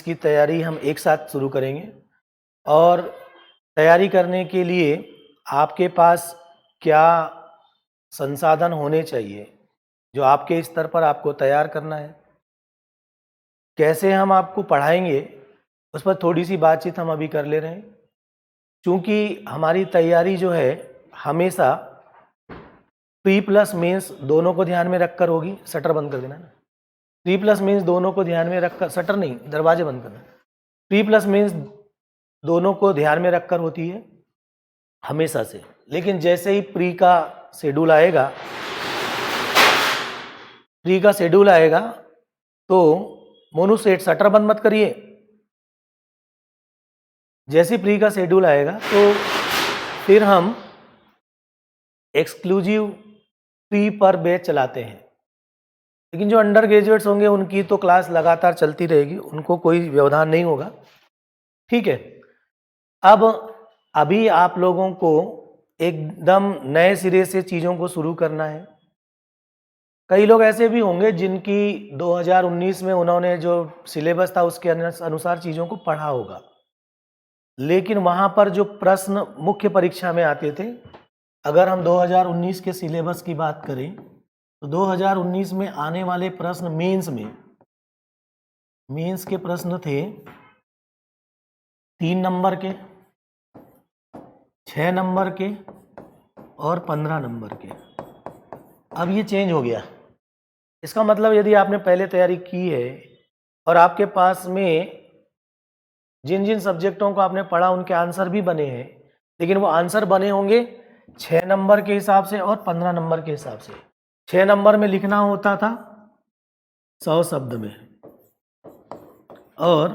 जिसकी तैयारी हम एक साथ शुरू करेंगे। और तैयारी करने के लिए आपके पास क्या संसाधन होने चाहिए जो आपके स्तर पर आपको तैयार करना है, कैसे हम आपको पढ़ाएंगे, उस पर थोड़ी सी बातचीत हम अभी कर ले रहे हैं। क्योंकि हमारी तैयारी जो है हमेशा प्री प्लस मेंस दोनों को ध्यान में रखकर होगी। शटर बंद कर देना ना। प्री प्लस मेंस दोनों को ध्यान में रखकर, शटर नहीं, दरवाजे बंद करना। प्री प्लस मेंस दोनों को ध्यान में रखकर होती है हमेशा से। लेकिन जैसे ही प्री का शेड्यूल आएगा तो मोनू सेठ शटर बंद मत करिए। जैसे प्री का शेड्यूल आएगा तो फिर हम एक्सक्लूसिव प्री पर बैच चलाते हैं। लेकिन जो अंडर ग्रेजुएट्स होंगे उनकी तो क्लास लगातार चलती रहेगी, उनको कोई व्यवधान नहीं होगा। ठीक है। अब अभी आप लोगों को एकदम नए सिरे से चीज़ों को शुरू करना है। कई लोग ऐसे भी होंगे जिनकी 2019 में उन्होंने जो सिलेबस था उसके अनुसार चीज़ों को पढ़ा होगा, लेकिन वहाँ पर जो प्रश्न मुख्य परीक्षा में आते थे, अगर हम 2019 के सिलेबस की बात करें तो 2019 में आने वाले प्रश्न मेंस के प्रश्न थे 3 नंबर के, 6 नंबर के और 15 नंबर के। अब ये चेंज हो गया। इसका मतलब यदि आपने पहले तैयारी की है और आपके पास में जिन जिन सब्जेक्टों को आपने पढ़ा उनके आंसर भी बने हैं, लेकिन वो आंसर बने होंगे 6 नंबर के हिसाब से और 15 नंबर के हिसाब से। 6 नंबर में लिखना होता था 100 शब्द में और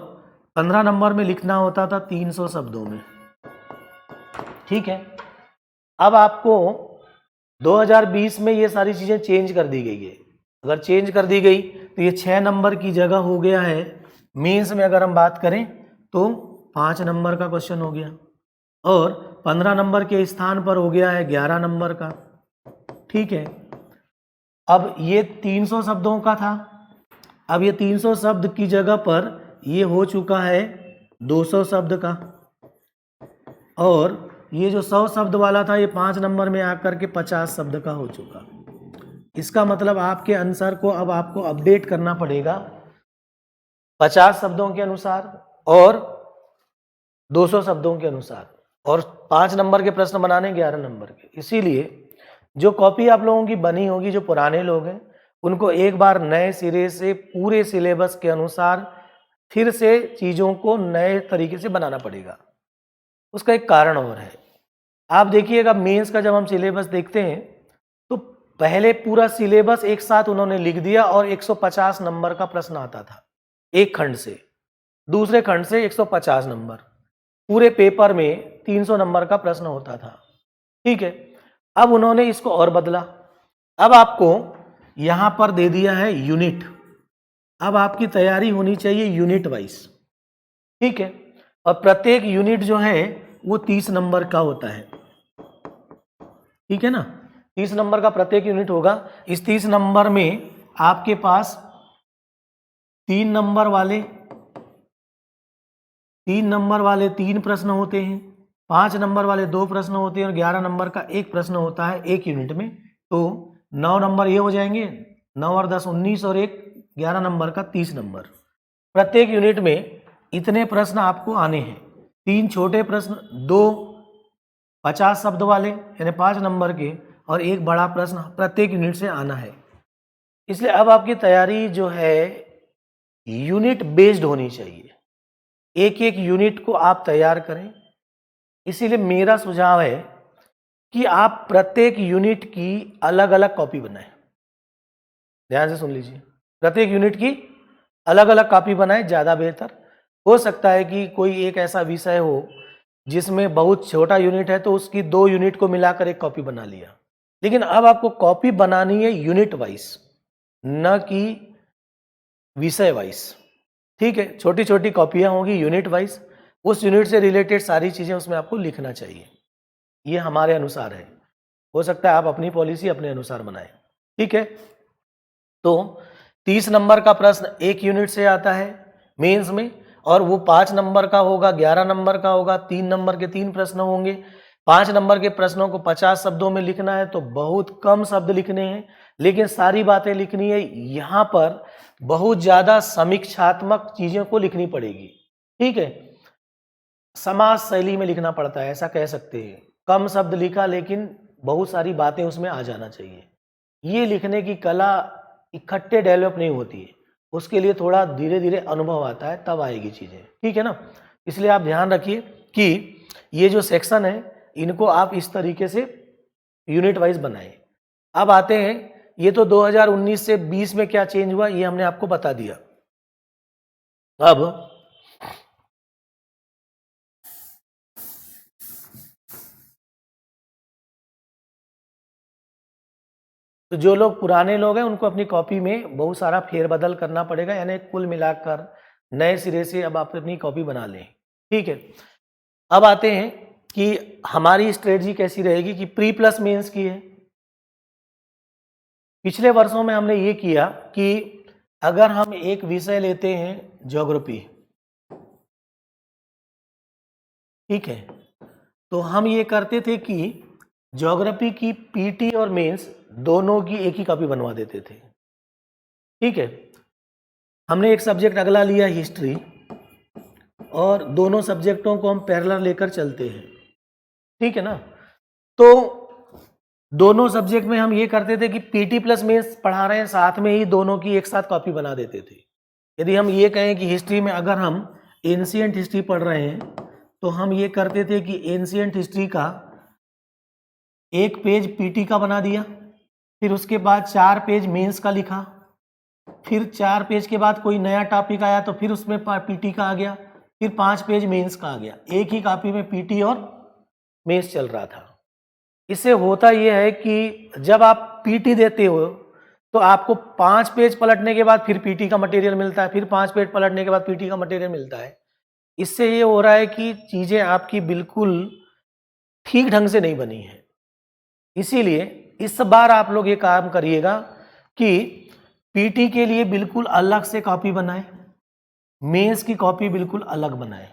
15 नंबर में लिखना होता था 300 शब्दों में। ठीक है। अब आपको 2020 में ये सारी चीज़ें चेंज कर दी गई है। अगर चेंज कर दी गई तो ये 6 नंबर की जगह हो गया है मेंस में, अगर हम बात करें तो 5 नंबर का क्वेश्चन हो गया और 15 नंबर के स्थान पर हो गया है 11 नंबर का। ठीक है। अब ये 300 शब्दों का था, अब ये 300 शब्द की जगह पर ये हो चुका है 200 शब्द का, और ये जो 100 शब्द वाला था ये 5 नंबर में आकर के 50 शब्द का हो चुका। इसका मतलब आपके आंसर को अब आपको अपडेट करना पड़ेगा 50 शब्दों के अनुसार और 200 शब्दों के अनुसार, और 5 नंबर के प्रश्न बनाने 11 नंबर के। इसीलिए जो कॉपी आप लोगों की बनी होगी, जो पुराने लोग हैं उनको एक बार नए सिरे से पूरे सिलेबस के अनुसार फिर से चीज़ों को नए तरीके से बनाना पड़ेगा। उसका एक कारण और है। आप देखिएगा मेंस का जब हम सिलेबस देखते हैं तो पहले पूरा सिलेबस एक साथ उन्होंने लिख दिया और 150 नंबर का प्रश्न आता था एक खंड से, दूसरे खंड से 150 नंबर, पूरे पेपर में 300 नंबर का प्रश्न होता था। ठीक है। अब उन्होंने इसको और बदला। अब आपको यहां पर दे दिया है यूनिट। अब आपकी तैयारी होनी चाहिए यूनिट वाइज। ठीक है। और प्रत्येक यूनिट जो है वो 30 नंबर का होता है। ठीक है ना। 30 नंबर का प्रत्येक यूनिट होगा। इस 30 नंबर में आपके पास 3 नंबर वाले 3 प्रश्न होते हैं, 5 नंबर वाले 2 प्रश्न होते हैं और 11 नंबर का एक प्रश्न होता है एक यूनिट में। तो 9 नंबर ये हो जाएंगे, 9 और 10 19 और एक 11 नंबर का 30 नंबर। प्रत्येक यूनिट में इतने प्रश्न आपको आने हैं। 3 छोटे प्रश्न, 2 50 शब्द वाले यानी 5 नंबर के, और एक बड़ा प्रश्न प्रत्येक यूनिट से आना है। इसलिए अब आपकी तैयारी जो है यूनिट बेस्ड होनी चाहिए। एक एक यूनिट को आप तैयार करें। इसीलिए मेरा सुझाव है कि आप प्रत्येक यूनिट की अलग अलग कॉपी बनाएं। ध्यान से सुन लीजिए, प्रत्येक यूनिट की अलग अलग कॉपी बनाएं, ज़्यादा बेहतर। हो सकता है कि कोई एक ऐसा विषय हो जिसमें बहुत छोटा यूनिट है तो उसकी 2 यूनिट को मिलाकर एक कॉपी बना लिया, लेकिन अब आपको कॉपी बनानी है यूनिट वाइज, न कि विषय वाइज। ठीक है। छोटी छोटी कॉपियां होंगी यूनिट वाइज, उस यूनिट से रिलेटेड सारी चीज़ें उसमें आपको लिखना चाहिए। ये हमारे अनुसार है। हो सकता है आप अपनी पॉलिसी अपने अनुसार बनाएं। ठीक है। तो 30 नंबर का प्रश्न एक यूनिट से आता है मेंस में, और वो 5 नंबर का होगा, 11 नंबर का होगा, 3 नंबर के 3 प्रश्न होंगे। 5 नंबर के प्रश्नों को 50 शब्दों में लिखना है तो बहुत कम शब्द लिखने हैं, लेकिन सारी बातें लिखनी है। यहाँ पर बहुत ज़्यादा समीक्षात्मक चीज़ों को लिखनी पड़ेगी, ठीक है। समाज शैली में लिखना पड़ता है, ऐसा कह सकते हैं। कम शब्द लिखा लेकिन बहुत सारी बातें उसमें आ जाना चाहिए। ये लिखने की कला इकट्ठे डेवलप नहीं होती है, उसके लिए थोड़ा धीरे धीरे अनुभव आता है, तब आएगी चीज़ें, ठीक है ना। इसलिए आप ध्यान रखिए कि ये जो सेक्शन है इनको आप इस तरीके से यूनिट वाइज बनाएं। अब आते हैं, ये तो 2019 से 20 में क्या चेंज हुआ ये हमने आपको बता दिया। अब तो जो लोग पुराने लोग हैं उनको अपनी कॉपी में बहुत सारा फेरबदल करना पड़ेगा, यानी कुल मिलाकर नए सिरे से अब आप अपनी कॉपी बना लें, ठीक है। अब आते हैं कि हमारी स्ट्रेटजी कैसी रहेगी कि प्री प्लस मेंस की है। पिछले वर्षों में हमने ये किया कि अगर हम एक विषय लेते हैं ज्योग्राफी, ठीक है, तो हम ये करते थे कि ज्योग्राफी की पीटी और मेंस दोनों की एक ही कॉपी बनवा देते थे, ठीक है। हमने एक सब्जेक्ट अगला लिया हिस्ट्री, और दोनों सब्जेक्टों को हम पैरेलल लेकर चलते हैं, ठीक है ना। तो दोनों सब्जेक्ट में हम ये करते थे कि पीटी प्लस मेंस पढ़ा रहे हैं, साथ में ही दोनों की एक साथ कॉपी बना देते थे। यदि हम ये कहें कि हिस्ट्री में अगर हम एंशिएंट हिस्ट्री पढ़ रहे हैं तो हम ये करते थे कि एंशिएंट हिस्ट्री का एक पेज पीटी का बना दिया, फिर उसके बाद 4 पेज मेंस का लिखा, फिर 4 पेज के बाद कोई नया टॉपिक आया तो फिर उसमें पीटी का आ गया, फिर 5 पेज मेंस का आ गया। एक ही कॉपी में पीटी और मेंस चल रहा था। इससे होता यह है कि जब आप पीटी देते हो तो आपको 5 पेज पलटने के बाद फिर पीटी का मटेरियल मिलता है, फिर 5 पेज पलटने के बाद पीटी का मटेरियल मिलता है। इससे ये हो रहा है कि चीज़ें आपकी बिल्कुल ठीक ढंग से नहीं बनी है। इसीलिए इस बार आप लोग ये काम करिएगा कि पीटी के लिए बिल्कुल अलग से कॉपी बनाएं, मेंस की कॉपी बिल्कुल अलग बनाएं,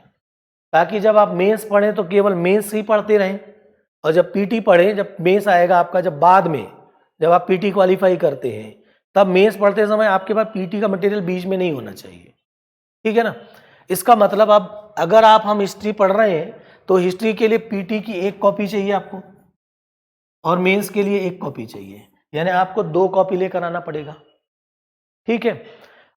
ताकि जब आप मेंस पढ़ें तो केवल मेंस ही पढ़ते रहें, और जब पीटी पढ़ें, जब मेंस आएगा आपका, जब बाद में जब आप पीटी क्वालिफाई करते हैं तब मेंस पढ़ते समय आपके पास पीटी का मटेरियल बीच में नहीं होना चाहिए, ठीक है ना। इसका मतलब अब अगर हम हिस्ट्री पढ़ रहे हैं तो हिस्ट्री के लिए पीटी की एक कॉपी चाहिए आपको, और मेंस के लिए एक कॉपी चाहिए, यानी आपको 2 कॉपी लेकर आना पड़ेगा, ठीक है।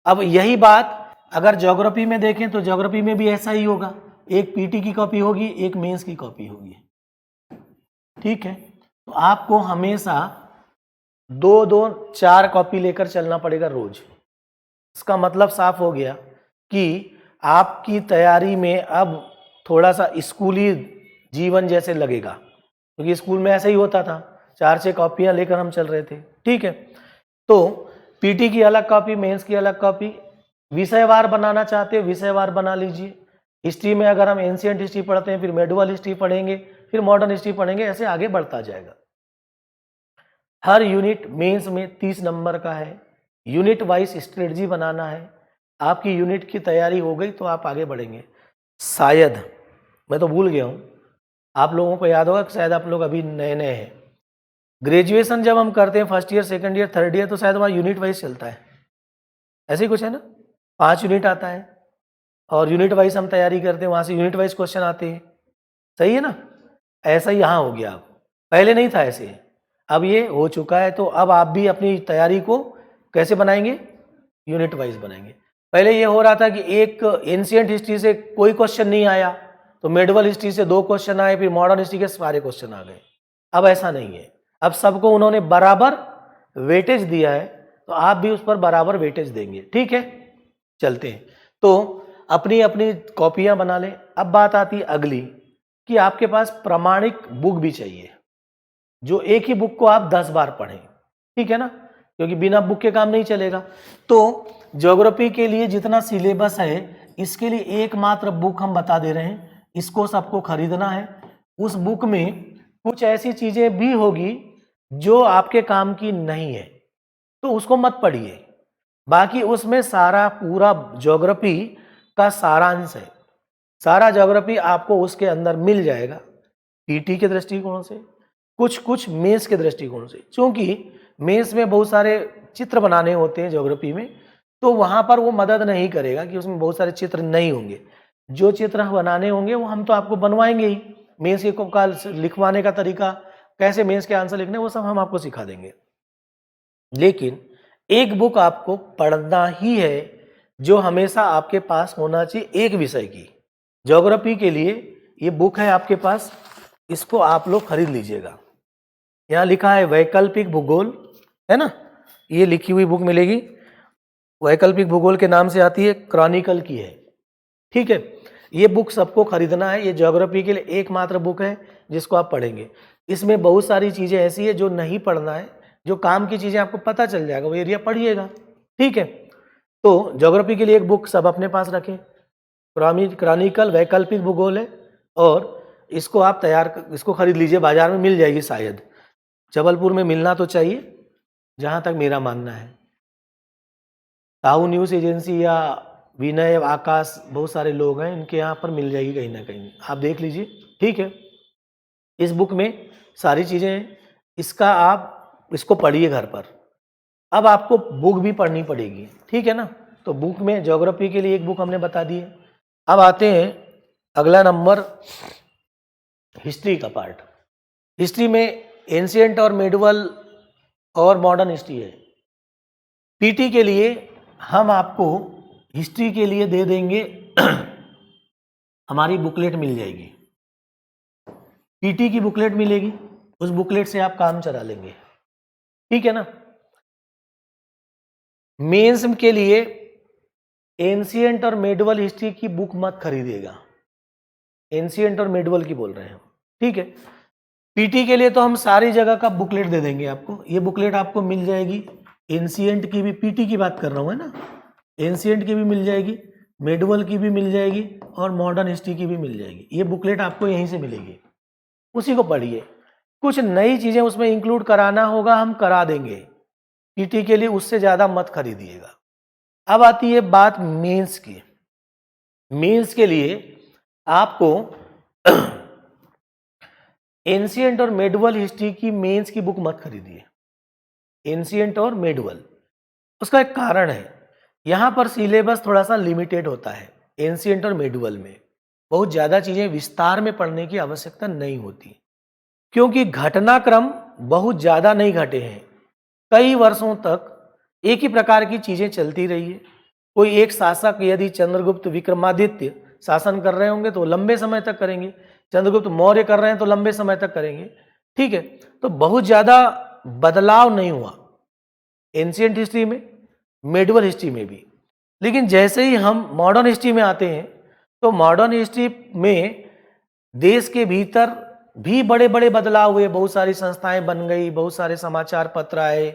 अब यही बात अगर ज्योग्राफी में देखें तो ज्योग्राफी में भी ऐसा ही होगा, एक पीटी की कॉपी होगी, एक मेंस की कॉपी होगी, ठीक है। तो आपको हमेशा 2-2-4 कॉपी लेकर चलना पड़ेगा रोज। इसका मतलब साफ हो गया कि आपकी तैयारी में अब थोड़ा सा स्कूली जीवन जैसे लगेगा, क्योंकि स्कूल में ऐसा ही होता था, 4-6 कॉपियां लेकर हम चल रहे थे, ठीक है। तो पीटी की अलग कॉपी, मेंस की अलग कॉपी, विषयवार बनाना चाहते हो विषयवार बना लीजिए। हिस्ट्री में अगर हम एंशिएंट हिस्ट्री पढ़ते हैं, फिर मेडुअल हिस्ट्री पढ़ेंगे, फिर मॉडर्न हिस्ट्री पढ़ेंगे, ऐसे आगे बढ़ता जाएगा। हर यूनिट मेंस में 30 नंबर का है, यूनिट वाइज स्ट्रेटजी बनाना है। आपकी यूनिट की तैयारी हो गई तो आप आगे बढ़ेंगे। शायद मैं तो भूल गया हूँ, आप लोगों को याद होगा कि शायद आप लोग अभी नए नए हैं, ग्रेजुएशन जब हम करते हैं first year, second year, third year, तो शायद वहाँ यूनिट वाइज चलता है, ऐसे ही कुछ है ना, 5 यूनिट आता है और यूनिट वाइज हम तैयारी करते हैं, वहाँ से यूनिट वाइज क्वेश्चन आते हैं, सही है ना। ऐसा ही यहाँ हो गया, अब पहले नहीं था ऐसे, अब ये हो चुका है। तो अब आप भी अपनी तैयारी को कैसे बनाएंगे, यूनिट वाइज बनाएंगे। पहले ये हो रहा था कि एक एंशिएंट हिस्ट्री से कोई क्वेश्चन नहीं आया तो मेडुअल हिस्ट्री से 2 क्वेश्चन आए, फिर मॉडर्न हिस्ट्री के सारे क्वेश्चन आ गए। अब ऐसा नहीं है, अब सबको उन्होंने बराबर वेटेज दिया है, तो आप भी उस पर बराबर वेटेज देंगे, ठीक है। चलते हैं, तो अपनी अपनी कॉपियां बना लें। अब बात आती है अगली कि आपके पास प्रमाणिक बुक भी चाहिए, जो एक ही बुक को आप 10 बार पढ़ें, ठीक है ना, क्योंकि बिना बुक के काम नहीं चलेगा। तो ज्योग्राफी के लिए जितना सिलेबस है, इसके लिए एकमात्र बुक हम बता दे रहे हैं, इसको सबको खरीदना है। उस बुक में कुछ ऐसी चीजें भी होगी जो आपके काम की नहीं है, तो उसको मत पढ़िए। बाकी उसमें सारा पूरा ज्योग्राफी का सारांश है। सारा ज्योग्राफी आपको उसके अंदर मिल जाएगा, पीटी के दृष्टिकोण से, कुछ मेंस के दृष्टिकोण से। क्योंकि मेंस में बहुत सारे चित्र बनाने होते हैं ज्योग्राफी में, तो वहाँ पर वो मदद नहीं करेगा कि उसमें बहुत सारे चित्र नहीं होंगे। जो चित्र बनाने होंगे वो हम तो आपको बनवाएंगे ही। मेंस के का लिखवाने का तरीका, कैसे मेंस के आंसर लिखने, वो सब हम आपको सिखा देंगे। लेकिन एक बुक आपको पढ़ना ही है जो हमेशा आपके पास होना चाहिए, एक विषय की। ज्योग्राफी के लिए ये बुक है आपके पास, इसको आप लोग खरीद लीजिएगा। यहाँ लिखा है वैकल्पिक भूगोल, है ना, ये लिखी हुई बुक मिलेगी। वैकल्पिक भूगोल के नाम से आती है, क्रॉनिकल की है, ठीक है। ये बुक सबको खरीदना है। ये ज्योग्राफी के लिए एकमात्र बुक है जिसको आप पढ़ेंगे। इसमें बहुत सारी चीज़ें ऐसी है जो नहीं पढ़ना है, जो काम की चीज़ें आपको पता चल जाएगा, वो एरिया पढ़िएगा, ठीक है। तो ज्योग्राफी के लिए एक बुक सब अपने पास रखें, क्रॉनिकल वैकल्पिक भूगोल है, और इसको आप इसको खरीद लीजिए, बाजार में मिल जाएगी शायद, जबलपुर में मिलना तो चाहिए जहाँ तक मेरा मानना है। ताऊ न्यूज़ एजेंसी या विनय, आकाश, बहुत सारे लोग हैं, इनके यहाँ पर मिल जाएगी कहीं ना कहीं, आप देख लीजिए, ठीक है। इस बुक में सारी चीज़ें हैं, इसका आप इसको पढ़िए घर पर। अब आपको बुक भी पढ़नी पड़ेगी, ठीक है ना। तो बुक में ज्योग्राफी के लिए एक बुक हमने बता दी है। अब आते हैं अगला नंबर, हिस्ट्री का पार्ट। हिस्ट्री में एंशिएंट और मेडिवल और मॉडर्न हिस्ट्री है। पीटी के लिए हम आपको हिस्ट्री के लिए दे देंगे हमारी बुकलेट मिल जाएगी, पीटी की बुकलेट मिलेगी, उस बुकलेट से आप काम चला लेंगे, ठीक है ना। मेंस के लिए एंशिएंट और मेडिवल हिस्ट्री की बुक मत खरीदिएगा, एंशिएंट और मेडिवल की बोल रहे हैं हम, ठीक है। पीटी के लिए तो हम सारी जगह का बुकलेट दे देंगे आपको। ये बुकलेट आपको मिल जाएगी, एंशिएंट की भी, पीटी की बात कर रहा हूँ, है ना, एंशिएंट की भी मिल जाएगी, मेडिवल की भी मिल जाएगी, और मॉडर्न हिस्ट्री की भी मिल जाएगी। ये बुकलेट आपको यहीं से मिलेगी, उसी को पढ़िए। कुछ नई चीज़ें उसमें इंक्लूड कराना होगा, हम करा देंगे। पीटी के लिए उससे ज़्यादा मत खरीदिएगा। अब आती है बात मेंस की। मेंस के लिए आपको एंशिएंट और मेडिवल हिस्ट्री की मेंस की बुक मत खरीदिए, एंशिएंट और मेडिवल। उसका एक कारण है, यहाँ पर सिलेबस थोड़ा सा लिमिटेड होता है। एंशिएंट और मेडिवल में बहुत ज़्यादा चीज़ें विस्तार में पढ़ने की आवश्यकता नहीं होती, क्योंकि घटनाक्रम बहुत ज़्यादा नहीं घटे हैं। कई वर्षों तक एक ही प्रकार की चीज़ें चलती रही है। कोई एक शासक, यदि चंद्रगुप्त विक्रमादित्य शासन कर रहे होंगे तो लंबे समय तक करेंगे, चंद्रगुप्त मौर्य कर रहे हैं तो लंबे समय तक करेंगे, ठीक है। तो बहुत ज़्यादा बदलाव नहीं हुआ एंशिएंट हिस्ट्री में, मेडिवल हिस्ट्री में भी। लेकिन जैसे ही हम मॉडर्न हिस्ट्री में आते हैं, तो मॉडर्न हिस्ट्री में देश के भीतर भी बड़े बड़े बदलाव हुए। बहुत सारी संस्थाएं बन गई, बहुत सारे समाचार पत्र आए,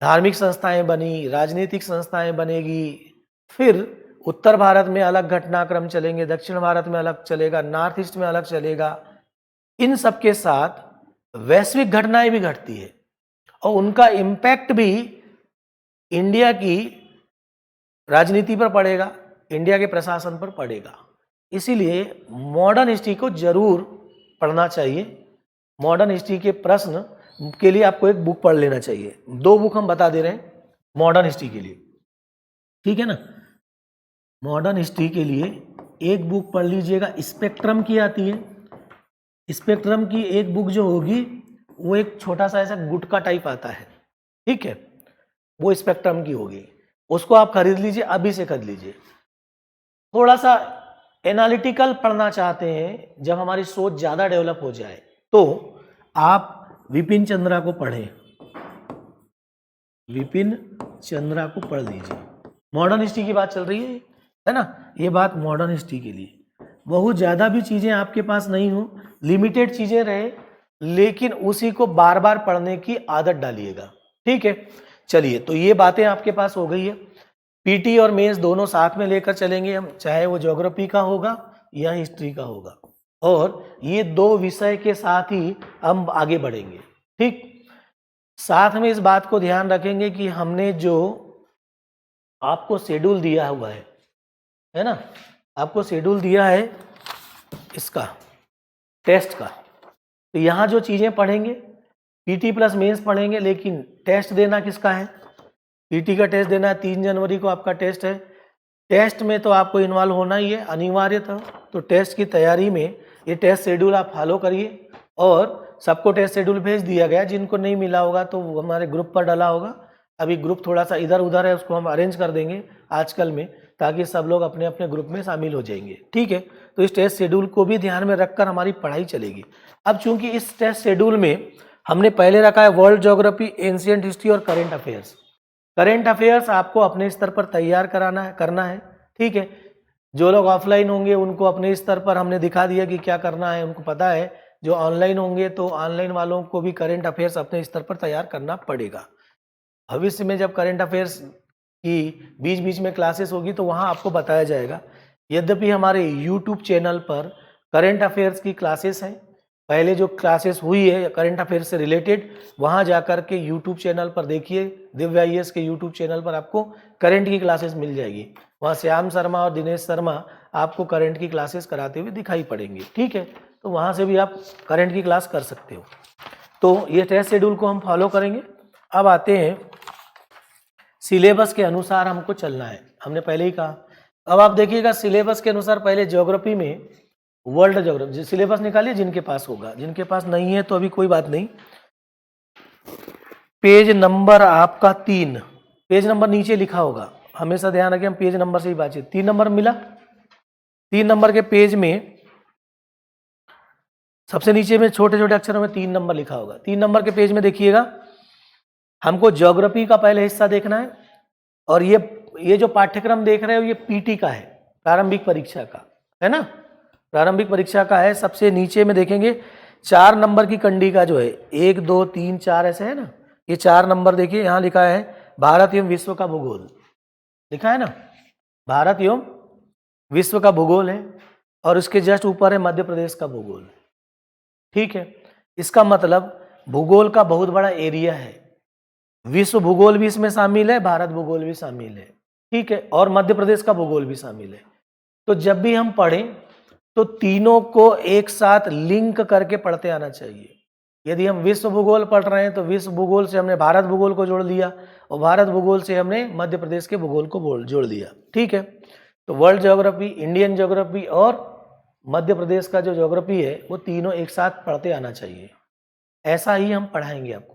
धार्मिक संस्थाएं बनी, राजनीतिक संस्थाएं बनेगी। फिर उत्तर भारत में अलग घटनाक्रम चलेंगे, दक्षिण भारत में अलग चलेगा, नॉर्थ ईस्ट में अलग चलेगा। इन सब के साथ वैश्विक घटनाएं भी घटती है, और उनका इम्पैक्ट भी इंडिया की राजनीति पर पड़ेगा, इंडिया के प्रशासन पर पड़ेगा। इसीलिए मॉडर्न हिस्ट्री को जरूर पढ़ना चाहिए। मॉडर्न हिस्ट्री के प्रश्न के लिए आपको एक बुक पढ़ लेना चाहिए। 2 बुक हम बता दे रहे हैं मॉडर्न हिस्ट्री के लिए, ठीक है ना। मॉडर्न हिस्ट्री के लिए एक बुक पढ़ लीजिएगा, स्पेक्ट्रम की आती है। स्पेक्ट्रम की एक बुक जो होगी, वो एक छोटा सा ऐसा गुटका टाइप आता है, ठीक है, वो स्पेक्ट्रम की होगी। उसको आप खरीद लीजिए, अभी से खरीद लीजिए। थोड़ा सा एनालिटिकल पढ़ना चाहते हैं, जब हमारी सोच ज़्यादा डेवलप हो जाए, तो आप विपिन चंद्रा को पढ़ें, विपिन चंद्रा को पढ़ लीजिए। मॉडर्न हिस्ट्री की बात चल रही है ना, ये बात मॉडर्न हिस्ट्री के लिए। बहुत ज़्यादा भी चीज़ें आपके पास नहीं हो, लिमिटेड चीज़ें रहे, लेकिन उसी को बार बार पढ़ने की आदत डालिएगा, ठीक है। चलिए, तो ये बातें आपके पास हो गई है। पीटी और मेंस दोनों साथ में लेकर चलेंगे हम, चाहे वो ज्योग्राफी का होगा या हिस्ट्री का होगा, और ये 2 विषय के साथ ही हम आगे बढ़ेंगे, ठीक। साथ में इस बात को ध्यान रखेंगे कि हमने जो आपको शेड्यूल दिया हुआ है है ना, आपको शेड्यूल दिया है इसका टेस्ट का, तो यहाँ जो चीज़ें पढ़ेंगे पीटी प्लस मेंस पढ़ेंगे, लेकिन टेस्ट देना किसका है, पीटी का टेस्ट देना है। 3 जनवरी को आपका टेस्ट है। टेस्ट में तो आपको इन्वॉल्व होना ही है अनिवार्य था, तो टेस्ट की तैयारी में ये टेस्ट शेड्यूल आप फॉलो करिए। और सबको टेस्ट शेड्यूल भेज दिया गया, जिनको नहीं मिला होगा तो वो हमारे ग्रुप पर डाला होगा। अभी ग्रुप थोड़ा सा इधर उधर है, उसको हम अरेंज कर देंगे आजकल में, ताकि सब लोग अपने अपने ग्रुप में शामिल हो जाएंगे। ठीक है, तो इस टेस्ट शेड्यूल को भी ध्यान में रखकर हमारी पढ़ाई चलेगी। अब चूंकि इस टेस्ट शेड्यूल में हमने पहले रखा है वर्ल्ड ज्योग्राफी, एंशिएंट हिस्ट्री और करेंट अफेयर्स। करेंट अफेयर्स आपको अपने स्तर पर तैयार करना है। ठीक है, जो लोग ऑफलाइन होंगे उनको अपने स्तर पर हमने दिखा दिया कि क्या करना है, उनको पता है। जो ऑनलाइन होंगे तो ऑनलाइन वालों को भी करेंट अफेयर्स अपने स्तर पर तैयार करना पड़ेगा। भविष्य में जब करेंट अफेयर्स की बीच बीच में क्लासेस होगी तो वहाँ आपको बताया जाएगा। यद्यपि हमारे यूट्यूब चैनल पर करेंट अफेयर्स की क्लासेस हैं, पहले जो क्लासेस हुई है करेंट अफेयर्स से रिलेटेड, वहाँ जाकर के यूट्यूब चैनल पर देखिए, दिव्या IAS के यूट्यूब चैनल पर आपको करंट की क्लासेस मिल जाएगी। वहाँ श्याम शर्मा और दिनेश शर्मा आपको करंट की क्लासेस कराते हुए दिखाई पड़ेंगे। ठीक है, तो वहाँ से भी आप करंट की क्लास कर सकते हो। तो ये टेस्ट शेड्यूल को हम फॉलो करेंगे। अब आते हैं सिलेबस के अनुसार हमको चलना है, हमने पहले ही कहा। अब आप देखिएगा सिलेबस के अनुसार पहले ज्योग्राफी में वर्ल्ड ज्योग्राफी सिलेबस निकालिए, जिनके पास होगा, जिनके पास नहीं है तो अभी कोई बात नहीं। पेज नंबर आपका 3, पेज नंबर नीचे लिखा होगा, हमेशा ध्यान रखें हम पेज नंबर से ही बातचीत। 3 नंबर मिला, 3 नंबर के पेज में सबसे नीचे में छोटे छोटे अक्षरों में 3 नंबर लिखा होगा। 3 नंबर के पेज में देखिएगा, हमको ज्योग्राफी का पहले हिस्सा देखना है। और ये जो पाठ्यक्रम देख रहे हो ये पीटी का है, प्रारंभिक परीक्षा का है ना, प्रारंभिक परीक्षा का है। सबसे नीचे में देखेंगे 4 नंबर की कंडी का जो है 1 2 3 4 ऐसे है ना, ये 4 नंबर देखिए, यहाँ लिखा है भारत एवं विश्व का भूगोल, लिखा है ना, भारत एवं विश्व का भूगोल है। और उसके जस्ट ऊपर है मध्य प्रदेश का भूगोल। ठीक है, इसका मतलब भूगोल का बहुत बड़ा एरिया है, विश्व भूगोल भी इसमें शामिल है, भारत भूगोल भी शामिल है। ठीक है, और मध्य प्रदेश का भूगोल भी शामिल है। तो जब भी हम पढ़ें तो तीनों को एक साथ लिंक करके पढ़ते आना चाहिए। यदि हम विश्व भूगोल पढ़ रहे हैं तो विश्व भूगोल से हमने भारत भूगोल को जोड़ लिया, और भारत भूगोल से हमने मध्य प्रदेश के भूगोल को जोड़ दिया। ठीक है, तो वर्ल्ड ज्योग्राफी, इंडियन ज्योग्राफी और मध्य प्रदेश का जो ज्योग्राफी है वो तीनों एक साथ पढ़ते आना चाहिए। ऐसा ही हम पढ़ाएंगे आपको।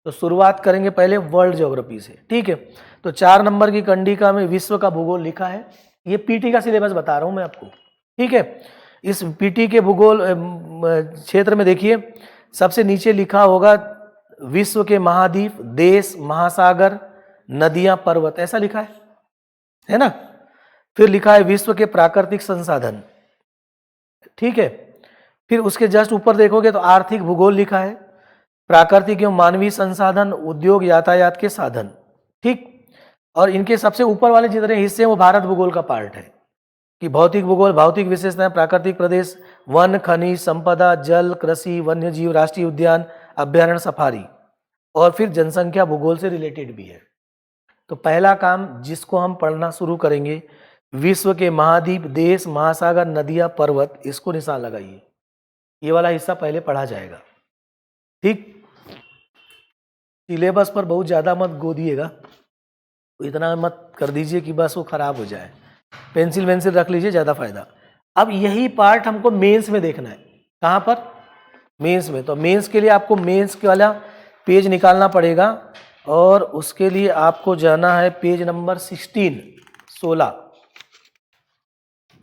तो शुरुआत करेंगे पहले वर्ल्ड ज्योग्राफी से। ठीक है, तो 4 नंबर की कंडिका में विश्व का भूगोल लिखा है। ये पीटी का सिलेबस बता रहा हूं मैं आपको। ठीक है, इस पीटी के भूगोल क्षेत्र में देखिए सबसे नीचे लिखा होगा विश्व के महाद्वीप, देश, महासागर, नदियां, पर्वत, ऐसा लिखा है ना। फिर लिखा है विश्व के प्राकृतिक संसाधन। ठीक है, फिर उसके जस्ट ऊपर देखोगे तो आर्थिक भूगोल लिखा है, प्राकृतिक एवं मानवीय संसाधन, उद्योग, यातायात के साधन। ठीक, और इनके सबसे ऊपर वाले जितने हिस्से हैं वो भारत भूगोल का पार्ट है, कि भौतिक भूगोल, भौतिक विशेषताएं, प्राकृतिक प्रदेश, वन, खनिज संपदा, जल, कृषि, वन्य जीव, राष्ट्रीय उद्यान, अभ्यारण्य, सफारी, और फिर जनसंख्या भूगोल से रिलेटेड भी है। तो पहला काम जिसको हम पढ़ना शुरू करेंगे, विश्व के महाद्वीप, देश, महासागर, नदियां, पर्वत, इसको निशान लगाइए। ये वाला हिस्सा पहले पढ़ा जाएगा। ठीक, सिलेबस पर बहुत ज़्यादा मत गोदिएगा, इतना मत कर दीजिए कि बस वो खराब हो जाए। पेंसिल वेंसिल रख लीजिए, ज़्यादा फायदा। अब यही पार्ट हमको मेंस में देखना है। कहाँ पर? मेंस में। तो मेंस के लिए आपको मेंस के वाला पेज निकालना पड़ेगा, और उसके लिए आपको जाना है पेज नंबर 16।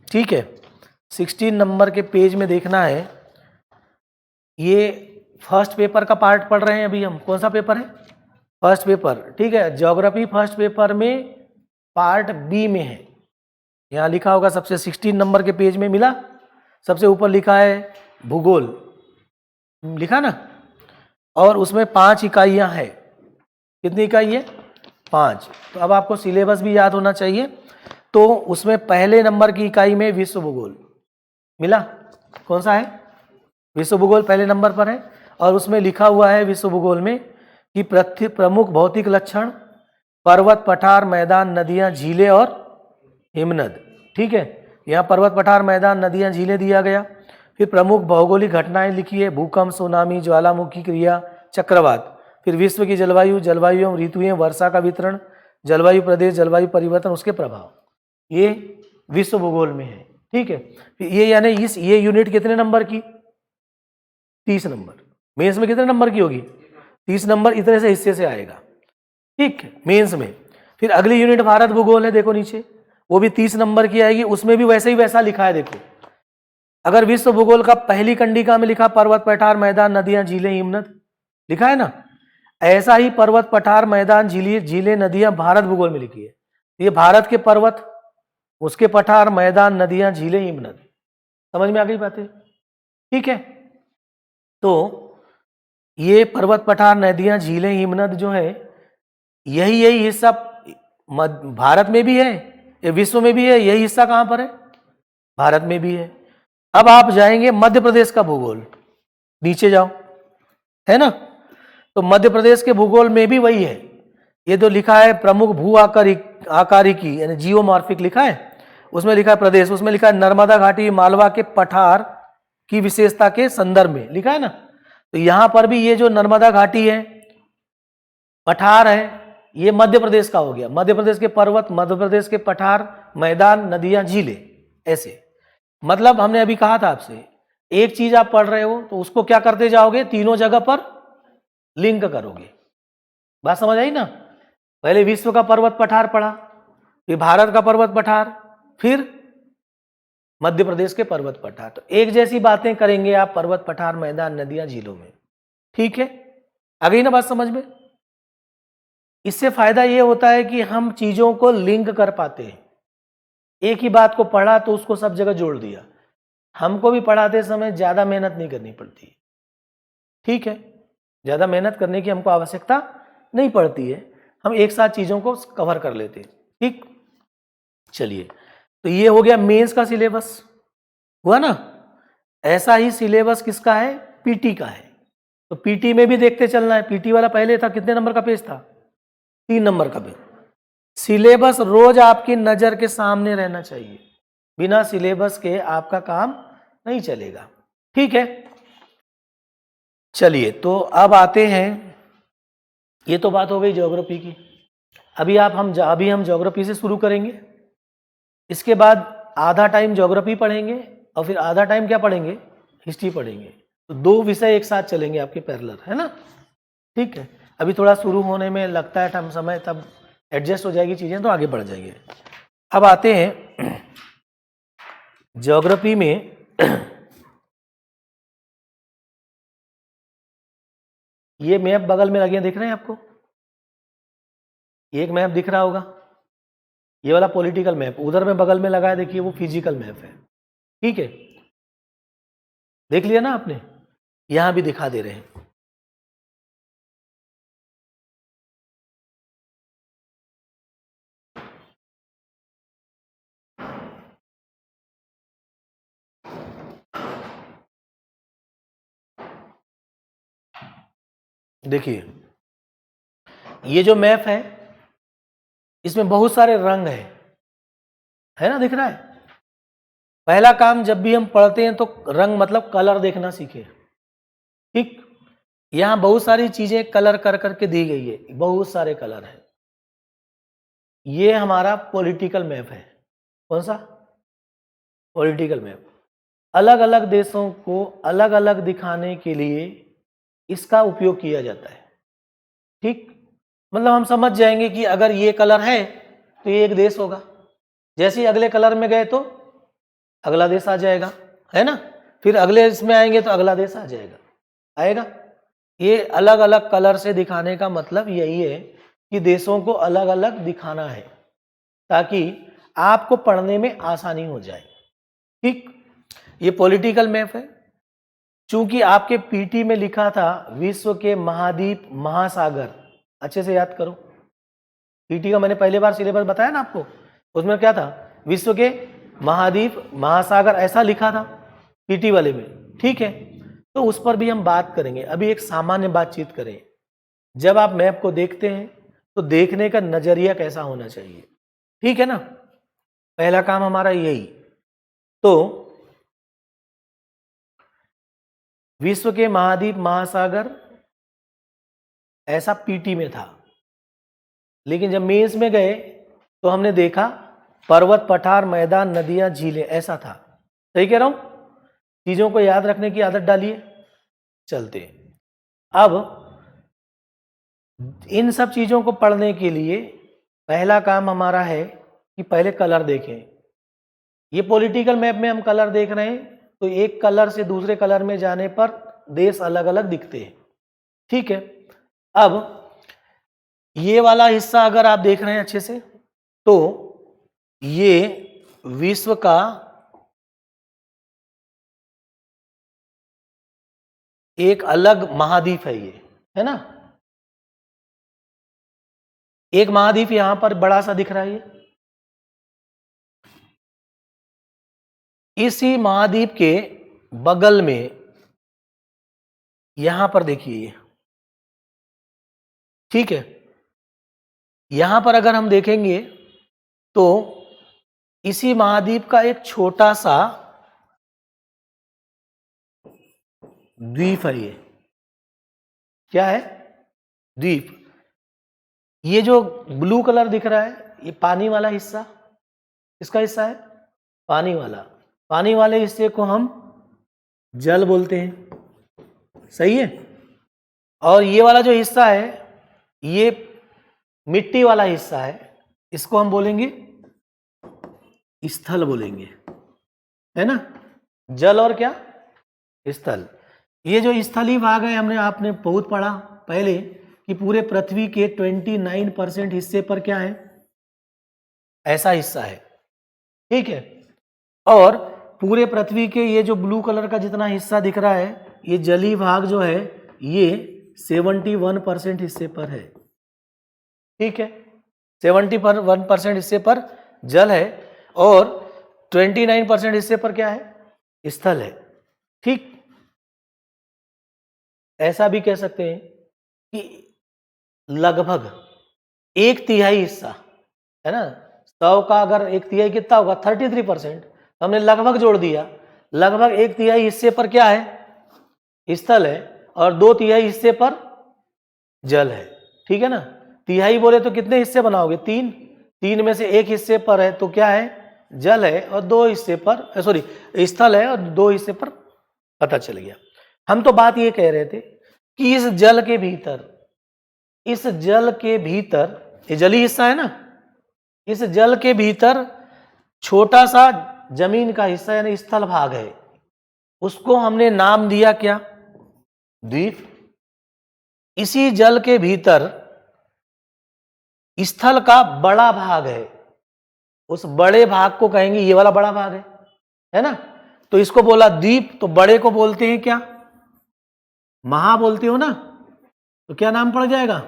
ठीक है, 16 नंबर के पेज में देखना है। ये फर्स्ट पेपर का पार्ट पढ़ रहे हैं अभी हम। कौन सा पेपर है? First paper. ठीक है, ज्योग्राफी फर्स्ट पेपर में पार्ट बी में है। यहाँ लिखा होगा सबसे 16 नंबर के पेज में मिला, सबसे ऊपर लिखा है भूगोल, लिखा ना, और उसमें 5 इकाइयाँ हैं। कितनी इकाई है? 5। तो अब आपको सिलेबस भी याद होना चाहिए। तो उसमें पहले नंबर की इकाई में विश्व भूगोल मिला। कौन सा है? विश्व भूगोल पहले नंबर पर है, और उसमें लिखा हुआ है विश्व भूगोल में कि प्रमुख भौतिक लक्षण, पर्वत, पठार, मैदान, नदियां, झीलें और हिमनद। ठीक। ठीक है, यहाँ पर्वत पठार मैदान नदियाँ झीलें दिया गया। फिर प्रमुख भौगोलिक घटनाएं लिखी है, भूकंप, सुनामी, ज्वालामुखी क्रिया, चक्रवात। फिर विश्व की जलवायु, जलवायु एवं ऋतुएं, वर्षा का वितरण, जलवायु प्रदेश, जलवायु परिवर्तन, उसके प्रभाव, ये विश्व भूगोल में है। ठीक है, ये यानी ये यूनिट कितने नंबर की? 30 नंबर। मेंस में कितने नंबर की होगी? 30 नंबर। इतने से हिस्से से आएगा, ठीक है, मेंस में। फिर अगली यूनिट भारत भूगोल है, देखो नीचे, वो भी 30 नंबर की आएगी। उसमें भी वैसे ही वैसा लिखा है, देखो, अगर विश्व भूगोल का पहली कंडिका में लिखा पर्वत पठार मैदान नदियां झीलें हिमनद, लिखा है ना, ऐसा ही पर्वत पठार मैदान झीलें नदियां भारत भूगोल में लिखी है। ये भारत के पर्वत, उसके पठार मैदान नदियां झीलें हिमनद, समझ में आ गई बातें? ठीक है, तो ये पर्वत पठार नदियां झीलें हिमनद जो है, यही हिस्सा भारत में भी है, ये विश्व में भी है। यही हिस्सा कहां पर है? भारत में भी है। अब आप जाएंगे मध्य प्रदेश का भूगोल, नीचे जाओ, है ना, तो मध्य प्रदेश के भूगोल में भी वही है। ये तो लिखा है प्रमुख भू आकारिकी यानी जियोमॉर्फिक लिखा है, उसमें लिखा है प्रदेश, उसमें लिखा है नर्मदा घाटी मालवा के पठार की विशेषता के संदर्भ में, लिखा है ना। तो यहां पर भी ये जो नर्मदा घाटी है, पठार है, ये मध्य प्रदेश का हो गया। मध्य प्रदेश के पर्वत, मध्य प्रदेश के पठार, मैदान, नदियां, झीलें, ऐसे। मतलब हमने अभी कहा था आपसे, एक चीज आप पढ़ रहे हो तो उसको क्या करते जाओगे, तीनों जगह पर लिंक करोगे। बात समझ आई ना? पहले विश्व का पर्वत पठार पढ़ा, फिर भारत का पर्वत पठार, फिर मध्य प्रदेश के पर्वत पठार। तो एक जैसी बातें करेंगे आप पर्वत पठार मैदान नदियां झीलों में। ठीक है, आ गई ना बात समझ में? इससे फायदा ये होता है कि हम चीजों को लिंक कर पाते हैं। एक ही बात को पढ़ा तो उसको सब जगह जोड़ दिया। हमको भी पढ़ाते समय ज्यादा मेहनत नहीं करनी पड़ती, ठीक है, ज्यादा मेहनत करने की हमको आवश्यकता नहीं पड़ती है, हम एक साथ चीजों को कवर कर लेते हैं। ठीक, चलिए, तो ये हो गया मेंस का सिलेबस, हुआ ना। ऐसा ही सिलेबस किसका है? पीटी का है। तो पीटी में भी देखते चलना है। पीटी वाला पहले था, कितने नंबर का पेज था? 3 नंबर का पेज। सिलेबस रोज आपकी नजर के सामने रहना चाहिए, बिना सिलेबस के आपका काम नहीं चलेगा। ठीक है, चलिए, तो अब आते हैं, ये तो बात हो गई ज्योग्राफी की। अभी हम ज्योग्राफी से शुरू करेंगे। इसके बाद आधा टाइम ज्योग्राफी पढ़ेंगे और फिर आधा टाइम क्या पढ़ेंगे? हिस्ट्री पढ़ेंगे। तो 2 विषय एक साथ चलेंगे आपके पैरेलल, है ना। ठीक है, अभी थोड़ा शुरू होने में लगता है टाइम समय, तब एडजस्ट हो जाएगी चीजें तो आगे बढ़ जाएंगे। अब आते हैं ज्योग्राफी में। ये मैप बगल में लगे हैं, दिख रहे हैं आपको? एक मैप दिख रहा होगा, ये वाला पॉलिटिकल मैप। उधर में बगल में लगा है, देखिए, वो फिजिकल मैप है। ठीक है, देख लिया ना आपने? यहां भी दिखा दे रहे हैं। देखिए, ये जो मैप है, इसमें बहुत सारे रंग है ना, दिख रहा है? पहला काम जब भी हम पढ़ते हैं तो रंग मतलब कलर देखना सीखे। ठीक, यहां बहुत सारी चीजें कलर कर करके दी गई है, बहुत सारे कलर हैं। ये हमारा पॉलिटिकल मैप है। कौन सा? Political map. अलग अलग देशों को अलग अलग दिखाने के लिए इसका उपयोग किया जाता है। ठीक, मतलब हम समझ जाएंगे कि अगर ये कलर है तो ये एक देश होगा, जैसे ही अगले कलर में गए तो अगला देश आ जाएगा, है ना। फिर अगले इसमें आएंगे तो अगला देश आएगा। ये अलग अलग कलर से दिखाने का मतलब यही है कि देशों को अलग अलग दिखाना है ताकि आपको पढ़ने में आसानी हो जाए। ठीक, ये पॉलिटिकल मैप है। चूंकि आपके पीटी में लिखा था विश्व के महाद्वीप महासागर, अच्छे से याद करो। पीटी का मैंने पहले बार सिलेबस बताया ना आपको, उसमें क्या था? विश्व के महाद्वीप महासागर, ऐसा लिखा था पीटी वाले में। ठीक है, तो उस पर भी हम बात करेंगे। अभी एक सामान्य बातचीत करें। जब आप मैप को देखते हैं तो देखने का नजरिया कैसा होना चाहिए, ठीक है ना। पहला काम हमारा यही। तो विश्व के महाद्वीप महासागर ऐसा पीटी में था, लेकिन जब मेंस में गए तो हमने देखा पर्वत, पठार, मैदान, नदियां, झीलें, ऐसा था। सही कह रहा हूं? चीजों को याद रखने की आदत डालिए। चलते हैं। अब इन सब चीजों को पढ़ने के लिए पहला काम हमारा है कि पहले कलर देखें। ये पॉलिटिकल मैप में हम कलर देख रहे हैं, तो एक कलर से दूसरे कलर में जाने पर देश अलग अलग दिखते हैं। ठीक है। अब ये वाला हिस्सा अगर आप देख रहे हैं अच्छे से, तो ये विश्व का एक अलग महाद्वीप है, ये है ना। एक महाद्वीप यहां पर बड़ा सा दिख रहा है। इसी महाद्वीप के बगल में यहां पर देखिए, ठीक है। यहां पर अगर हम देखेंगे तो इसी महाद्वीप का एक छोटा सा द्वीप है। ये क्या है? द्वीप। ये जो ब्लू कलर दिख रहा है, ये पानी वाला हिस्सा, इसका हिस्सा है पानी वाला। पानी वाले हिस्से को हम जल बोलते हैं। सही है। और ये वाला जो हिस्सा है, ये मिट्टी वाला हिस्सा है, इसको हम बोलेंगे स्थल बोलेंगे, है ना। जल और क्या? स्थल। ये जो स्थलीय भाग है, हमने आपने बहुत पढ़ा पहले कि पूरे पृथ्वी के 29% हिस्से पर क्या है? ऐसा हिस्सा है। ठीक है। और पूरे पृथ्वी के ये जो ब्लू कलर का जितना हिस्सा दिख रहा है, ये जलीय भाग जो है, ये 71% हिस्से पर है। ठीक है। 71% हिस्से पर जल है और 29% हिस्से पर क्या है? स्थल है। ठीक। ऐसा भी कह सकते हैं कि लगभग 1/3 हिस्सा, है ना। 100 का अगर 1/3 कितना होगा? 33%। हमने लगभग जोड़ दिया। लगभग 1/3 हिस्से पर क्या है? स्थल है और 2/3 हिस्से पर जल है। ठीक है ना। तिहाई बोले तो कितने हिस्से बनाओगे? 3। 3 में से एक हिस्से पर है तो क्या है? जल है, और 2 हिस्से पर स्थल है, और 2 हिस्से पर पता चल गया। हम तो बात ये कह रहे थे कि इस जल के भीतर, ये जलीय हिस्सा है ना, इस जल के भीतर छोटा सा जमीन का हिस्सा यानी स्थल भाग है, उसको हमने नाम दिया क्या? द्वीप। इसी जल के भीतर स्थल का बड़ा भाग है, उस बड़े भाग को कहेंगे ये वाला बड़ा भाग है ना। तो इसको बोला द्वीप। तो बड़े को बोलते हैं क्या? महा बोलते हो ना, तो क्या नाम पड़ जाएगा?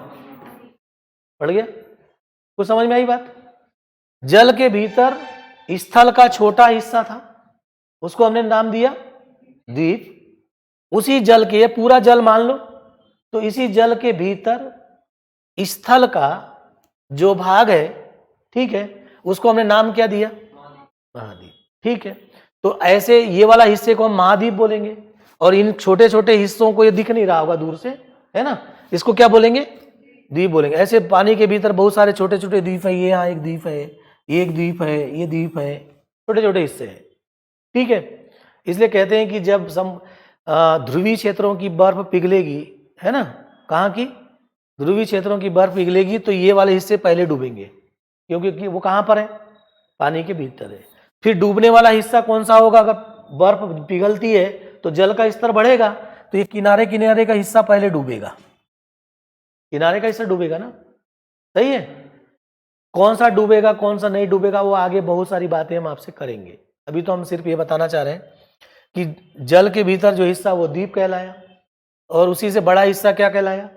पड़ गया? कुछ समझ में आई बात? जल के भीतर स्थल का छोटा हिस्सा था, उसको हमने नाम दिया द्वीप। उसी जल के, पूरा जल मान लो, तो इसी जल के भीतर स्थल का जो भाग है, ठीक है, उसको हमने नाम क्या दिया? महाद्वीप। ठीक है। तो ऐसे ये वाला हिस्से को हम महाद्वीप बोलेंगे, और इन छोटे छोटे हिस्सों को, ये दिख नहीं रहा होगा दूर से, है ना, इसको क्या बोलेंगे? द्वीप बोलेंगे। ऐसे पानी के भीतर बहुत सारे छोटे छोटे द्वीप है। ये यहाँ एक द्वीप है, ये एक द्वीप है, ये द्वीप है, छोटे छोटे हिस्से हैं। ठीक है। इसलिए कहते हैं कि जब ध्रुवीय क्षेत्रों की बर्फ पिघलेगी, है ना, कहाँ की? ध्रुवीय क्षेत्रों की बर्फ पिघलेगी तो ये वाले हिस्से पहले डूबेंगे, क्योंकि वो कहाँ पर है? पानी के भीतर है। फिर डूबने वाला हिस्सा कौन सा होगा? अगर बर्फ पिघलती है तो जल का स्तर बढ़ेगा, तो ये किनारे किनारे का हिस्सा पहले डूबेगा। किनारे का हिस्सा डूबेगा ना। सही है। कौन सा डूबेगा, कौन सा नहीं डूबेगा, वो आगे बहुत सारी बातें हम आपसे करेंगे। अभी तो हम सिर्फ ये बताना चाह रहे हैं कि जल के भीतर जो हिस्सा वो द्वीप कहलाया, और उसी से बड़ा हिस्सा क्या कहलाया?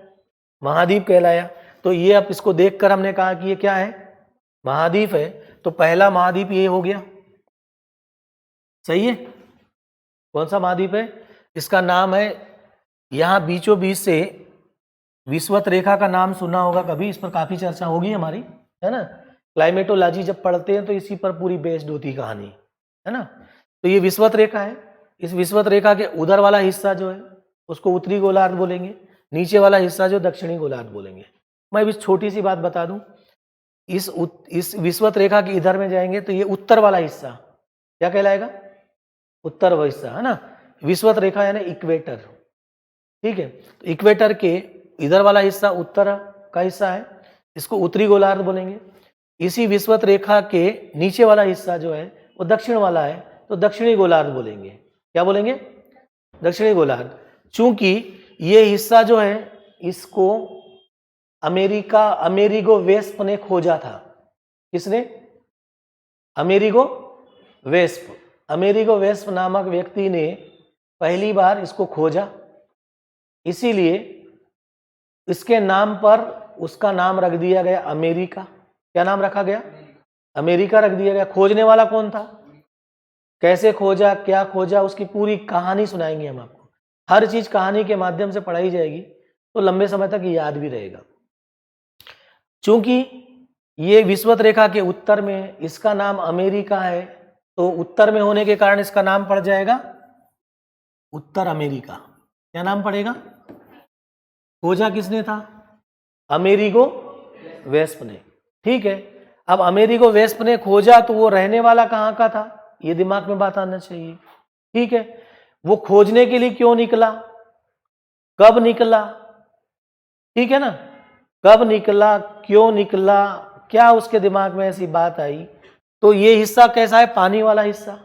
महाद्वीप कहलाया। तो ये अब इसको देखकर हमने कहा कि ये क्या है? महाद्वीप है। तो पहला महाद्वीप ये हो गया। सही है। कौन सा महाद्वीप है? इसका नाम है, यहां बीचों बीच से विषुवत रेखा का नाम सुना होगा कभी, इस पर काफी चर्चा होगी हमारी, है ना। क्लाइमेटोलॉजी जब पढ़ते हैं तो इसी पर पूरी बेस्ड होती कहानी, है ना। तो ये विषुवत रेखा है, इस विषुवत रेखा के उधर वाला हिस्सा जो है उसको उत्तरी गोलार्ध बोलेंगे, नीचे वाला हिस्सा जो दक्षिणी गोलार्ध बोलेंगे। मैं भी छोटी सी बात बता दूं, इस विषुवत रेखा के इधर में जाएंगे तो ये उत्तर वाला हिस्सा क्या कहलाएगा, उत्तर वाला हिस्सा, है ना। विषुवत रेखा यानी इक्वेटर, ठीक है। तो इक्वेटर के इधर वाला हिस्सा उत्तर का हिस्सा है, इसको उत्तरी गोलार्ध बोलेंगे। इसी विषुवत रेखा के नीचे वाला हिस्सा जो है वो दक्षिण वाला है, तो दक्षिणी गोलार्ध बोलेंगे। क्या बोलेंगे, दक्षिणी गोलार्ध। चूंकि ये हिस्सा जो है इसको अमेरिगो वेस्प ने खोजा था। किसने, अमेरिगो वेस्प। अमेरिगो वेस्प नामक व्यक्ति ने पहली बार इसको खोजा, इसीलिए इसके नाम पर उसका नाम रख दिया गया अमेरिका। क्या नाम रखा गया, अमेरिका रख दिया गया। खोजने वाला कौन था, कैसे खोजा, क्या खोजा, उसकी पूरी कहानी सुनाएंगे हम आपको। हर चीज कहानी के माध्यम से पढ़ाई जाएगी तो लंबे समय तक याद भी रहेगा। चूंकि ये विषुवत रेखा के उत्तर में इसका नाम अमेरिका है, तो उत्तर में होने के कारण इसका नाम पड़ जाएगा उत्तर अमेरिका। क्या नाम पड़ेगा, खोजा किसने था, अमेरिगो वेस्प ने, ठीक है। अब अमेरिगो वेस्प ने खोजा तो वो रहने वाला कहाँ का था, ये दिमाग में बात आना चाहिए, ठीक है। वो खोजने के लिए क्यों निकला, कब निकला, ठीक है ना, कब निकला, क्यों निकला, क्या उसके दिमाग में ऐसी बात आई। तो ये हिस्सा कैसा है, पानी वाला हिस्सा,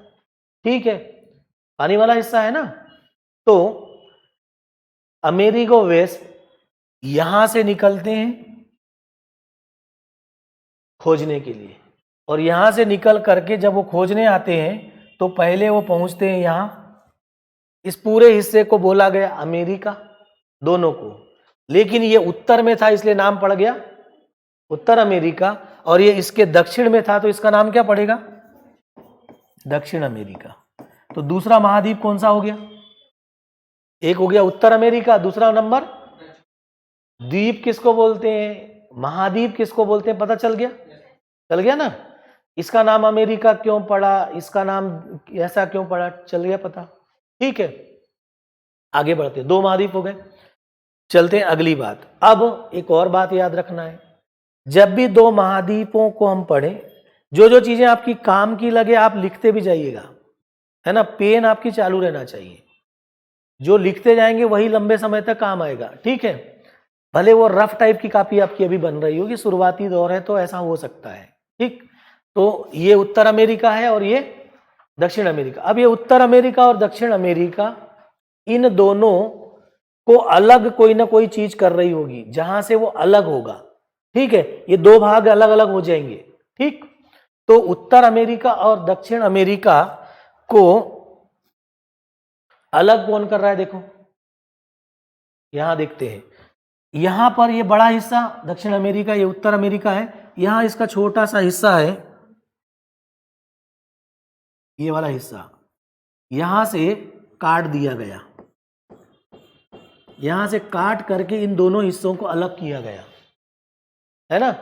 ठीक है, पानी वाला हिस्सा है ना। तो अमेरिगो वेस्प यहां से निकलते हैं खोजने के लिए, और यहां से निकल करके जब वो खोजने आते हैं तो पहले वो पहुंचते हैं यहां, इस पूरे हिस्से को बोला गया अमेरिका, दोनों को। लेकिन ये उत्तर में था इसलिए नाम पड़ गया उत्तर अमेरिका, और ये इसके दक्षिण में था तो इसका नाम क्या पड़ेगा, दक्षिण अमेरिका। तो दूसरा महाद्वीप कौन सा हो गया, एक हो गया उत्तर अमेरिका, दूसरा नंबर द्वीप किसको बोलते हैं, महाद्वीप किसको बोलते हैं, पता चल गया, चल गया ना। इसका नाम अमेरिका क्यों पड़ा, इसका नाम ऐसा क्यों पड़ा, चल गया पता, ठीक है। आगे बढ़ते, दो महाद्वीप हो गए। चलते हैं अगली बात। अब एक और बात याद रखना है, जब भी दो महाद्वीपों को हम पढ़ें, जो जो चीजें आपकी काम की लगे आप लिखते भी जाइएगा, है ना, पेन आपकी चालू रहना चाहिए, जो लिखते जाएंगे वही लंबे समय तक काम आएगा, ठीक है। भले वो रफ टाइप की कॉपी आपकी अभी बन रही होगी, शुरुआती दौर है तो ऐसा हो सकता है, ठीक। तो ये उत्तर अमेरिका है और ये दक्षिण अमेरिका। अब ये उत्तर अमेरिका और दक्षिण अमेरिका, इन दोनों को अलग कोई ना कोई चीज कर रही होगी जहां से वो अलग होगा, ठीक है। ये दो भाग अलग अलग हो जाएंगे, ठीक। तो उत्तर अमेरिका और दक्षिण अमेरिका को अलग कौन कर रहा है, देखो यहां देखते हैं, यहां पर ये बड़ा हिस्सा दक्षिण अमेरिका, ये उत्तर अमेरिका है, यहां इसका छोटा सा हिस्सा है, ये वाला हिस्सा यहां से काट दिया गया, यहां से काट करके इन दोनों हिस्सों को अलग किया गया, है ना।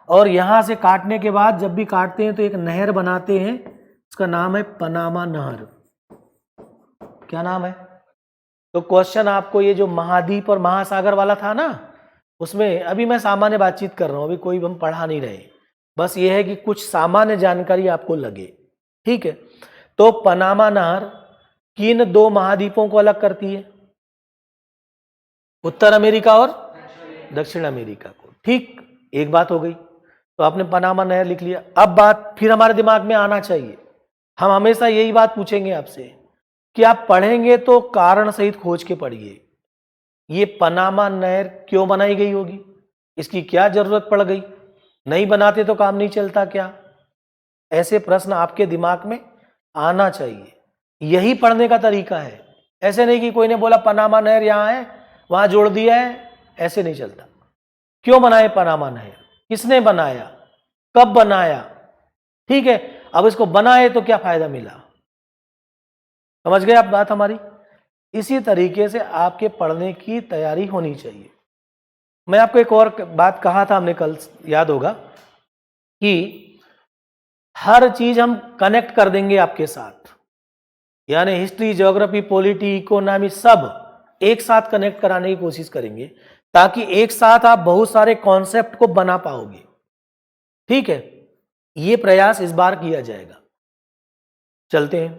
और यहां से काटने के बाद जब भी काटते हैं तो एक नहर बनाते हैं, इसका नाम है पनामा नहर। क्या नाम है, तो क्वेश्चन आपको ये जो महाद्वीप और महासागर वाला था ना, उसमें अभी मैं सामान्य बातचीत कर रहा हूं, अभी कोई हम पढ़ा नहीं रहे, बस ये है कि कुछ सामान्य जानकारी आपको लगे, ठीक है। तो पनामा नहर किन दो महाद्वीपों को अलग करती है, उत्तर अमेरिका और दक्षिण अमेरिका को, ठीक। एक बात हो गई, तो आपने पनामा नहर लिख लिया। अब बात फिर हमारे दिमाग में आना चाहिए, हम हमेशा यही बात पूछेंगे आपसे कि आप पढ़ेंगे तो कारण सहित खोज के पढ़िए, ये पनामा नहर क्यों बनाई गई होगी, इसकी क्या जरूरत पड़ गई, नहीं बनाते तो काम नहीं चलता क्या, ऐसे प्रश्न आपके दिमाग में आना चाहिए। यही पढ़ने का तरीका है, ऐसे नहीं कि कोई ने बोला पनामा नहर यहां है वहां जोड़ दिया है, ऐसे नहीं चलता। क्यों बनाए पनामा नहर, किसने बनाया, कब बनाया, ठीक है। अब इसको बनाए तो क्या फायदा मिला, समझ गए आप बात हमारी। इसी तरीके से आपके पढ़ने की तैयारी होनी चाहिए। मैं आपको एक और बात कहा था हमने कल, याद होगा, कि हर चीज हम कनेक्ट कर देंगे आपके साथ, यानी हिस्ट्री, ज्योग्राफी, पॉलिटी, इकोनॉमी सब एक साथ कनेक्ट कराने की कोशिश करेंगे, ताकि एक साथ आप बहुत सारे कॉन्सेप्ट को बना पाओगे। ठीक है, ये प्रयास इस बार किया जाएगा। चलते हैं।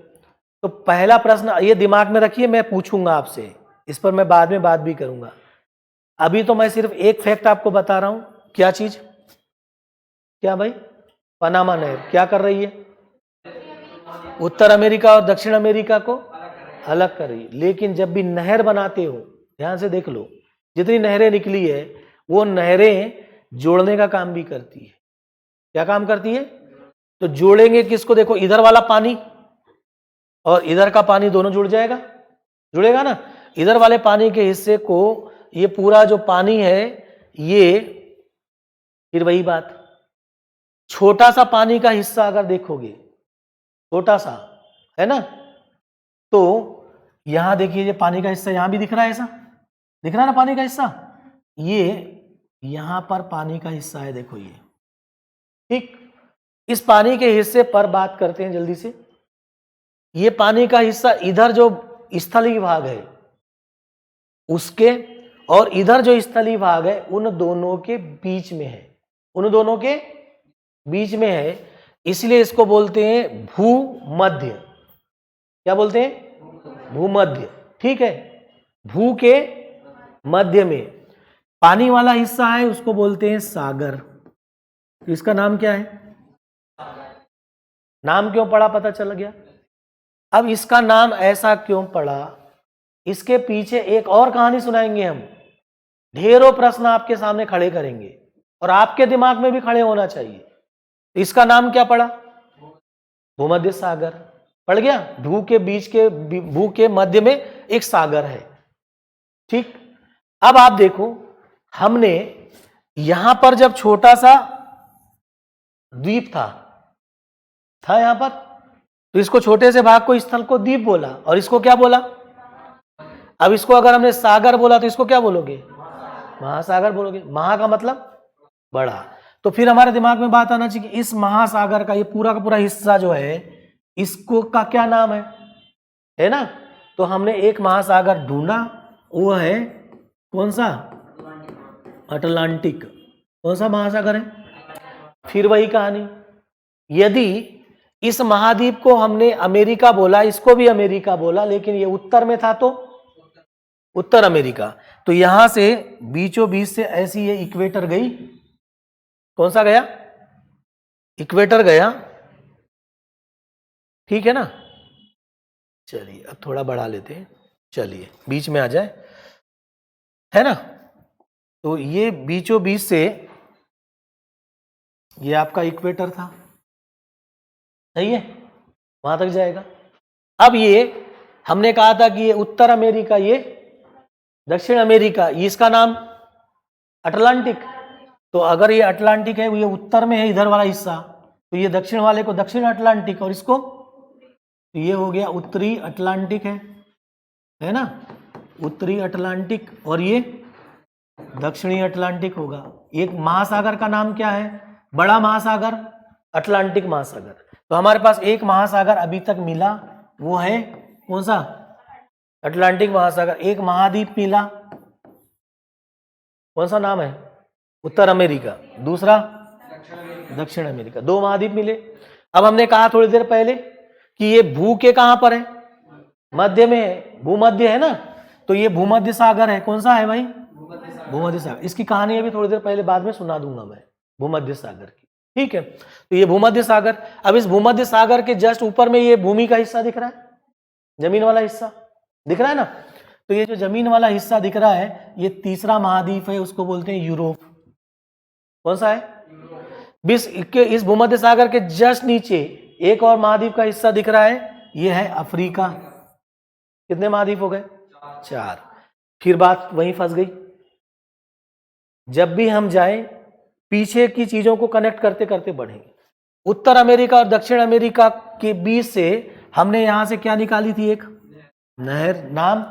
तो पहला प्रश्न ये दिमाग में रखिए, मैं पूछूंगा आपसे, इस पर मैं बाद में बात भी करूंगा। अभी तो मैं सिर्फ एक फैक्ट आपको बता रहा हूं। क्या चीज? क्या भाई? पनामा नहर क्या कर रही है? उत्तर अमेरिका और दक्षिण अमेरिका को अलग कर रही है। लेकिन जब भी नहर बनाते हो, ध्यान से देख लो, जितनी नहरें निकली है वो नहरें जोड़ने का काम भी करती है। क्या काम करती है? तो जोड़ेंगे किसको? देखो, इधर वाला पानी और इधर का पानी दोनों जुड़ जाएगा, जुड़ेगा ना। इधर वाले पानी के हिस्से को, ये पूरा जो पानी है ये, फिर वही बात, छोटा सा पानी का हिस्सा अगर देखोगे, छोटा सा है ना, तो यहां देखिए ये पानी का हिस्सा यहां भी दिख रहा है, ऐसा दिख रहा है ना पानी का हिस्सा, ये यहां पर पानी का हिस्सा है, देखो ये। ठीक, इस पानी के हिस्से पर बात करते हैं जल्दी से। ये पानी का हिस्सा इधर जो स्थलीय भाग है उसके, और इधर जो स्थलीय भाग है उन दोनों के बीच में है, उन दोनों के बीच में है, इसलिए इसको बोलते हैं भूमध्य। क्या बोलते हैं? भूमध्य। ठीक है, भू के मध्य में पानी वाला हिस्सा है, उसको बोलते हैं सागर। तो इसका नाम क्या है? नाम क्यों पड़ा पता चल गया। अब इसका नाम ऐसा क्यों पड़ा, इसके पीछे एक और कहानी सुनाएंगे हम। ढेरों प्रश्न आपके सामने खड़े करेंगे और आपके दिमाग में भी खड़े होना चाहिए। इसका नाम क्या पड़ा? भूमध्य सागर। पड़ गया? भू के बीच के, भू के मध्य में एक सागर है। ठीक, अब आप देखो, हमने यहां पर जब छोटा सा द्वीप था यहां पर, तो इसको छोटे से भाग को, स्थल को द्वीप बोला, और इसको क्या बोला? अब इसको अगर हमने सागर बोला तो इसको क्या बोलोगे? महासागर बोलोगे। महा का मतलब बड़ा। तो फिर हमारे दिमाग में बात आना चाहिए कि इस महासागर का ये पूरा का पूरा हिस्सा जो है, इसको का क्या नाम है ना। तो हमने एक महासागर ढूंढा, वो है कौन सा? अटलांटिक। कौन सा महासागर है? फिर वही कहानी, यदि इस महाद्वीप को हमने अमेरिका बोला, इसको भी अमेरिका बोला, लेकिन ये उत्तर में था तो उत्तर अमेरिका। तो यहां से बीचों बीच से ऐसी ये इक्वेटर गई। कौन सा गया? इक्वेटर गया। ठीक है ना। चलिए अब थोड़ा बढ़ा लेते हैं, चलिए बीच में आ जाए, है ना। तो ये बीचों बीच से ये आपका इक्वेटर था, सही है, वहां तक जाएगा। अब ये हमने कहा था कि ये उत्तर अमेरिका, ये दक्षिण अमेरिका, ये इसका नाम अटलांटिक। तो अगर ये अटलांटिक है, ये उत्तर में है इधर वाला हिस्सा, तो ये दक्षिण वाले को दक्षिण अटलांटिक, और इसको, तो ये हो गया उत्तरी अटलांटिक, है ना, उत्तरी अटलांटिक, और ये दक्षिणी अटलांटिक होगा। एक महासागर का नाम क्या है? बड़ा महासागर, अटलांटिक महासागर। तो हमारे पास एक महासागर अभी तक मिला, वो है कौन सा? अटलांटिक महासागर। एक महाद्वीप मिला, कौन सा नाम है? उत्तर अमेरिका। दूसरा दक्षिण अमेरिका। दो महाद्वीप मिले। अब हमने कहा थोड़ी देर पहले कि ये भू के कहां पर है? मध्य में है, भूमध्य है ना। तो ये भूमध्य सागर है। कौन सा है भाई? भूमध्य सागर। इसकी कहानी अभी थोड़ी देर पहले बाद में सुना दूंगा मैं, भूमध्य सागर की। ठीक है, तो ये भूमध्य सागर। अब इस भूमध्य सागर के जस्ट ऊपर में ये भूमि का हिस्सा दिख रहा है, जमीन वाला हिस्सा दिख रहा है ना। तो ये जो जमीन वाला हिस्सा दिख रहा है, ये तीसरा महाद्वीप है, उसको बोलते हैं यूरोप। कौन सा है? इस भूमध्य सागर के जस्ट नीचे एक और महाद्वीप का हिस्सा दिख रहा है, ये है अफ्रीका। कितने महाद्वीप हो गए? 4। फिर बात वहीं फंस गई। जब भी हम जाएं, पीछे की चीजों को कनेक्ट करते करते बढ़ेंगे। उत्तर अमेरिका और दक्षिण अमेरिका के बीच से हमने यहां से क्या निकाली थी? एक नहर, नाम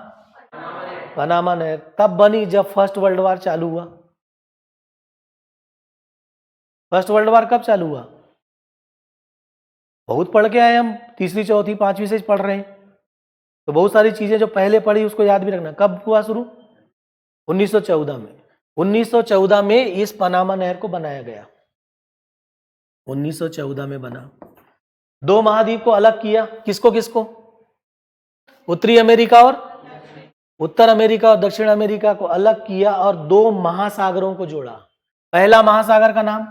पनामा नहर। तब बनी जब फर्स्ट वर्ल्ड वॉर चालू हुआ। फर्स्ट वर्ल्ड वॉर कब चालू हुआ? बहुत पढ़ के आए हम, तीसरी चौथी पांचवी से पढ़ रहे हैं, तो बहुत सारी चीजें जो पहले पढ़ी उसको याद भी रखना। कब हुआ शुरू? 1914 में। 1914 में इस पनामा नहर को बनाया गया, 1914 में बना। दो महाद्वीप को अलग किया, किसको किसको? उत्तरी अमेरिका और उत्तर अमेरिका और दक्षिण अमेरिका को अलग किया और दो महासागरों को जोड़ा। पहला महासागर का नाम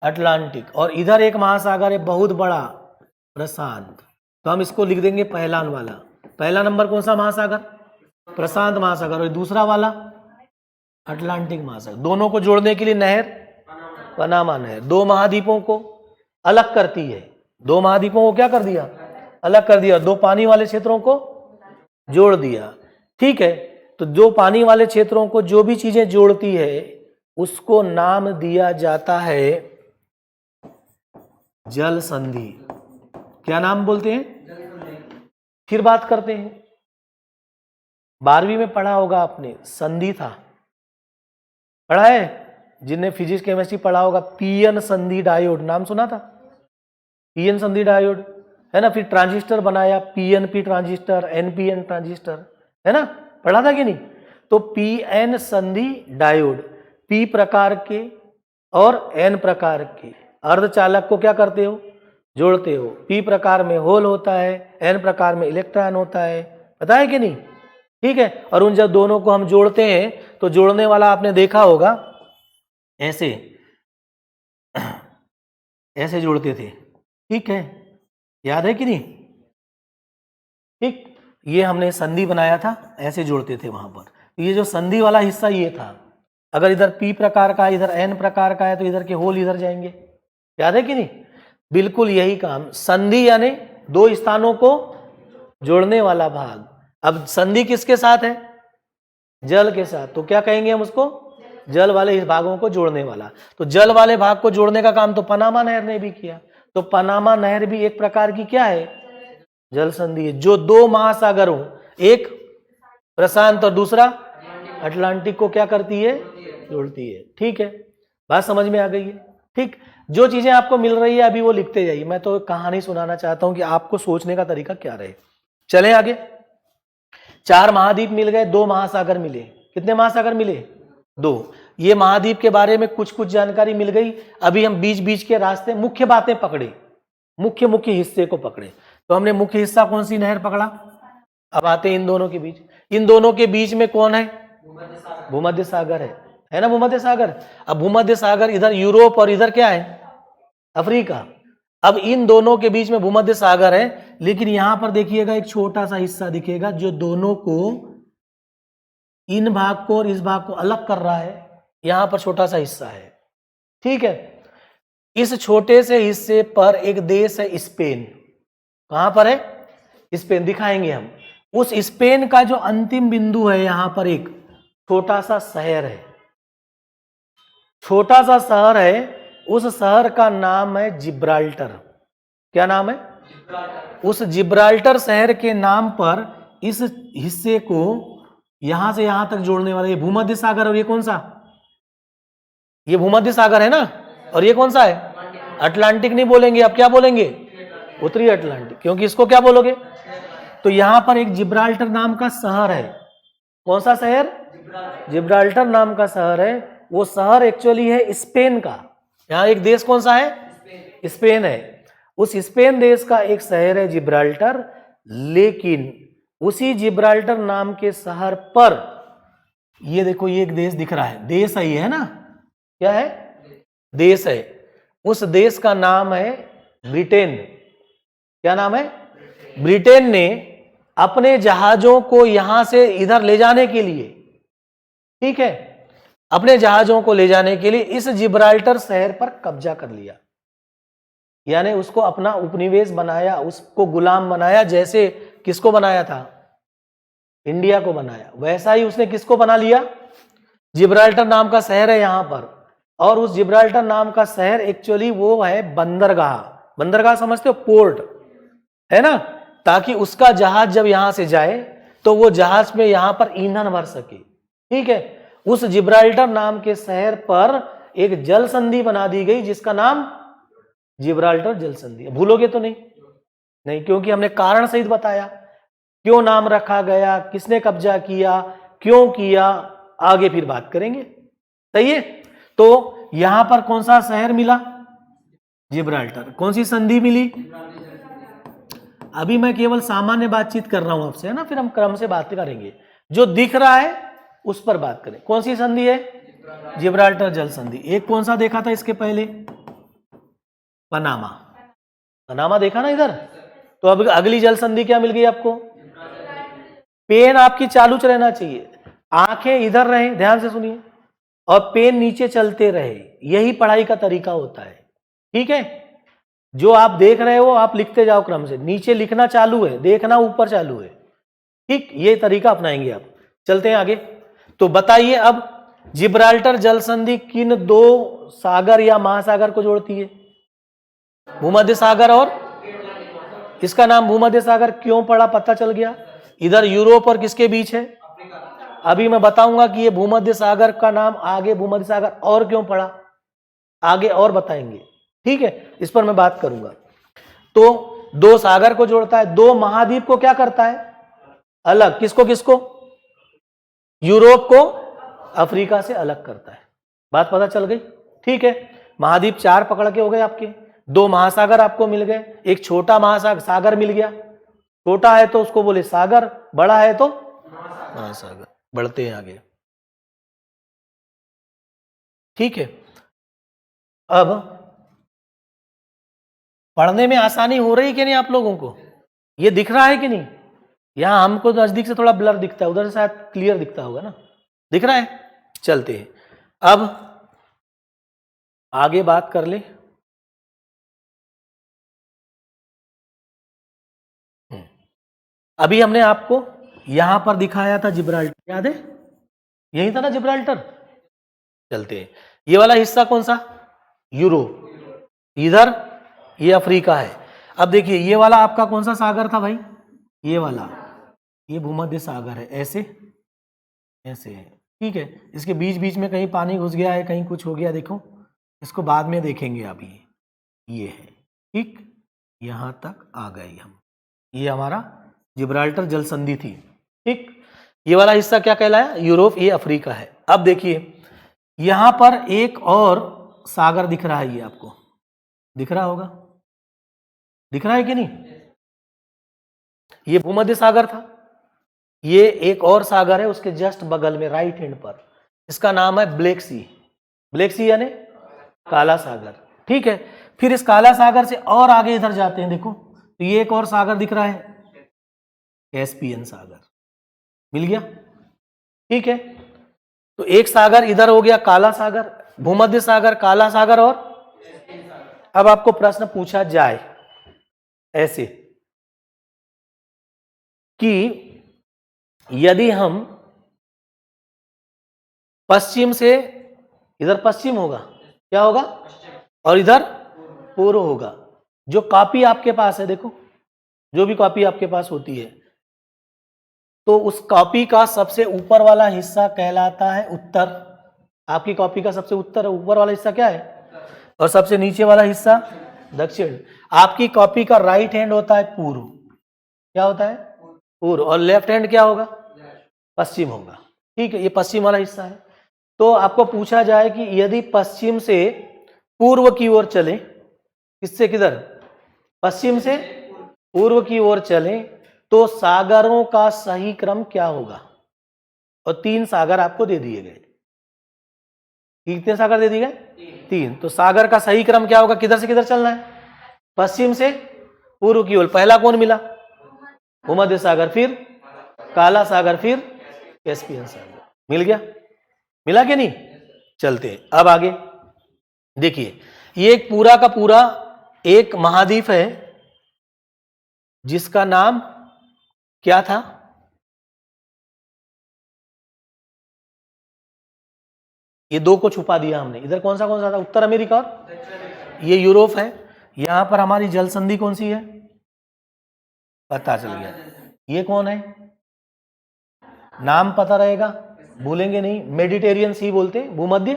अटलांटिक, और इधर एक महासागर है बहुत बड़ा, प्रशांत, तो हम इसको लिख देंगे पहला वाला। पहला नंबर कौन सा महासागर? प्रशांत महासागर, और दूसरा वाला अटलांटिक महासागर। दोनों को जोड़ने के लिए नहर पनामा नहर दो महाद्वीपों को अलग करती है। दो महाद्वीपों को क्या कर दिया? अलग कर दिया। दो पानी वाले क्षेत्रों को जोड़ दिया। ठीक है, तो जो पानी वाले क्षेत्रों को जो भी चीजें जोड़ती है उसको नाम दिया जाता है जल संधि। क्या नाम बोलते हैं? फिर बात करते हैं। 12वीं में पढ़ा होगा आपने, संधि था, पढ़ा है? जिनने फिजिक्स केमिस्ट्री पढ़ा होगा, पीएन संधि डायोड, नाम सुना था? पीएन संधि डायोड है ना। फिर ट्रांजिस्टर बनाया, पीएनपी ट्रांजिस्टर, एनपीएन ट्रांजिस्टर, है ना, पढ़ा था कि नहीं? तो पीएन संधि डायोड, पी प्रकार के और एन प्रकार के अर्धचालक को क्या करते हो? जोड़ते हो। पी प्रकार में होल होता है, एन प्रकार में इलेक्ट्रॉन होता है, पता है कि नहीं? ठीक है, और उन जब दोनों को हम जोड़ते हैं तो जोड़ने वाला आपने देखा होगा ऐसे ऐसे जोड़ते थे, ठीक है, याद है कि नहीं? ठीक, ये हमने संधि बनाया था, ऐसे जोड़ते थे वहां पर। ये जो संधि वाला हिस्सा ये था, अगर इधर पी प्रकार का इधर एन प्रकार का है तो इधर के होल इधर जाएंगे, याद है कि नहीं? बिल्कुल यही काम, संधि यानी दो स्थानों को जोड़ने वाला भाग। अब संधि किसके साथ है? जल के साथ, तो क्या कहेंगे हम उसको? जल वाले इस भागों को जोड़ने वाला। तो जल वाले भाग को जोड़ने का काम तो पनामा नहर ने भी किया। तो पनामा नहर भी एक प्रकार की क्या है? जल संधि है, जो दो महासागरों, एक प्रशांत और दूसरा अटलांटिक को क्या करती है? जोड़ती है। ठीक है, बात समझ में आ गई है? ठीक, जो चीजें आपको मिल रही है अभी वो लिखते जाइए। मैं तो कहानी सुनाना चाहता हूं कि आपको सोचने का तरीका क्या रहे। चलें आगे। 4 महाद्वीप मिल गए, 2 महासागर मिले। कितने महासागर मिले? 2। ये महाद्वीप के बारे में कुछ कुछ जानकारी मिल गई। अभी हम बीच बीच के रास्ते मुख्य बातें पकड़े, मुख्य मुख्य हिस्से को पकड़े। तो हमने मुख्य हिस्सा कौन सी नहर पकड़ा? अब आते हैं इन दोनों के बीच। इन दोनों के बीच में कौन है? भूमध्य सागर है ना, भूमध्य सागर। अब भूमध्य सागर इधर यूरोप और इधर क्या है? अफ्रीका। अब इन दोनों के बीच में भूमध्य सागर है, लेकिन यहां पर देखिएगा एक छोटा सा हिस्सा दिखेगा जो दोनों को, इन भाग को और इस भाग को अलग कर रहा है। यहां पर छोटा सा हिस्सा है, ठीक है। इस छोटे से हिस्से पर एक देश है स्पेन। कहां पर है? स्पेन, दिखाएंगे हम। उस स्पेन का जो अंतिम बिंदु है, यहां पर एक छोटा सा शहर है, छोटा सा शहर है। उस शहर का नाम है जिब्राल्टर। क्या नाम है? उस जिब्राल्टर शहर के नाम पर इस हिस्से को यहां से यहां तक जोड़ने वाला ये भूमध्य सागर। और ये कौन सा? ये भूमध्य सागर है ना। और ये कौन सा है? अटलांटिक नहीं बोलेंगे, अब क्या बोलेंगे? उत्तरी अटलांटिक, क्योंकि इसको क्या बोलोगे? तो यहां पर एक जिब्राल्टर नाम का शहर है। कौन सा शहर? जिब्राल्टर नाम का शहर है। वो शहर एक्चुअली है स्पेन का। यहां एक देश कौन सा है? स्पेन है। उस स्पेन देश का एक शहर है जिब्राल्टर। लेकिन उसी जिब्राल्टर नाम के शहर पर ये देखो, ये एक देश दिख रहा है, देश है ये, है ना? क्या है? देश है। उस देश का नाम है ब्रिटेन। क्या नाम है? ब्रिटेन ने अपने जहाजों को यहां से इधर ले जाने के लिए, ठीक है, अपने जहाजों को ले जाने के लिए इस जिब्राल्टर शहर पर कब्जा कर लिया। यानी उसको अपना उपनिवेश बनाया, उसको गुलाम बनाया। जैसे किसको बनाया था? इंडिया को बनाया। वैसा ही उसने किसको बना लिया? जिब्राल्टर नाम का शहर है यहां पर। और उस जिब्राल्टर नाम का शहर एक्चुअली वो है बंदरगाह। बंदरगाह समझते हो? पोर्ट है ना, ताकि उसका जहाज जब यहां से जाए तो वो जहाज में यहां पर ईंधन भर सके, ठीक है। उस जिब्राल्टर नाम के शहर पर एक जल संधि बना दी गई जिसका नाम जिब्राल्टर जल संधि। भूलोगे तो नहीं? नहीं, क्योंकि हमने कारण सहित बताया क्यों नाम रखा गया, किसने कब्जा किया, क्यों किया, आगे फिर बात करेंगे। सही है। तो यहां पर कौन सा शहर मिला? जिब्राल्टर। कौन सी संधि मिली? अभी मैं केवल सामान्य बातचीत कर रहा हूं आपसे, है ना, फिर हम क्रम से बात करेंगे। जो दिख रहा है उस पर बात करें। कौन सी संधि है? जिब्राल्टर जल संधि। एक कौन सा देखा था इसके पहले? पनामा। पनामा देखा ना इधर। तो अब अगली जल संधि क्या मिल गई आपको? पेन आपकी चालू रहना चाहिए, आंखें इधर रहे, ध्यान से सुनिए, और पेन नीचे चलते रहे। यही पढ़ाई का तरीका होता है। ठीक है, जो आप देख रहे हो आप लिखते जाओ क्रम से, नीचे लिखना चालू है, देखना ऊपर चालू है। ठीक, ये तरीका अपनाएंगे आप। चलते हैं आगे। तो बताइए अब जिब्राल्टर जल संधि किन दो सागर या महासागर को जोड़ती है? भूमध्य सागर और, इसका नाम भूमध्य सागर क्यों पड़ा? पता चल गया। इधर यूरोप और किसके बीच है? अभी मैं बताऊंगा कि ये भूमध्य सागर का नाम आगे भूमध्य सागर और क्यों पड़ा, आगे और बताएंगे। ठीक है, इस पर मैं बात करूंगा। तो दो सागर को जोड़ता है, दो महाद्वीप को क्या करता है? अलग। किसको किसको? यूरोप को अफ्रीका से अलग करता है। बात पता चल गई? ठीक है, महाद्वीप 4 पकड़ के हो गए आपके। 2 महासागर आपको मिल गए। एक छोटा महासागर सागर मिल गया, छोटा है तो उसको बोले सागर, बड़ा है तो महासागर। बढ़ते हैं आगे। ठीक है, अब पढ़ने में आसानी हो रही कि नहीं आप लोगों को? ये दिख रहा है कि नहीं? यहां हमको नजदीक से थोड़ा ब्लर दिखता है, उधर से शायद क्लियर दिखता होगा ना। दिख रहा है? चलते हैं अब आगे बात कर ले। अभी हमने आपको यहां पर दिखाया था जिब्राल्टर, याद है? यही था ना जिब्राल्टर। चलते हैं, ये वाला हिस्सा कौन सा? यूरोप। इधर ये अफ्रीका है। अब देखिए ये वाला आपका कौन सा सागर था भाई? ये वाला, ये भूमध्य सागर है। ऐसे ऐसे है। ठीक है, इसके बीच बीच में कहीं पानी घुस गया है, कहीं कुछ हो गया, देखो इसको बाद में देखेंगे। अभी ये है। ठीक, यहां तक आ गए हम। ये हमारा जिब्राल्टर जल संधि थी। ठीक, ये वाला हिस्सा क्या कहलाया? यूरोप। ये अफ्रीका है। अब देखिए यहां पर एक और सागर दिख रहा है, ये आपको दिख रहा होगा, दिख रहा है कि नहीं? ये भूमध्य सागर था। ये एक और सागर है उसके जस्ट बगल में, राइट हैंड पर, इसका नाम है ब्लैक सी। ब्लैक सी यानी काला सागर। ठीक है, फिर इस काला सागर से और आगे इधर जाते हैं, देखो तो ये एक और सागर दिख रहा है, कैस्पियन सागर। मिल गया? ठीक है, तो एक सागर इधर हो गया, काला सागर, भूमध्य सागर, काला सागर। और अब आपको प्रश्न पूछा जाए ऐसे कि यदि हम पश्चिम से, इधर पश्चिम होगा, क्या होगा? और इधर पूर्व होगा। जो कॉपी आपके पास है, देखो जो भी कॉपी आपके पास होती है, तो उस कॉपी का सबसे ऊपर वाला हिस्सा कहलाता है उत्तर। आपकी कॉपी का सबसे ऊपर वाला हिस्सा क्या है? और सबसे नीचे वाला हिस्सा दक्षिण। आपकी कॉपी का राइट हैंड होता है पूर्व। क्या होता है? पूर्व। और लेफ्ट हैंड क्या होगा? पश्चिम होगा। ठीक है, ये पश्चिम वाला हिस्सा है। तो आपको पूछा जाए कि यदि पश्चिम से पूर्व की ओर चले, किससे किधर? पश्चिम से पूर्व की ओर चले, तो सागरों का सही क्रम क्या होगा? और 3 सागर आपको दे दिए गए। कितने सागर दे दिए गए? 3। तो सागर का सही क्रम क्या होगा? किधर से किधर चलना है? पश्चिम से पूर्व की ओर। पहला कौन मिला? भूमध्य सागर, फिर काला सागर, फिर कैस्पियन सागर। मिल गया? मिला कि नहीं? चलते हैं अब आगे। देखिए ये एक पूरा का पूरा एक महाद्वीप है जिसका नाम क्या था? ये 2 को छुपा दिया हमने। इधर कौन सा था? उत्तर अमेरिका और ये यूरोप है। यहां पर हमारी जल संधि कौन सी है? पता चल गया। ये कौन है? नाम पता रहेगा, भूलेंगे नहीं। मेडिटेरियन सी बोलते, भूमध्य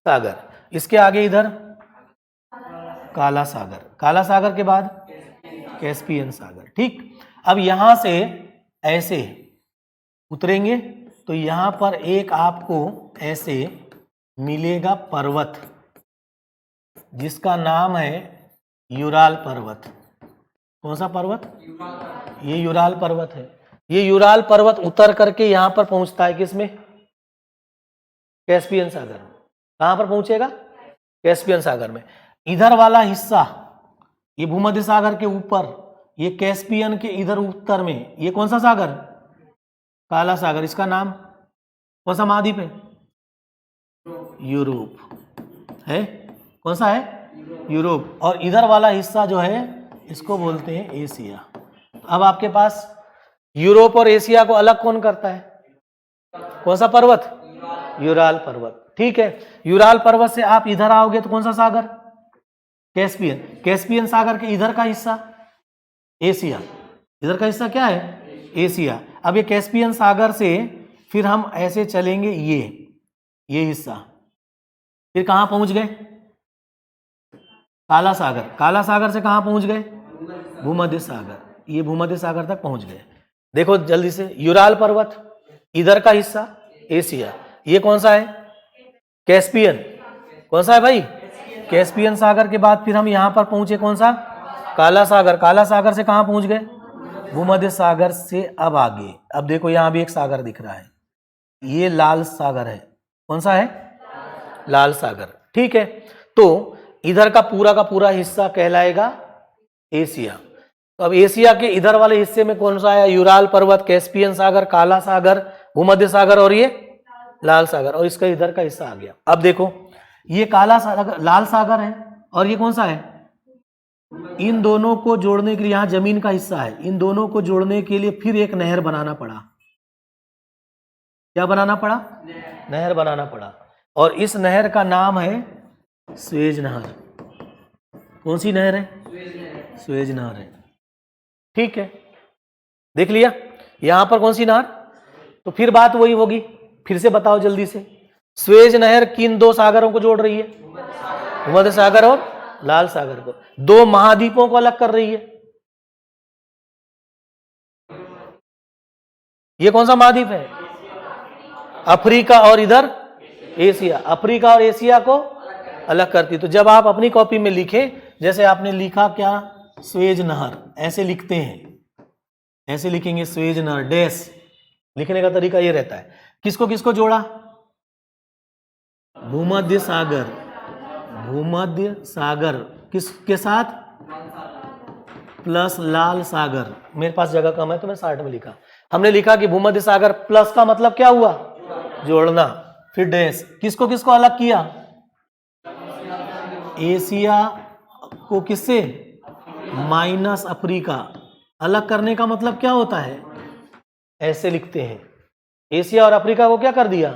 सागर। इसके आगे इधर काला सागर, काला सागर के बाद कैस्पियन सागर। ठीक, अब यहां से ऐसे उतरेंगे तो यहां पर एक आपको ऐसे मिलेगा पर्वत जिसका नाम है यूराल पर्वत। कौन सा पर्वत? ये यूराल पर्वत है। ये यूराल पर्वत उतर करके यहां पर पहुंचता है किसमें? कैस्पियन सागर में। कहां पर पहुंचेगा? कैस्पियन सागर में। इधर वाला हिस्सा ये भूमध्य सागर के ऊपर, ये कैस्पियन के इधर उत्तर में, ये कौन सा सागर? काला सागर। इसका नाम कौन सा महाद्वीप है? यूरोप है। कौन सा है? यूरोप। और इधर वाला हिस्सा जो है इसको बोलते हैं एशिया। अब आपके पास यूरोप और एशिया को अलग कौन करता है? कौन सा पर्वत? यूराल पर्वत। ठीक है, यूराल पर्वत से आप इधर आओगे तो कौन सा सागर? कैस्पियन। कैस्पियन सागर के इधर का हिस्सा एशिया। इधर का हिस्सा क्या है? एशिया। अब ये कैस्पियन सागर से फिर हम ऐसे चलेंगे, ये हिस्सा, फिर कहां पहुंच गए? काला सागर। काला सागर से कहां पहुंच गए? भूमध्य सागर। ये भूमध्य सागर तक पहुंच गए। देखो जल्दी से, यूराल पर्वत, इधर का हिस्सा एशिया, ये कौन सा है? कैस्पियन। कौन सा है भाई? कैस्पियन सागर के बाद फिर हम यहां पर पहुंचे, कौन सा? काला सागर। काला सागर से कहां पहुंच गए? भूमध्य सागर से अब आगे। अब देखो यहां भी एक सागर दिख रहा है, ये लाल सागर है। कौन सा है? लाल सागर। ठीक है, तो इधर का पूरा हिस्सा कहलाएगा एशिया। तो अब एशिया के इधर वाले हिस्से में कौन सा आया? यूराल पर्वत, कैस्पियन सागर, काला सागर, भूमध्य सागर और ये लाल सागर, और इसका इधर का हिस्सा आ गया। अब देखो ये काला सागर, लाल सागर है, और ये कौन सा है? इन दोनों को जोड़ने के लिए, यहां जमीन का हिस्सा है, इन दोनों को जोड़ने के लिए फिर एक नहर बनाना पड़ा। क्या बनाना पड़ा? नहर बनाना पड़ा, और इस नहर का नाम है स्वेज नहर। कौन सी नहर है? स्वेज नहर है। ठीक है, देख लिया यहां पर कौन सी नहर। तो फिर बात वही होगी, फिर से बताओ जल्दी से, स्वेज नहर किन दो सागरों को जोड़ रही है? भूमध्य सागर और लाल सागर को। दो महाद्वीपों को अलग कर रही है। ये कौन सा महाद्वीप है? अफ्रीका और इधर एशिया। अफ्रीका और एशिया को अलग करती। तो जब आप अपनी कॉपी में लिखें, जैसे आपने लिखा क्या? स्वेज नहर, ऐसे लिखते हैं, ऐसे लिखेंगे स्वेज नहर डैश। लिखने का तरीका ये रहता है। किसको किसको जोड़ा? भूमध्य सागर। भूमध्य सागर किसके साथ? प्लस लाल सागर। मेरे पास जगह कम है तो मैं 60 में लिखा। हमने लिखा कि भूमध्य सागर प्लस का मतलब क्या हुआ? जोड़ना। फिर डैश। किसको किसको अलग किया? एशिया को किससे? Minus Africa. अलग करने का मतलब क्या होता है? ऐसे लिखते हैं। एशिया और अफ्रीका को क्या कर दिया?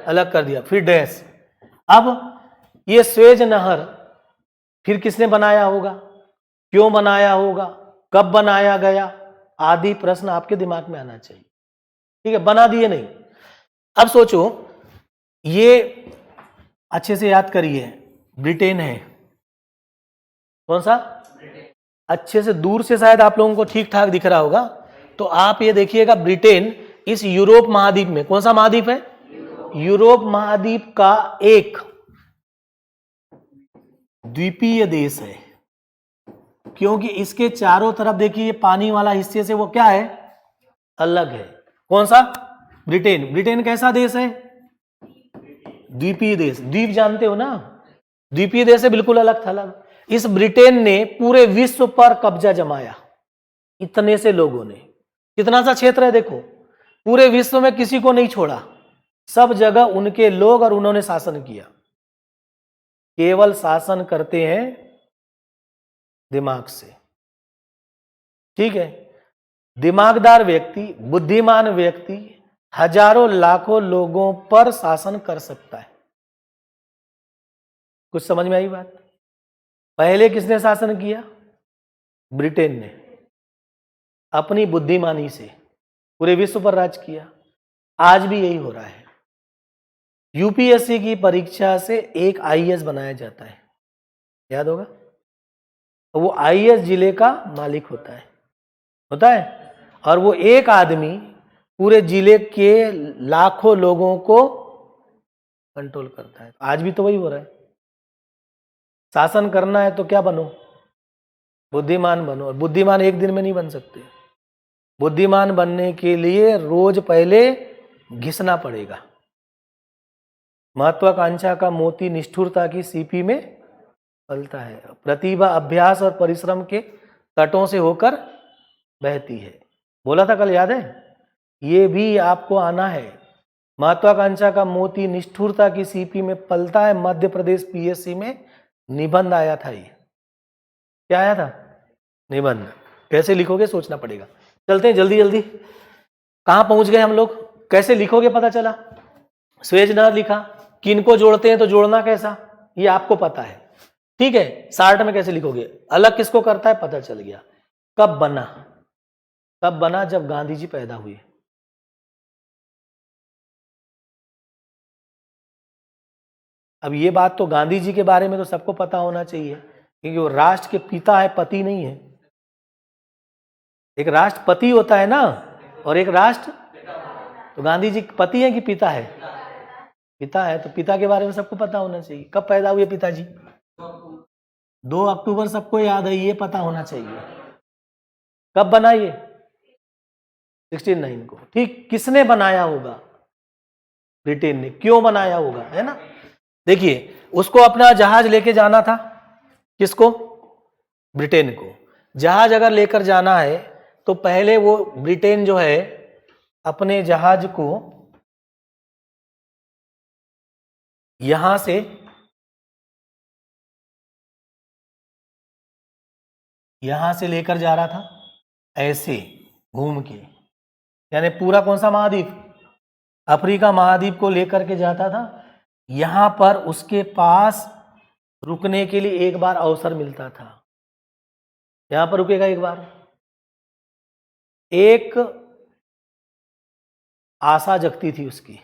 अलग कर दिया। फिर डैश। अब ये स्वेज नहर फिर किसने बनाया होगा? क्यों बनाया होगा? कब बनाया गया? आदि प्रश्न आपके दिमाग में आना चाहिए। ठीक है, बना दिए नहीं। अब सोचो, ये अच्छे से याद करिए, ब्रिटेन है। कौन सा? अच्छे से दूर से शायद आप लोगों को ठीक ठाक दिख रहा होगा। तो आप ये देखिएगा, ब्रिटेन इस यूरोप महाद्वीप में, कौन सा महाद्वीप है? यूरोप महाद्वीप का एक द्वीपीय देश है, क्योंकि इसके चारों तरफ देखिए पानी वाला हिस्से से वो क्या है? अलग है। कौन सा? ब्रिटेन। ब्रिटेन कैसा देश है? द्वीपीय देश। द्वीप जानते हो ना, द्वीपीय देश से बिल्कुल अलग थलग। इस ब्रिटेन ने पूरे विश्व पर कब्जा जमाया, इतने से लोगों ने। कितना सा क्षेत्र है देखो, पूरे विश्व में किसी को नहीं छोड़ा, सब जगह उनके लोग, और उन्होंने शासन किया। केवल शासन करते हैं दिमाग से। ठीक है, दिमागदार व्यक्ति, बुद्धिमान व्यक्ति हजारों लाखों लोगों पर शासन कर सकता है। कुछ समझ में आई बात? पहले किसने शासन किया? ब्रिटेन ने अपनी बुद्धिमानी से पूरे विश्व पर राज किया। आज भी यही हो रहा है। यूपीएससी की परीक्षा से एक आईएएस बनाया जाता है, याद होगा? तो वो आईएएस जिले का मालिक होता है। और वो एक आदमी पूरे जिले के लाखों लोगों को कंट्रोल करता है। आज भी तो वही हो रहा है। शासन करना है तो क्या बनो, बुद्धिमान बनो। और बुद्धिमान एक दिन में नहीं बन सकते। बुद्धिमान बनने के लिए रोज पहले घिसना पड़ेगा। महत्वाकांक्षा का मोती निष्ठुरता की सीपी में फलता है। प्रतिभा अभ्यास और परिश्रम के तटों से होकर बहती है। बोला था कल, याद है? ये भी आपको आना है। महत्वाकांक्षा का मोती निष्ठुरता की सीपी में पलता है। मध्य प्रदेश पीएससी में निबंध आया था। ये क्या आया था? निबंध। कैसे लिखोगे सोचना पड़ेगा। चलते हैं जल्दी जल्दी। कहां पहुंच गए हम लोग? कैसे लिखोगे पता चला। स्वेज नहर लिखा, किनको जोड़ते हैं तो जोड़ना कैसा ये आपको पता है, ठीक है। शार्ट में कैसे लिखोगे, अलग किसको करता है पता चल गया। कब बना? कब बना? जब गांधी जी पैदा हुए। अब ये बात तो गांधी जी के बारे में तो सबको पता होना चाहिए, क्योंकि वो राष्ट्र के पिता है, पति नहीं है। एक राष्ट्रपति होता है ना, और एक राष्ट्र। तो गांधी जी पति है कि पिता है? पिता है। तो पिता के बारे में सबको पता होना चाहिए। कब पैदा हुए पिताजी? 2 अक्टूबर सबको याद है, ये पता होना चाहिए। कब बना ये? 16/9 को। ठीक। किसने बनाया होगा? ब्रिटेन ने। क्यों बनाया होगा, है ना? देखिए, उसको अपना जहाज लेके जाना था। किसको? ब्रिटेन को। जहाज अगर लेकर जाना है तो पहले वो ब्रिटेन जो है अपने जहाज को यहां से लेकर जा रहा था, ऐसे घूम के। यानी पूरा कौन सा महाद्वीप? अफ्रीका महाद्वीप को लेकर के जाता था। यहां पर उसके पास रुकने के लिए एक बार अवसर मिलता था। यहां पर रुकेगा एक बार। एक आशा जगती थी उसकी।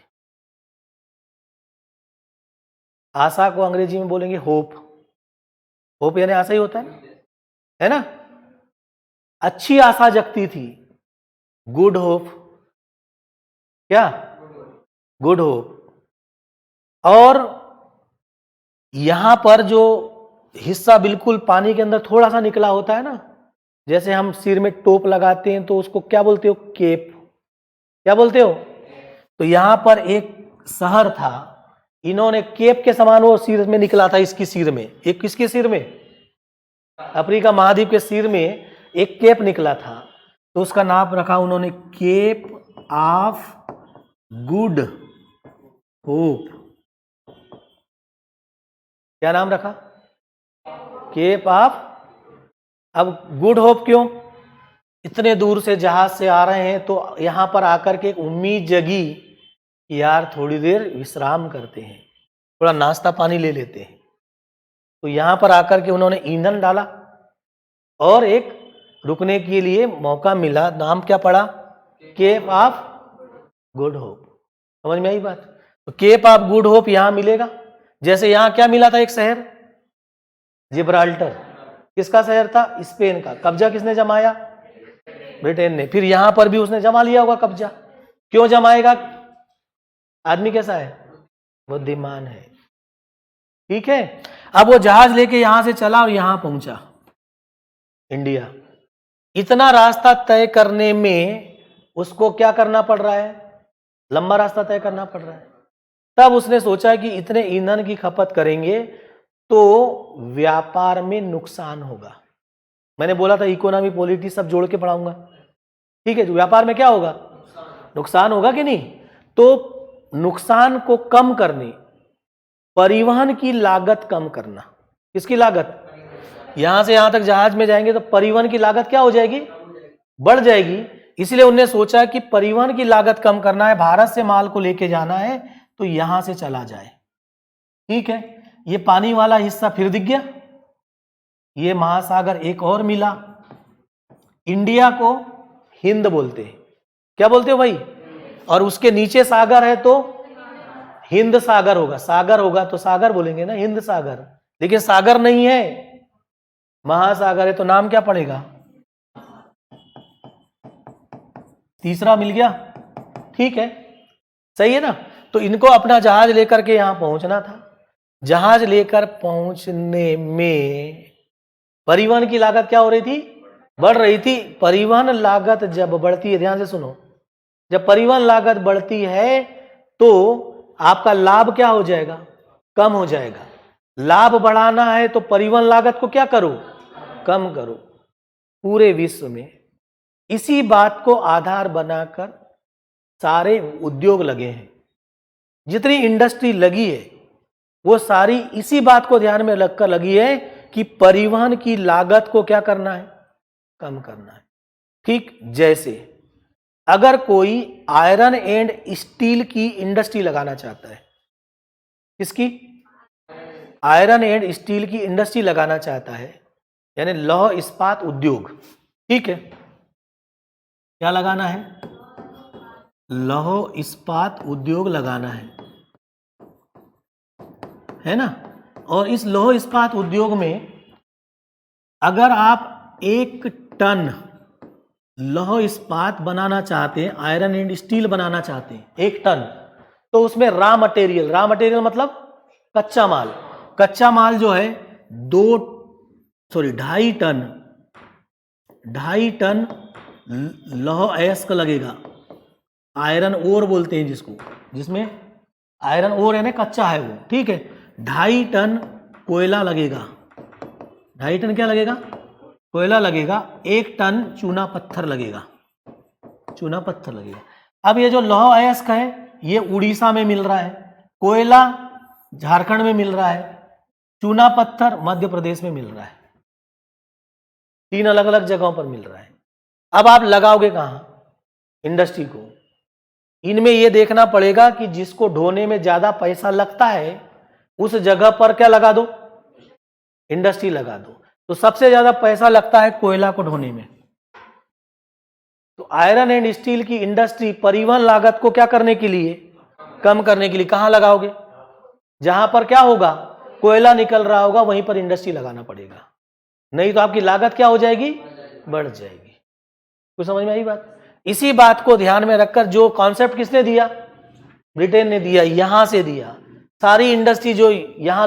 आशा को अंग्रेजी में बोलेंगे होप। होप यानी आशा ही होता है ना? अच्छी आशा जगती थी, गुड होप। क्या? Good hope. और यहां पर जो हिस्सा बिल्कुल पानी के अंदर थोड़ा सा निकला होता है ना, जैसे हम सिर में टोप लगाते हैं तो उसको क्या बोलते हो? केप। क्या बोलते हो? तो यहां पर एक शहर था, इन्होंने केप के समान वो सिर में निकला था, इसकी सिर में। एक किसके सिर में? अफ्रीका महाद्वीप के सिर में एक केप निकला था, तो उसका नाम रखा उन्होंने केप ऑफ गुड होप। क्या नाम रखा? Cape of. अब गुड होप क्यों? इतने दूर से जहाज से आ रहे हैं तो यहां पर आकर के एक उम्मीद जगी कि यार थोड़ी देर विश्राम करते हैं, थोड़ा नाश्ता पानी ले लेते हैं। तो यहां पर आकर के उन्होंने ईंधन डाला और एक रुकने के लिए मौका मिला। नाम क्या पड़ा? Cape of good hope. समझ में आई बात? तो केप ऑफ गुड होप यहां मिलेगा। जैसे यहां क्या मिला था? एक शहर जिब्राल्टर। किसका शहर था? स्पेन का। कब्जा किसने जमाया? ब्रिटेन ने। फिर यहां पर भी उसने जमा लिया होगा कब्जा। क्यों जमाएगा? आदमी कैसा है? बुद्धिमान है। ठीक है। अब वो जहाज लेके यहां से चला और यहां पहुंचा इंडिया। इतना रास्ता तय करने में उसको क्या करना पड़ रहा है? लंबा रास्ता तय करना पड़ रहा है। तब उसने सोचा कि इतने ईंधन की खपत करेंगे तो व्यापार में नुकसान होगा। मैंने बोला था इकोनॉमी पॉलिटिक्स सब जोड़ के पढ़ाऊंगा, ठीक है। तो व्यापार में क्या होगा? नुकसान होगा कि नहीं? तो नुकसान को कम करने, परिवहन की लागत कम करना। किसकी लागत? यहां से यहां तक जहाज में जाएंगे तो परिवहन की लागत क्या हो जाएगी? बढ़ जाएगी। इसलिए उन्होंने सोचा कि परिवहन की लागत कम करना है, भारत से माल को लेके जाना है तो यहां से चला जाए। ठीक है। ये पानी वाला हिस्सा फिर दिख गया। ये महासागर एक और मिला। इंडिया को हिंद बोलते हैं। क्या बोलते हो भाई? और उसके नीचे सागर है तो हिंद सागर होगा। सागर होगा तो सागर बोलेंगे ना, हिंद सागर। लेकिन सागर नहीं है, महासागर है तो नाम क्या पड़ेगा? तीसरा मिल गया, ठीक है, सही है ना। तो इनको अपना जहाज लेकर के यहां पहुंचना था। जहाज लेकर पहुंचने में परिवहन की लागत क्या हो रही थी? बढ़ रही थी। परिवहन लागत जब बढ़ती है, ध्यान से सुनो, जब परिवहन लागत बढ़ती है तो आपका लाभ क्या हो जाएगा? कम हो जाएगा। लाभ बढ़ाना है तो परिवहन लागत को क्या करो? कम करो। पूरे विश्व में इसी बात को आधार बनाकर सारे उद्योग लगे हैं। जितनी इंडस्ट्री लगी है वो सारी इसी बात को ध्यान में रखकर लगी है कि परिवहन की लागत को क्या करना है? कम करना है। ठीक जैसे अगर कोई आयरन एंड स्टील की इंडस्ट्री लगाना चाहता है, किसकी? आयरन एंड स्टील की इंडस्ट्री लगाना चाहता है, यानी लौह इस्पात उद्योग, ठीक है, क्या लगाना है? लौह इस्पात उद्योग लगाना है ना। और इस लौह इस्पात उद्योग में अगर आप 1 टन लौह इस्पात बनाना चाहते हैं, आयरन एंड स्टील बनाना चाहते हैं 1 टन, तो उसमें रॉ मटेरियल मतलब कच्चा माल जो है 2.5 टन लौह अयस्क लगेगा। आयरन ओर बोलते हैं जिसको, जिसमें आयरन ओर है ना, कच्चा है वो, ठीक है। 2.5 टन कोयला लगेगा। 2.5 टन क्या लगेगा? कोयला लगेगा। 1 टन चूना पत्थर लगेगा। अब ये जो लौह अयस्क है ये उड़ीसा में मिल रहा है, कोयला झारखंड में मिल रहा है, चूना पत्थर मध्य प्रदेश में मिल रहा है। 3 अलग अलग जगहों पर मिल रहा है। अब आप लगाओगे कहां इंडस्ट्री को? इनमें यह देखना पड़ेगा कि जिसको ढोने में ज्यादा पैसा लगता है उस जगह पर क्या लगा दो? इंडस्ट्री लगा दो। तो सबसे ज्यादा पैसा लगता है कोयला को ढोने में, तो आयरन एंड स्टील की इंडस्ट्री परिवहन लागत को क्या करने के लिए? कम करने के लिए कहां लगाओगे? जहां पर क्या होगा? कोयला निकल रहा होगा वहीं पर इंडस्ट्री लगाना पड़ेगा, नहीं तो आपकी लागत क्या हो जाएगी? बढ़ जाएगी। कुछ समझ में आई बात? इसी बात को ध्यान में रखकर जो कॉन्सेप्ट किसने दिया? ब्रिटेन ने दिया, यहां से दिया। सारी इंडस्ट्री जो यहां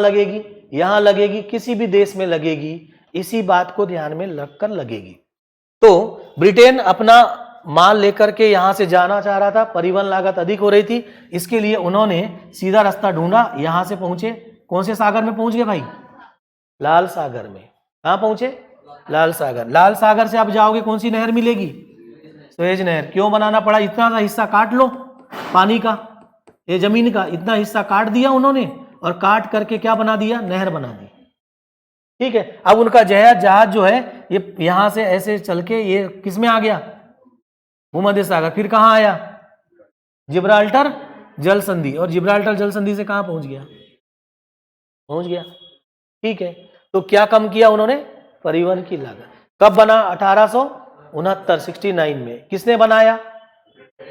लगेगी, किसी भी देश में लगेगी, इसी बात को ध्यान में रखकर लगेगी। तो ब्रिटेन अपना माल लेकर के यहां से जाना चाह रहा था, परिवहन लागत अधिक हो रही थी, इसके लिए उन्होंने सीधा रास्ता ढूंढा। यहां से पहुंचे, कौन से सागर में पहुंच गए भाई? लाल सागर में। कहां पहुंचे? लाल सागर। लाल सागर से आप जाओगे, कौन सी नहर मिलेगी? सुएज नहर। क्यों बनाना पड़ा? इतना सा हिस्सा काट लो पानी का, ये जमीन का इतना हिस्सा काट दिया उन्होंने, और काट करके क्या बना दिया? नहर बना दी, ठीक है। अब उनका जहाज जो है ये यहां से ऐसे चल के ये किस में आ गया? भूमध्य सागर। फिर कहां आया? जिब्राल्टर जल संधि। और जिब्राल्टर जल संधि से कहां पहुंच गया, ठीक है। तो क्या कम किया उन्होंने? परिवहन की लागत। कब बना? 1869 में। किसने बनाया?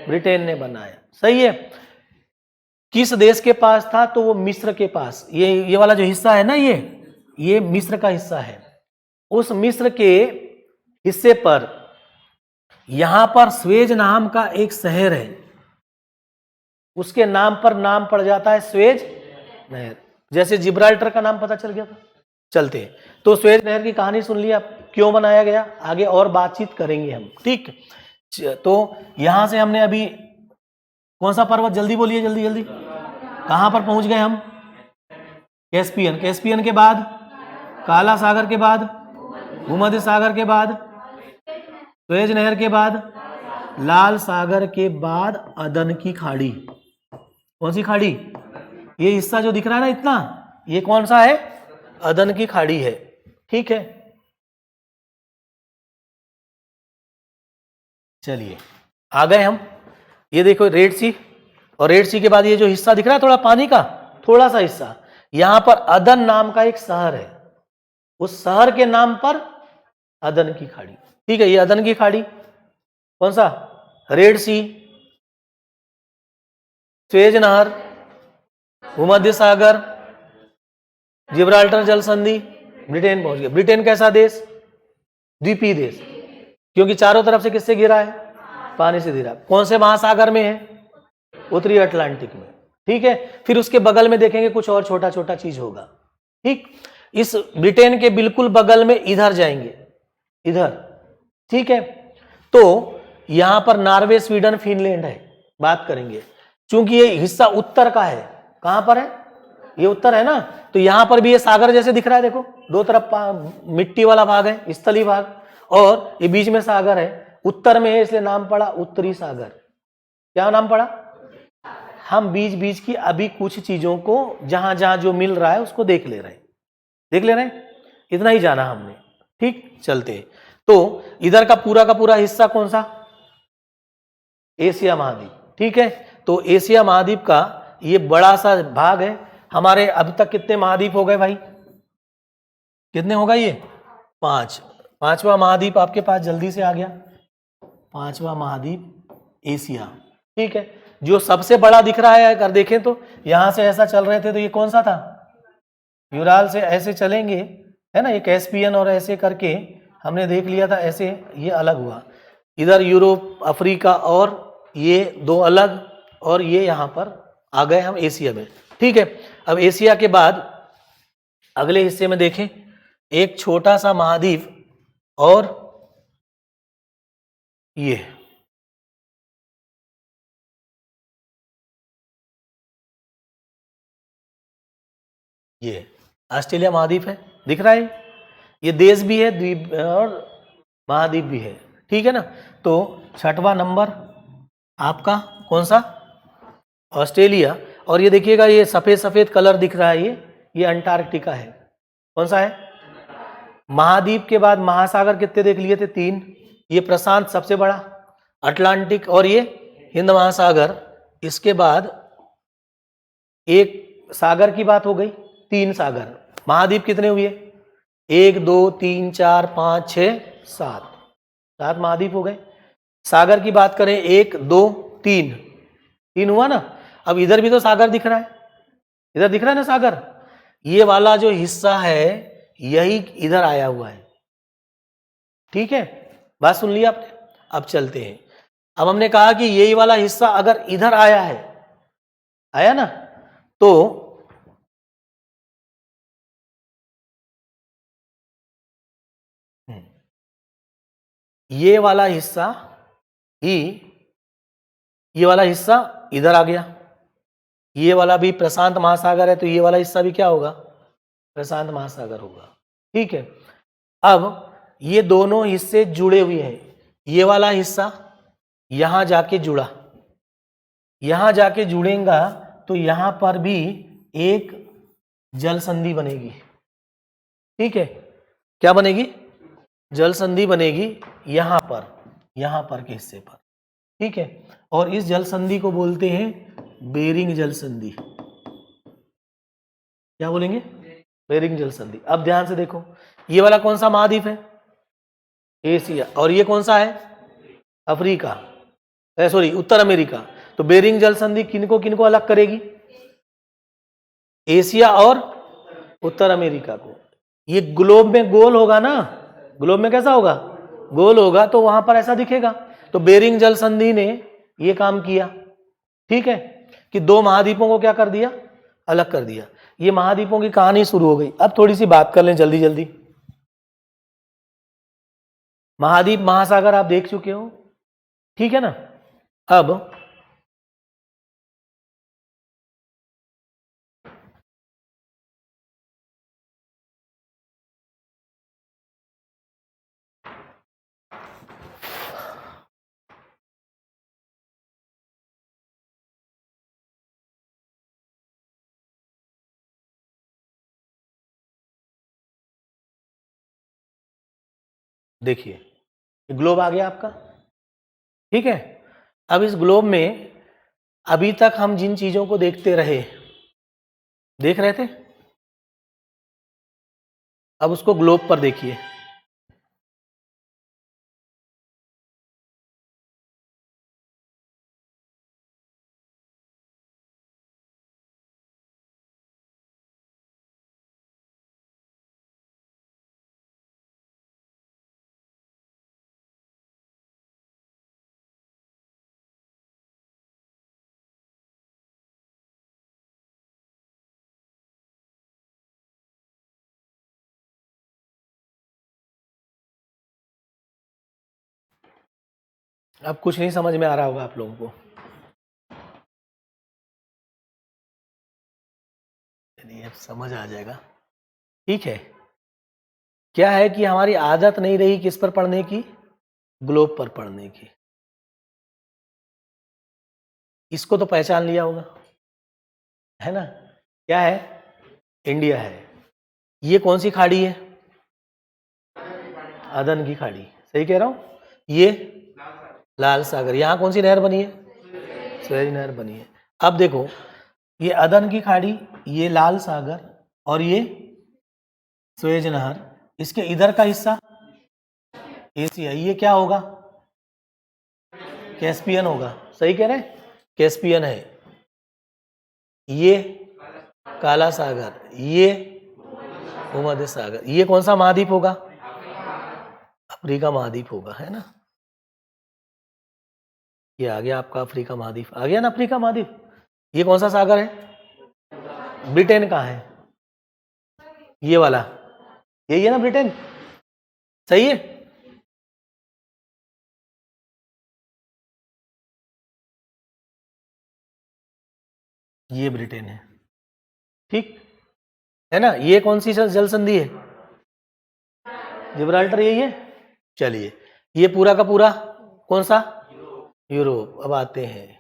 ब्रिटेन ने बनाया, सही है। किस देश के पास था? तो वो मिस्र के पास। ये वाला जो हिस्सा है ना, ये मिस्र का हिस्सा है। उस मिस्र के हिस्से पर यहां पर स्वेज नाम का एक शहर है, उसके नाम पर नाम पड़ जाता है स्वेज नहर। जैसे जिब्राल्टर का नाम पता चल गया था। चलते हैं, तो स्वेज नहर की कहानी सुन लिया, क्यों बनाया गया, आगे और बातचीत करेंगे हम, ठीक। तो यहां से हमने अभी कौन सा पर्वत? जल्दी बोलिए, जल्दी। कहां पर पहुंच गए हम? कैस्पियन के बाद काला सागर के बाद भूमध्य सागर के बाद सुएज नहर के बाद लाल सागर के बाद अदन की खाड़ी। कौन सी खाड़ी? ये हिस्सा जो दिख रहा है ना इतना, ये कौन सा है? अदन की खाड़ी है, ठीक है। चलिए आ गए हम। ये देखो रेड सी, और रेड सी के बाद ये जो हिस्सा दिख रहा है थोड़ा पानी का, थोड़ा सा हिस्सा, यहां पर अदन नाम का एक शहर है, उस शहर के नाम पर अदन की खाड़ी, ठीक है। ये अदन की खाड़ी कौन सा? रेड सी, सुएज नहर, भूमध्य सागर, जिब्राल्टर जल संधि, ब्रिटेन पहुंच गया। ब्रिटेन कैसा देश? द्वीपीय देश, क्योंकि चारों तरफ से किससे घिरा है? पानी से घिरा। कौन से महासागर में है? उत्तरी अटलांटिक में। ठीक है, फिर उसके बगल में देखेंगे कुछ और छोटा छोटा चीज होगा। ठीक, इस ब्रिटेन के बिल्कुल बगल में इधर जाएंगे, इधर। ठीक है, तो यहां पर नॉर्वे, स्वीडन, फिनलैंड है, बात करेंगे। चूंकि ये हिस्सा उत्तर का है, कहां पर है? ये उत्तर है ना, तो यहां पर भी ये सागर जैसे दिख रहा है, देखो दो तरफ मिट्टी वाला भाग है, स्थलीय भाग, और ये बीच में सागर है, उत्तर में है, इसलिए नाम पड़ा उत्तरी सागर। क्या नाम पड़ा? हम बीच बीच की अभी कुछ चीजों को जहां जहां जो मिल रहा है उसको देख ले रहे हैं, देख ले रहे हैं, इतना ही जाना हमने। ठीक, चलते हैं। तो इधर का पूरा हिस्सा कौन सा? एशिया महाद्वीप। ठीक है, तो एशिया महाद्वीप का ये बड़ा सा भाग है। हमारे अभी तक कितने महाद्वीप हो गए भाई? कितने होगा ये? 5। पांचवा महाद्वीप आपके पास जल्दी से आ गया, पांचवा महाद्वीप एशिया। ठीक है, जो सबसे बड़ा दिख रहा है, अगर देखें तो यहां से ऐसा चल रहे थे तो ये कौन सा था? यूराल से ऐसे चलेंगे, है ना, ये कैस्पियन, और ऐसे करके हमने देख लिया था, ऐसे ये अलग हुआ। इधर यूरोप, अफ्रीका, और ये दो अलग, और ये यहां पर आ गए हम एशिया में। ठीक है, अब एशिया के बाद अगले हिस्से में देखें, एक छोटा सा महाद्वीप, और ये ऑस्ट्रेलिया महाद्वीप है, दिख रहा है? ये देश भी है, द्वीप और महाद्वीप भी है। ठीक है ना, तो छठवां नंबर आपका कौन सा? ऑस्ट्रेलिया। और ये देखिएगा, ये सफेद सफेद कलर दिख रहा है, ये अंटार्कटिका है। कौन सा है? महाद्वीप के बाद महासागर कितने देख लिए थे? 3। ये प्रशांत सबसे बड़ा, अटलांटिक, और ये हिंद महासागर। इसके बाद एक सागर की बात हो गई, 3 सागर। महाद्वीप कितने हुए? 1 2 3 4 5 6 7, 7 महाद्वीप हो गए। सागर की बात करें, 1 2 3, 3 हुआ ना। अब इधर भी तो सागर दिख रहा है, इधर दिख रहा है ना सागर। ये वाला जो हिस्सा है यही इधर आया हुआ है। ठीक है, बात सुन लिया आपने? अब चलते हैं। अब हमने कहा कि यही वाला हिस्सा अगर इधर आया है, आया ना, तो ये वाला हिस्सा ही, ये वाला हिस्सा इधर आ गया। ये वाला भी प्रशांत महासागर है, तो ये वाला हिस्सा भी क्या होगा? प्रशांत महासागर होगा। ठीक है, अब ये दोनों हिस्से जुड़े हुए हैं। ये वाला हिस्सा यहां जाके जुड़ा, यहां जाके जुड़ेगा, तो यहां पर भी एक जल संधि बनेगी। ठीक है, क्या बनेगी? जल संधि बनेगी यहां पर के हिस्से पर। ठीक है, और इस जल संधि को बोलते हैं बेरिंग जल संधि। क्या बोलेंगे? बेरिंग जल संधि। अब ध्यान से देखो, ये वाला कौन सा महाद्वीप है? एशिया। और ये कौन सा है? अफ्रीका, सॉरी उत्तर अमेरिका। तो बेरिंग जल संधि किनको किनको अलग करेगी? एशिया और उत्तर अमेरिका को। ये ग्लोब में गोल होगा ना, ग्लोब में कैसा होगा? गोल होगा, तो वहां पर ऐसा दिखेगा। तो बेरिंग जल संधि ने ये काम किया। ठीक है, कि दो महाद्वीपों को क्या कर दिया? अलग कर दिया। ये महाद्वीपों की कहानी शुरू हो गई। अब थोड़ी सी बात कर लें जल्दी जल्दी। महाद्वीप, महासागर आप देख चुके हो, ठीक है ना। अब देखिए, ग्लोब आ गया आपका। ठीक है, अब इस ग्लोब में अभी तक हम जिन चीजों को देखते रहे, देख रहे थे, अब उसको ग्लोब पर देखिए। अब कुछ नहीं समझ में आ रहा होगा आप लोगों को। चलिए अब समझ आ जाएगा। ठीक है, क्या है कि हमारी आदत नहीं रही किस पर पढ़ने की, ग्लोब पर पढ़ने की। इसको तो पहचान लिया होगा, है ना? क्या है? इंडिया है। ये कौन सी खाड़ी है? अदन की खाड़ी, सही कह रहा हूं। ये लाल सागर। यहां कौन सी नहर बनी है? सुएज नहर बनी है। अब देखो, ये अदन की खाड़ी, ये लाल सागर और ये सुएज नहर, इसके इधर का हिस्सा एशिया। ये क्या होगा? कैस्पियन होगा। सही कह रहे हैं, कैस्पियन है। ये काला सागर, ये भूमध्य सागर। ये कौन सा महाद्वीप होगा? अफ्रीका महाद्वीप होगा, है ना? ये आ गया आपका अफ्रीका महाद्वीप, आ गया ना अफ्रीका महाद्वीप। ये कौन सा सागर है? ब्रिटेन का है, ये वाला, यही है ना ब्रिटेन, सही है। ये ब्रिटेन है, ठीक है ना? ये कौन सी जल संधि है? जिब्राल्टर, यही है। चलिए, ये पूरा का पूरा कौन सा? यूरोप। अब आते हैं,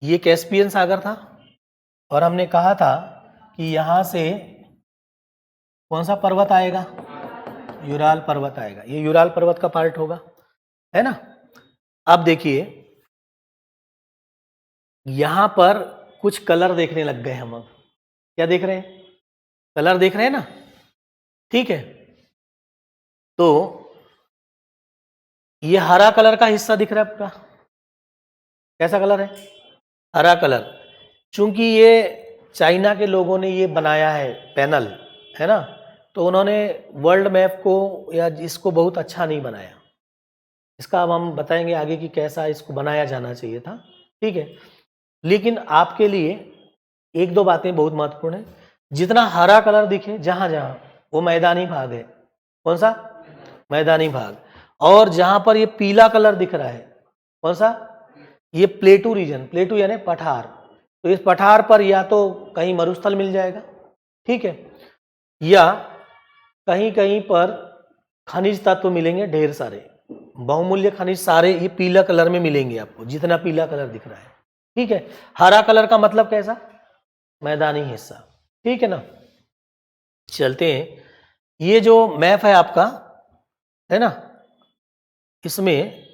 ये कैस्पियन सागर था और हमने कहा था कि यहां से कौन सा पर्वत आएगा? यूराल पर्वत आएगा। ये यूराल पर्वत का पार्ट होगा, है ना? अब देखिए, यहां पर कुछ कलर देखने लग गए हम। अब क्या देख रहे हैं? कलर देख रहे हैं ना? ठीक है, तो ये हरा कलर का हिस्सा दिख रहा है आपका। कैसा कलर है? हरा कलर। चूंकि ये चाइना के लोगों ने ये बनाया है पैनल, है ना, तो उन्होंने वर्ल्ड मैप को या इसको बहुत अच्छा नहीं बनाया। इसका अब हम बताएंगे आगे कि कैसा इसको बनाया जाना चाहिए था। ठीक है, लेकिन आपके लिए एक दो बातें बहुत महत्वपूर्ण है। जितना हरा कलर दिखे जहां जहां, वो मैदानी भाग है। कौन सा? मैदानी भाग। और जहां पर ये पीला कलर दिख रहा है, कौन सा? ये प्लेटू रीजन। प्लेटू यानी पठार। तो इस पठार पर या तो कहीं मरुस्थल मिल जाएगा, ठीक है, या कहीं कहीं पर खनिज तत्व मिलेंगे ढेर सारे, बहुमूल्य खनिज सारे ये पीला कलर में मिलेंगे आपको, जितना पीला कलर दिख रहा है। ठीक है, हरा कलर का मतलब कैसा? मैदानी हिस्सा। ठीक है ना? चलते हैं, ये जो मैप है आपका, है ना, इसमें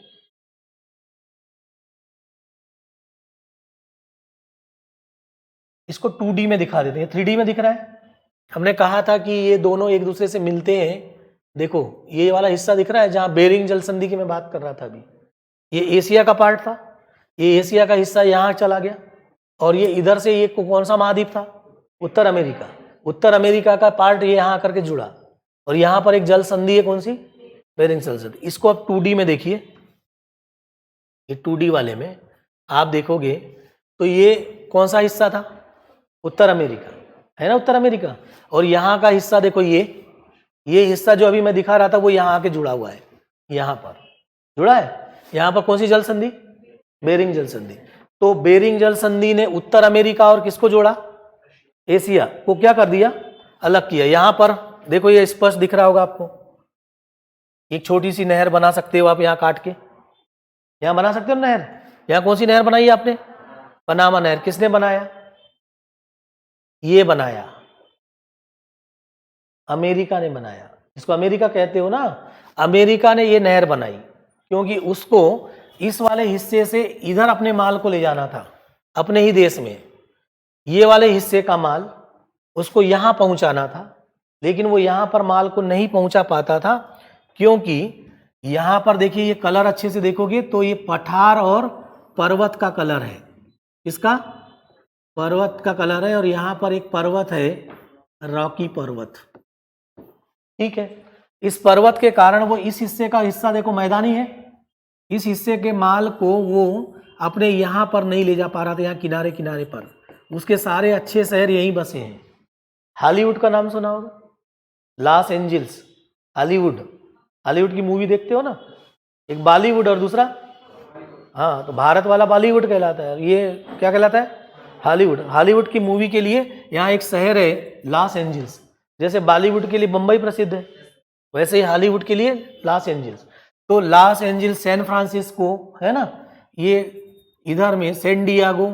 इसको 2D में दिखा देते हैं। 3D में दिख रहा है। हमने कहा था कि ये दोनों एक दूसरे से मिलते हैं। देखो, ये वाला हिस्सा दिख रहा है जहां बेरिंग जल संधि की मैं बात कर रहा था अभी, ये एशिया का पार्ट था। ये एशिया का हिस्सा यहां चला गया और ये इधर से ये कौन सा महाद्वीप था? उत्तर अमेरिका। उत्तर अमेरिका का पार्ट ये यहां आकर के जुड़ा और यहां पर एक जल संधि है, कौन सी? बेरिंग जल संधि। इसको आप 2D में देखिए। ये 2D वाले में आप देखोगे तो ये कौन सा हिस्सा था? उत्तर अमेरिका, है ना, उत्तर अमेरिका। और यहाँ का हिस्सा देखो, ये हिस्सा जो अभी मैं दिखा रहा था वो यहाँ आके जुड़ा हुआ है, यहाँ पर जुड़ा है। यहाँ पर कौन सी जल संधि? बेरिंग जल संधि। तो बेरिंग जल संधि ने उत्तर अमेरिका और किसको जोड़ा? एशिया को क्या कर दिया? अलग किया। यहाँ पर देखो, ये स्पष्ट दिख रहा होगा आपको। एक छोटी सी नहर बना सकते हो आप यहाँ काट के, यहाँ बना सकते हो नहर। यहाँ कौन सी नहर बनाई आपने? पनामा नहर। किसने बनाया? ये बनाया, अमेरिका ने बनाया। इसको अमेरिका कहते हो ना, अमेरिका ने ये नहर बनाई क्योंकि उसको इस वाले हिस्से से इधर अपने माल को ले जाना था, अपने ही देश में। ये वाले हिस्से का माल उसको यहां पहुंचाना था, लेकिन वो यहां पर माल को नहीं पहुंचा पाता था क्योंकि यहां पर देखिए, ये कलर अच्छे से देखोगे तो ये पठार और पर्वत का कलर है। इसका पर्वत का कलर है और यहाँ पर एक पर्वत है रॉकी पर्वत, ठीक है। इस पर्वत के कारण वो इस हिस्से का हिस्सा देखो मैदानी है, इस हिस्से के माल को वो अपने यहाँ पर नहीं ले जा पा रहा था, यहाँ किनारे किनारे पर। उसके सारे अच्छे शहर यहीं बसे हैं। हॉलीवुड का नाम सुना होगा, लॉस एंजल्स, हॉलीवुड। हॉलीवुड की मूवी देखते हो ना, एक बॉलीवुड और दूसरा, हाँ, तो भारत वाला बॉलीवुड कहलाता है, ये क्या कहलाता है, हॉलीवुड। हॉलीवुड की मूवी के लिए यहाँ एक शहर है लॉस एंजल्स, जैसे बॉलीवुड के लिए मुंबई प्रसिद्ध है, वैसे ही हॉलीवुड के लिए लॉस एंजल्स। तो लॉस एंजल्स, सैन फ्रांसिस्को है ना, ये इधर में सैन डियागो,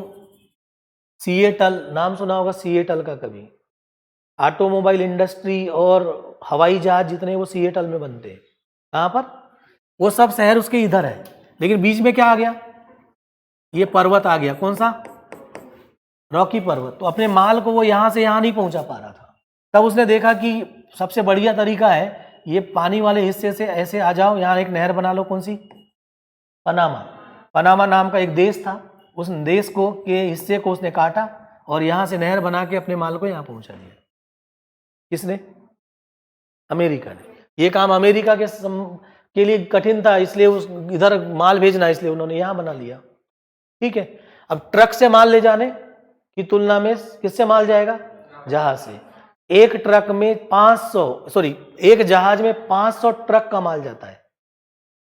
सिएटल, नाम सुना होगा सिएटल का कभी। ऑटोमोबाइल इंडस्ट्री और हवाई जहाज जितने वो सिएटल में बनते हैं। कहाँ पर, वो सब शहर उसके इधर है, लेकिन बीच में क्या आ गया, ये पर्वत आ गया, कौन सा, रॉकी पर्वत। तो अपने माल को वो यहाँ से यहाँ नहीं पहुँचा पा रहा था। तब उसने देखा कि सबसे बढ़िया तरीका है ये पानी वाले हिस्से से ऐसे आ जाओ, यहाँ एक नहर बना लो, कौन सी, पनामा। पनामा नाम का एक देश था, उस देश को के हिस्से को उसने काटा और यहाँ से नहर बना के अपने माल को यहाँ पहुँचा दिया। किसने, अमेरिका ने। ये काम अमेरिका के लिए कठिन था, इसलिए उस इधर माल भेजना, इसलिए उन्होंने यहाँ बना लिया, ठीक है। अब ट्रक से माल ले जाने की तुलना में किससे माल जाएगा, जहाज से। एक ट्रक में 500 एक जहाज में 500 ट्रक का माल जाता है।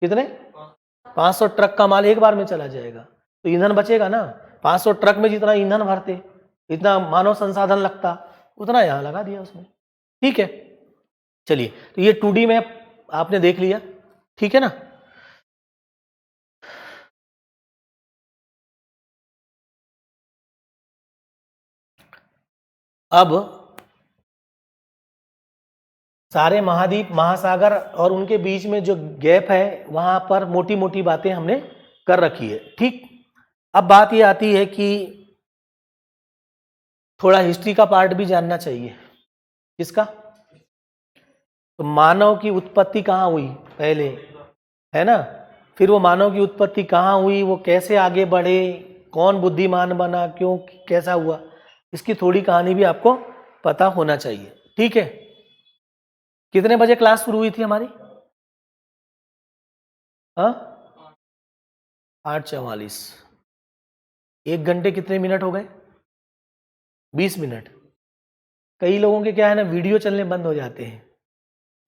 कितने, 500 ट्रक का माल एक बार में चला जाएगा, तो ईंधन बचेगा ना। 500 ट्रक में जितना ईंधन भरते, इतना मानव संसाधन लगता, उतना यहां लगा दिया उसने, ठीक है। चलिए, तो ये 2D मैप आपने देख लिया, ठीक है ना। अब सारे महाद्वीप, महासागर और उनके बीच में जो गैप है, वहां पर मोटी मोटी बातें हमने कर रखी है, ठीक। अब बात ये आती है कि थोड़ा हिस्ट्री का पार्ट भी जानना चाहिए। किसका, तो मानव की उत्पत्ति कहाँ हुई पहले, है ना, फिर वो मानव की उत्पत्ति कहाँ हुई, वो कैसे आगे बढ़े, कौन बुद्धिमान बना, क्यों, कैसा हुआ, इसकी थोड़ी कहानी भी आपको पता होना चाहिए, ठीक है। कितने बजे क्लास शुरू हुई थी हमारी, हाँ, 8:44। 1 घंटे कितने मिनट हो गए, 20 मिनट। कई लोगों के क्या है ना, वीडियो चलने बंद हो जाते हैं,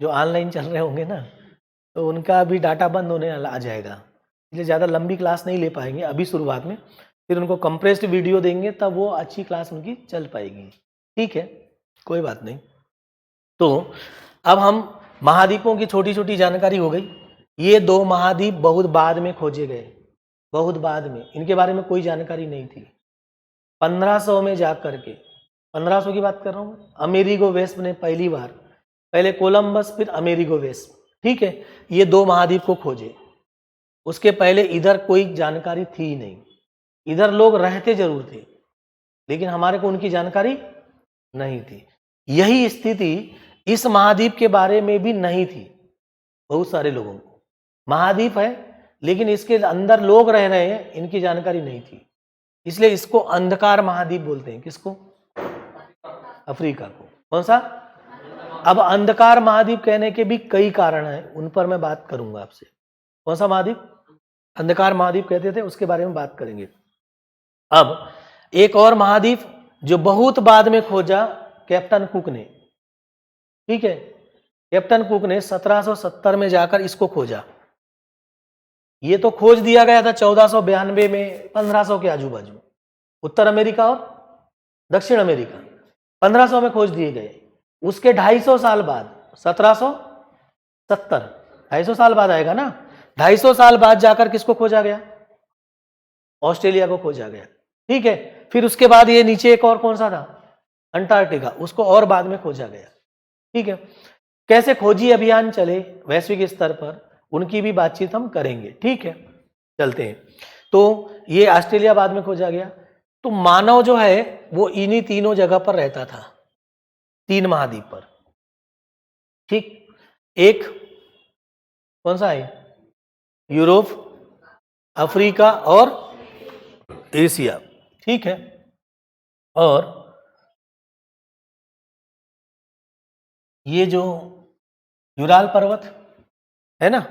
जो ऑनलाइन चल रहे होंगे ना, तो उनका भी डाटा बंद होने आ जाएगा, इसलिए ज़्यादा लंबी क्लास नहीं ले पाएंगे अभी शुरुआत में। फिर उनको कंप्रेस्ड वीडियो देंगे, तब वो अच्छी क्लास उनकी चल पाएगी, ठीक है, कोई बात नहीं। तो अब हम महाद्वीपों की छोटी छोटी जानकारी हो गई। ये 2 महाद्वीप बहुत बाद में खोजे गए, बहुत बाद में, इनके बारे में कोई जानकारी नहीं थी। 1500 में जा करके, 1500 की बात कर रहा हूँ, अमेरिगो वेस्प ने पहली बार, पहले कोलंबस फिर अमेरिगो वेस्प, ठीक है, ये 2 महाद्वीप को खोजे। उसके पहले इधर कोई जानकारी थी नहीं, इधर लोग रहते जरूर थे, लेकिन हमारे को उनकी जानकारी नहीं थी। यही स्थिति इस महाद्वीप के बारे में भी नहीं थी। बहुत सारे लोगों को महाद्वीप है, लेकिन इसके अंदर लोग रह रहे हैं, इनकी जानकारी नहीं थी, इसलिए इसको अंधकार महाद्वीप बोलते हैं। किसको, अफ्रीका को। कौन सा, अब अंधकार महाद्वीप कहने के भी कई कारण हैं, उन पर मैं बात करूंगा आपसे। कौन सा महाद्वीप अंधकार महाद्वीप कहते थे, उसके बारे में बात करेंगे। अब एक और महाद्वीप जो बहुत बाद में खोजा कैप्टन कुक ने, ठीक है, कैप्टन कुक ने 1770 में जाकर इसको खोजा। ये तो खोज दिया गया था 1492 में, 1500 के आजू बाजू, उत्तर अमेरिका और दक्षिण अमेरिका 1500 में खोज दिए गए। उसके 250 साल बाद 1770, 250 साल बाद आएगा ना, 250 साल बाद जाकर किसको खोजा गया, ऑस्ट्रेलिया को खोजा गया, ठीक है। फिर उसके बाद ये नीचे एक और कौन सा था, अंटार्कटिका, उसको और बाद में खोजा गया, ठीक है। कैसे खोजी अभियान चले वैश्विक स्तर पर, उनकी भी बातचीत हम करेंगे, ठीक है। चलते हैं, तो ये ऑस्ट्रेलिया बाद में खोजा गया। तो मानव जो है वो इन्हीं तीनों जगह पर रहता था, 3 महाद्वीप पर, ठीक। एक कौन सा है, यूरोप, अफ्रीका और एशिया, ठीक है। और ये जो यूराल पर्वत है ना,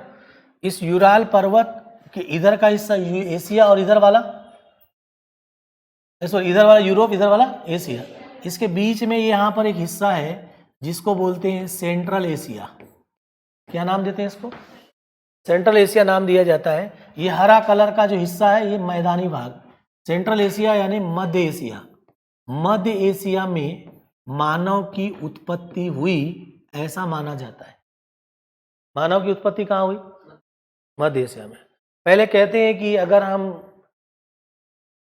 इस यूराल पर्वत के इधर का हिस्सा एशिया और इधर वाला सॉरी इधर वाला यूरोप, इधर वाला एशिया, इसके बीच में यहाँ पर एक हिस्सा है जिसको बोलते हैं सेंट्रल एशिया। क्या नाम देते हैं इसको? सेंट्रल एशिया नाम दिया जाता है। ये हरा कलर का जो हिस्सा है ये मैदानी भाग, सेंट्रल एशिया यानी मध्य एशिया। मध्य एशिया में मानव की उत्पत्ति हुई ऐसा माना जाता है। मानव की उत्पत्ति कहाँ हुई? मध्य एशिया में। पहले कहते हैं कि अगर हम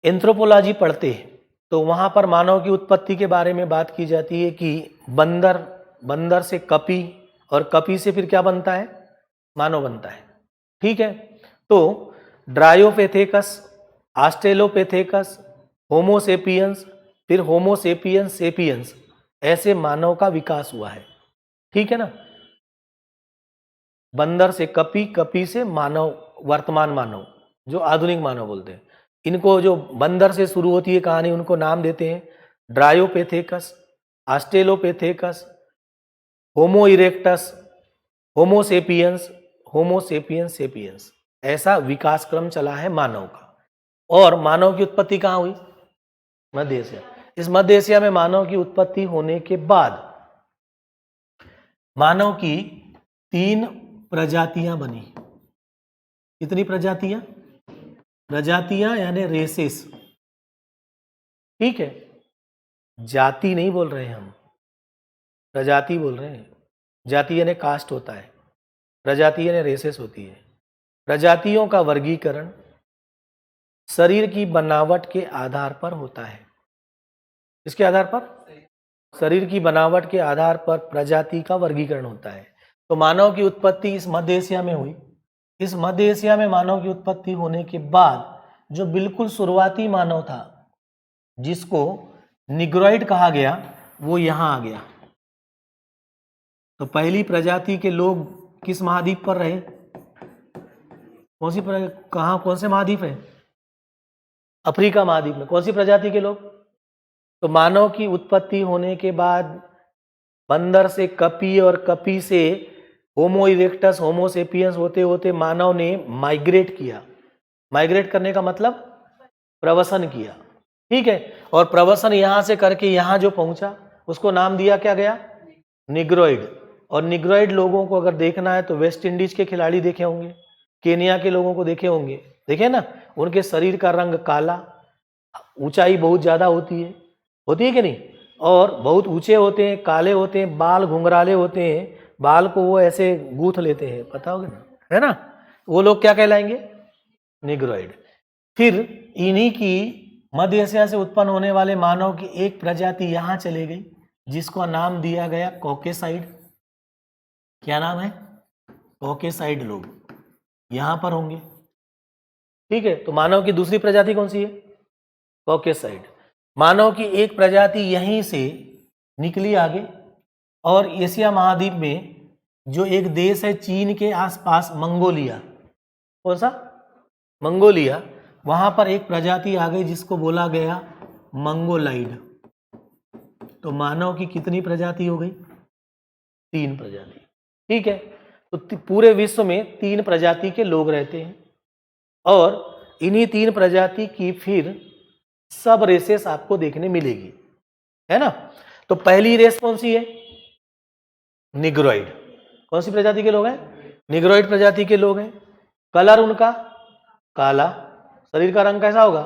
एंथ्रोपोलॉजी पढ़ते हैं तो वहाँ पर मानव की उत्पत्ति के बारे में बात की जाती है कि बंदर से कपी, और कपी से फिर क्या बनता है? मानव बनता है। ठीक है, तो ड्रायोपेथेकस, ऑस्ट्रेलोपेथेकस, होमोसेपियंस, फिर होमोसेपियंस सेपियंस, ऐसे मानव का विकास हुआ है। ठीक है ना, बंदर से कपी, कपी से मानव, वर्तमान मानव जो आधुनिक मानव बोलते हैं। इनको जो बंदर से शुरू होती है कहानी, उनको नाम देते हैं ड्रायोपेथेकस, ऑस्ट्रेलोपेथेकस, होमो इरेक्टस, होमोसेपियंस, होमोसेपियंस सेपियंस। ऐसा विकास क्रम चला है मानव का। और मानव की उत्पत्ति कहाँ हुई? मध्य एशिया। इस मध्य एशिया में मानव की उत्पत्ति होने के बाद मानव की 3 प्रजातियां बनी। कितनी प्रजातियां? प्रजातियां यानी रेसेस। ठीक है, जाति नहीं बोल रहे हम, प्रजाति बोल रहे हैं। जाति यानी कास्ट होता है, प्रजाति यानी रेसेस होती है। प्रजातियों का वर्गीकरण शरीर की बनावट के आधार पर होता है। इसके आधार पर? शरीर की बनावट के आधार पर प्रजाति का वर्गीकरण होता है। तो मानव की उत्पत्ति इस मध्य एशिया में हुई। इस मध्य एशिया में मानव की उत्पत्ति होने के बाद जो बिल्कुल शुरुआती मानव था, जिसको निग्रोइड कहा गया, वो यहाँ आ गया। तो पहली प्रजाति के लोग किस महाद्वीप पर रहे? कौन सी कहाँ, कौन से महाद्वीप है? अफ्रीका महाद्वीप में। कौन सी प्रजाति के लोग? तो मानव की उत्पत्ति होने के बाद बंदर से कपी और कपी से होमो इरेक्टस, होमो सेपियंस होते होते मानव ने माइग्रेट किया। माइग्रेट करने का मतलब प्रवसन किया। ठीक है, और प्रवसन यहाँ से करके यहाँ जो पहुँचा उसको नाम दिया क्या गया? निग्रोइड। और निग्रोइड लोगों को अगर देखना है तो वेस्ट इंडीज के खिलाड़ी देखे होंगे, केनिया के लोगों को देखे होंगे, देखे ना, उनके शरीर का रंग काला, ऊंचाई बहुत ज़्यादा होती है कि नहीं, और बहुत ऊंचे होते हैं, काले होते हैं, बाल घुंघराले होते हैं, बाल को वो ऐसे गूंथ लेते हैं, पता होगा ना, है ना, वो लोग क्या कहलाएंगे? निग्रोइड। फिर इन्हीं की मध्य एशिया से उत्पन्न होने वाले मानव की एक प्रजाति यहाँ चले गई जिसको नाम दिया गया कॉकेसाइड। क्या नाम है? कॉकेसाइड लोग यहाँ पर होंगे। ठीक है, तो मानव की दूसरी प्रजाति कौन सी है? कॉकेसाइड। मानव की एक प्रजाति यहीं से निकली आगे, और एशिया महाद्वीप में जो एक देश है चीन के आसपास, मंगोलिया, कौन सा? मंगोलिया, वहां पर एक प्रजाति आ गई जिसको बोला गया मंगोलाइड। तो मानव की कितनी प्रजाति हो गई? 3 प्रजाति। ठीक है, तो पूरे विश्व में 3 प्रजाति के लोग रहते हैं, और इन्हीं 3 प्रजाति की फिर सब रेसेस आपको देखने मिलेगी, है ना। तो पहली रेस कौन सी है? निग्रोइड। कौन सी प्रजाति के लोग हैं? निग्रोइड प्रजाति के लोग हैं। कलर उनका काला, शरीर का रंग कैसा होगा?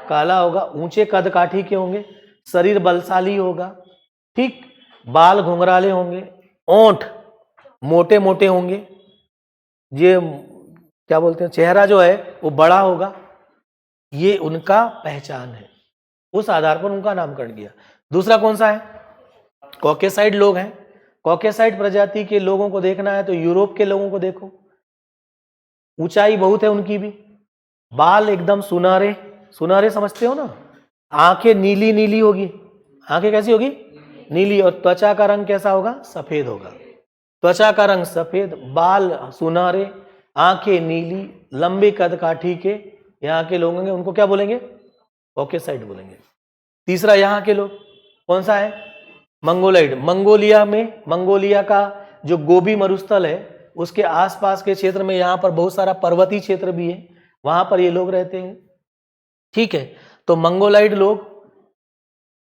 काला होगा, ऊंचे कद काठी के होंगे, शरीर बलशाली होगा, ठीक, बाल घुंघराले होंगे, ओंठ मोटे मोटे होंगे, ये क्या बोलते हैं, चेहरा जो है वो बड़ा होगा। ये उनका पहचान है, उस आधार पर उनका नामकरण किया। दूसरा कौन सा है? कॉकेसाइड लोग हैं। कॉकेसाइड प्रजाति के लोगों को देखना है तो यूरोप के लोगों को देखो, ऊंचाई बहुत है उनकी भी, बाल एकदम सुनहरे, सुनहरे समझते हो ना, आंखें नीली नीली होगी, आंखें कैसी होगी? नीली, और त्वचा का रंग कैसा होगा? सफेद होगा। त्वचा का रंग सफेद, बाल सुनहरे, आंखें नीली, लंबे कद काठी के यहाँ के लोग होंगे, उनको क्या बोलेंगे? कॉकेसाइड बोलेंगे। तीसरा यहाँ के लोग कौन सा है, मंगोलाइड। मंगोलिया में, मंगोलिया का जो गोबी मरुस्थल है उसके आसपास के क्षेत्र में यहाँ पर बहुत सारा पर्वतीय क्षेत्र भी है, वहां पर ये लोग रहते हैं। ठीक है, तो मंगोलाइड लोग,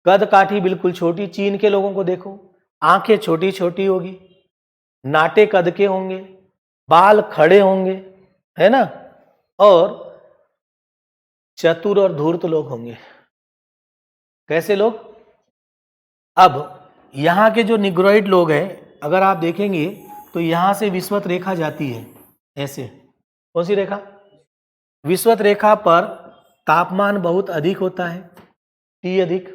कद काठी बिल्कुल छोटी। चीन के लोगों को देखो, आंखें छोटी छोटी होगी, नाटे कद के होंगे, बाल खड़े होंगे, है ना, और चतुर और धूर्त लोग होंगे। कैसे लोग? अब यहाँ के जो निग्रोइड लोग हैं, अगर आप देखेंगे तो यहाँ से विषुवत रेखा जाती है ऐसे। कौन सी रेखा? विषुवत रेखा पर तापमान बहुत अधिक होता है, T अधिक।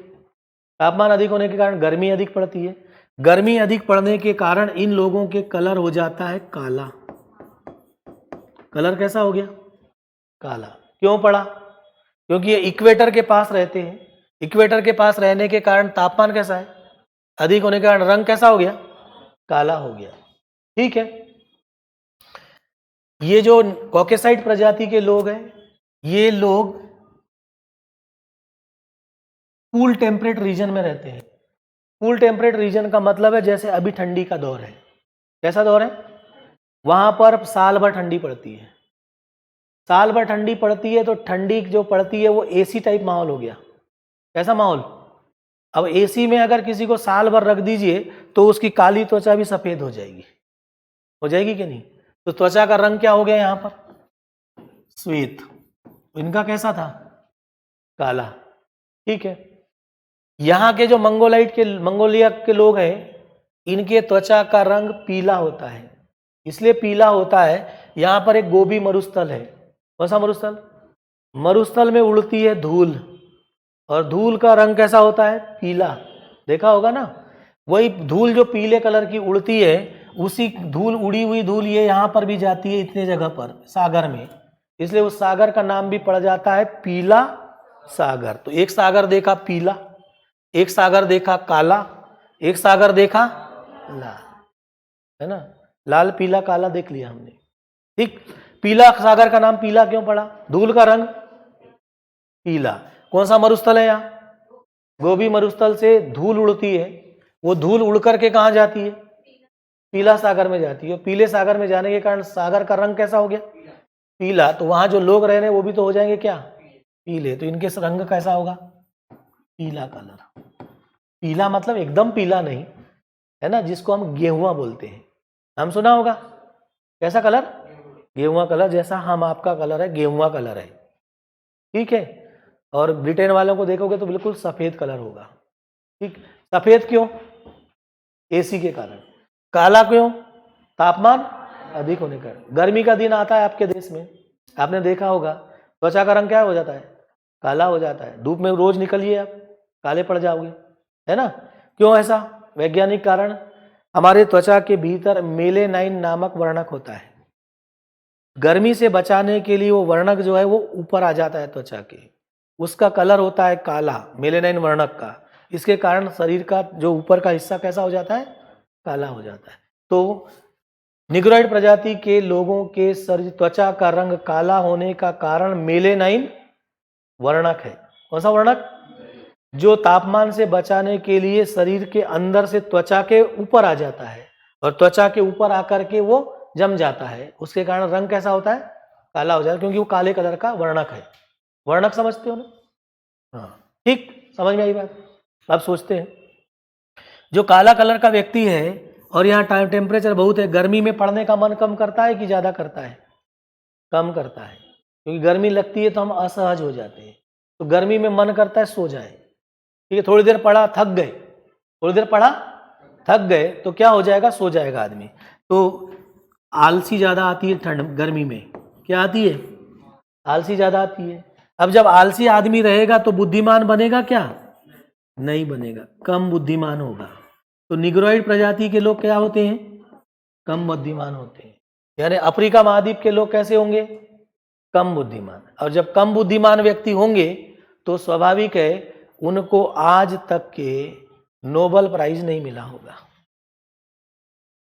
तापमान अधिक होने के कारण गर्मी अधिक पड़ती है। गर्मी अधिक पड़ने के कारण इन लोगों के कलर हो जाता है काला। कलर कैसा हो गया? काला। क्यों पड़ा? क्योंकि ये इक्वेटर के पास रहते हैं। इक्वेटर के पास रहने के कारण तापमान कैसा है? अधिक होने के कारण रंग कैसा हो गया? काला हो गया। ठीक है, ये जो कॉकेसाइड प्रजाति के लोग हैं, ये लोग कूल टेम्परेट रीजन में रहते हैं। कूल टेम्परेट रीजन का मतलब है जैसे अभी ठंडी का दौर है। कैसा दौर है? वहां पर साल भर ठंडी पड़ती है। साल भर ठंडी पड़ती है तो ठंडी जो पड़ती है वो एसी टाइप माहौल हो गया। कैसा माहौल? अब एसी में अगर किसी को साल भर रख दीजिए तो उसकी काली त्वचा भी सफेद हो जाएगी। हो जाएगी कि नहीं? तो त्वचा का रंग क्या हो गया यहाँ पर? श्वेत। इनका कैसा था? काला। ठीक है, यहाँ के जो मंगोलिया के लोग हैं, इनके त्वचा का रंग पीला होता है। इसलिए पीला होता है, यहाँ पर एक गोबी मरुस्थल है। कौन सा मरुस्थल? मरुस्थल में उड़ती है धूल, और धूल का रंग कैसा होता है? पीला। देखा होगा ना, वही धूल जो पीले कलर की उड़ती है, उसी धूल, उड़ी हुई धूल ये यहाँ पर भी जाती है इतने जगह पर, सागर में। इसलिए उस सागर का नाम भी पड़ जाता है पीला सागर। तो एक सागर देखा पीला, एक सागर देखा काला, एक सागर देखा लाल, है ना। लाल पीला काला देख लिया हमने। ठीक, पीला सागर का नाम पीला क्यों पड़ा? धूल का रंग पीला। कौन सा मरुस्थल है यहाँ? गोबी मरुस्थल से धूल उड़ती है, वो धूल उड़ करके कहाँ जाती है? पीला सागर में जाती है। पीले सागर में जाने के कारण सागर का रंग कैसा हो गया? पीला। तो वहां जो लोग रह रहे हैं वो भी तो हो जाएंगे क्या? पीले। तो इनके रंग कैसा होगा? पीला कलर। पीला मतलब एकदम पीला नहीं, है ना, जिसको हम गेहुआ बोलते हैं। नाम सुना होगा। कैसा कलर? गेहुआ कलर। जैसा हम आपका कलर है, गेहुआ कलर है। ठीक है, और ब्रिटेन वालों को देखोगे तो बिल्कुल सफेद कलर होगा। ठीक, सफेद क्यों? एसी के कारण। काला क्यों? तापमान अधिक होने के कारण। गर्मी का दिन आता है आपके देश में, आपने देखा होगा, त्वचा का रंग क्या हो जाता है? काला हो जाता है। धूप में रोज निकलिए आप, काले पड़ जाओगे, है ना। क्यों ऐसा? वैज्ञानिक कारण, हमारे त्वचा के भीतर मेलेनाइन नामक वर्णक होता है। गर्मी से बचाने के लिए वो वर्णक जो है वो ऊपर आ जाता है त्वचा के, उसका कलर होता है काला, मेलेनाइन वर्णक का। इसके कारण शरीर का जो ऊपर का हिस्सा कैसा हो जाता है? काला हो जाता है। तो निग्रोइड प्रजाति के लोगों के शरीर त्वचा का रंग काला होने का कारण मेलेनाइन वर्णक है। कौन सा वर्णक? जो तापमान से बचाने के लिए शरीर के अंदर से त्वचा के ऊपर आ जाता है, और त्वचा के ऊपर आकर के वो जम जाता है। उसके कारण रंग कैसा होता है? काला हो जाता है, क्योंकि वो काले कलर का वर्णक है। वर्णक समझते हो ना? हाँ, ठीक, समझ में आई बात। अब सोचते हैं, जो काला कलर का व्यक्ति है और यहाँ टेम्परेचर बहुत है, गर्मी में पढ़ने का मन कम करता है कि ज़्यादा करता है? कम करता है, क्योंकि गर्मी लगती है तो हम असहज हो जाते हैं। तो गर्मी में मन करता है सो जाए। ठीक है, थोड़ी देर पढ़ा, थक गए, थोड़ी देर पढ़ा, थक गए, तो क्या हो जाएगा? सो जाएगा आदमी। तो आलसी ज़्यादा आती है ठंड, गर्मी में क्या आती है? आलसी ज़्यादा आती है। अब जब आलसी आदमी रहेगा तो बुद्धिमान बनेगा क्या? नहीं बनेगा, कम बुद्धिमान होगा। तो निग्रोइड प्रजाति के लोग क्या होते हैं? कम बुद्धिमान होते हैं। यानी अफ्रीका महाद्वीप के लोग कैसे होंगे? कम बुद्धिमान। और जब कम बुद्धिमान व्यक्ति होंगे तो स्वाभाविक है उनको आज तक के नोबेल प्राइज नहीं मिला होगा।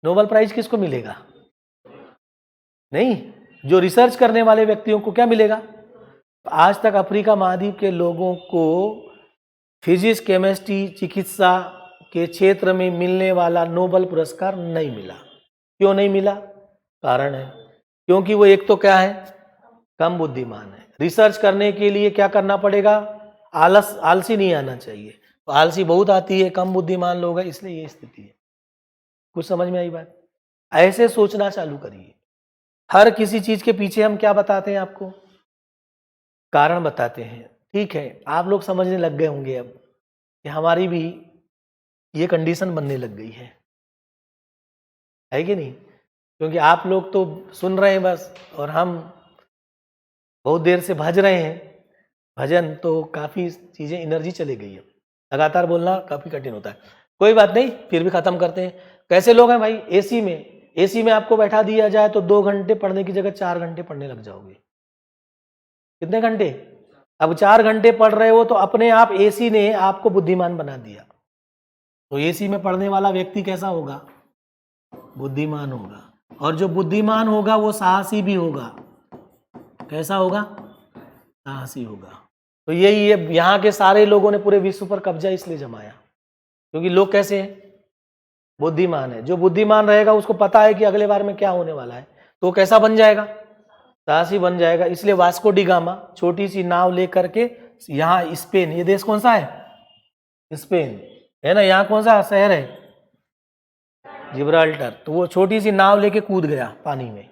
नोबेल प्राइज किसको मिलेगा? नहीं, जो रिसर्च करने वाले व्यक्तियों को क्या मिलेगा? आज तक अफ्रीका महाद्वीप के लोगों को फिजिक्स, केमिस्ट्री, चिकित्सा के क्षेत्र में मिलने वाला नोबेल पुरस्कार नहीं मिला। क्यों नहीं मिला? कारण है क्योंकि वो एक तो क्या है, कम बुद्धिमान है। रिसर्च करने के लिए क्या करना पड़ेगा, आलसी नहीं आना चाहिए, तो आलसी बहुत आती है, कम बुद्धिमान लोग हैं, इसलिए ये स्थिति है। कुछ समझ में आई बात? ऐसे सोचना चालू करिए। हर किसी चीज के पीछे हम क्या बताते हैं आपको, कारण बताते हैं। ठीक है, आप लोग समझने लग गए होंगे अब कि हमारी भी ये कंडीशन बनने लग गई है कि नहीं? क्योंकि आप लोग तो सुन रहे हैं बस, और हम बहुत देर से भज रहे हैं भजन, तो काफ़ी चीज़ें एनर्जी चली गई है। लगातार बोलना काफ़ी कठिन होता है। कोई बात नहीं, फिर भी ख़त्म करते हैं। कैसे लोग हैं भाई? एसी में आपको बैठा दिया जाए तो 2 घंटे पढ़ने की जगह 4 घंटे पढ़ने लग जाओगे। कितने घंटे? अब 4 घंटे पढ़ रहे हो तो अपने आप एसी ने आपको बुद्धिमान बना दिया। तो एसी में पढ़ने वाला व्यक्ति कैसा होगा? बुद्धिमान होगा। और जो बुद्धिमान होगा वो साहसी भी होगा। कैसा होगा? साहसी होगा। तो यही है, यहाँ के सारे लोगों ने पूरे विश्व पर कब्जा इसलिए जमाया क्योंकि लोग कैसे हैं? बुद्धिमान है। जो बुद्धिमान रहेगा उसको पता है कि अगले बार में क्या होने वाला है, तो कैसा बन जाएगा? साहसी बन जाएगा। इसलिए वास्को डी गामा छोटी सी नाव लेकर के यहाँ स्पेन, ये देश कौन सा है? स्पेन है ना। यहाँ कौन सा शहर है? जिब्राल्टर। तो वो छोटी सी नाव लेके कूद गया पानी में,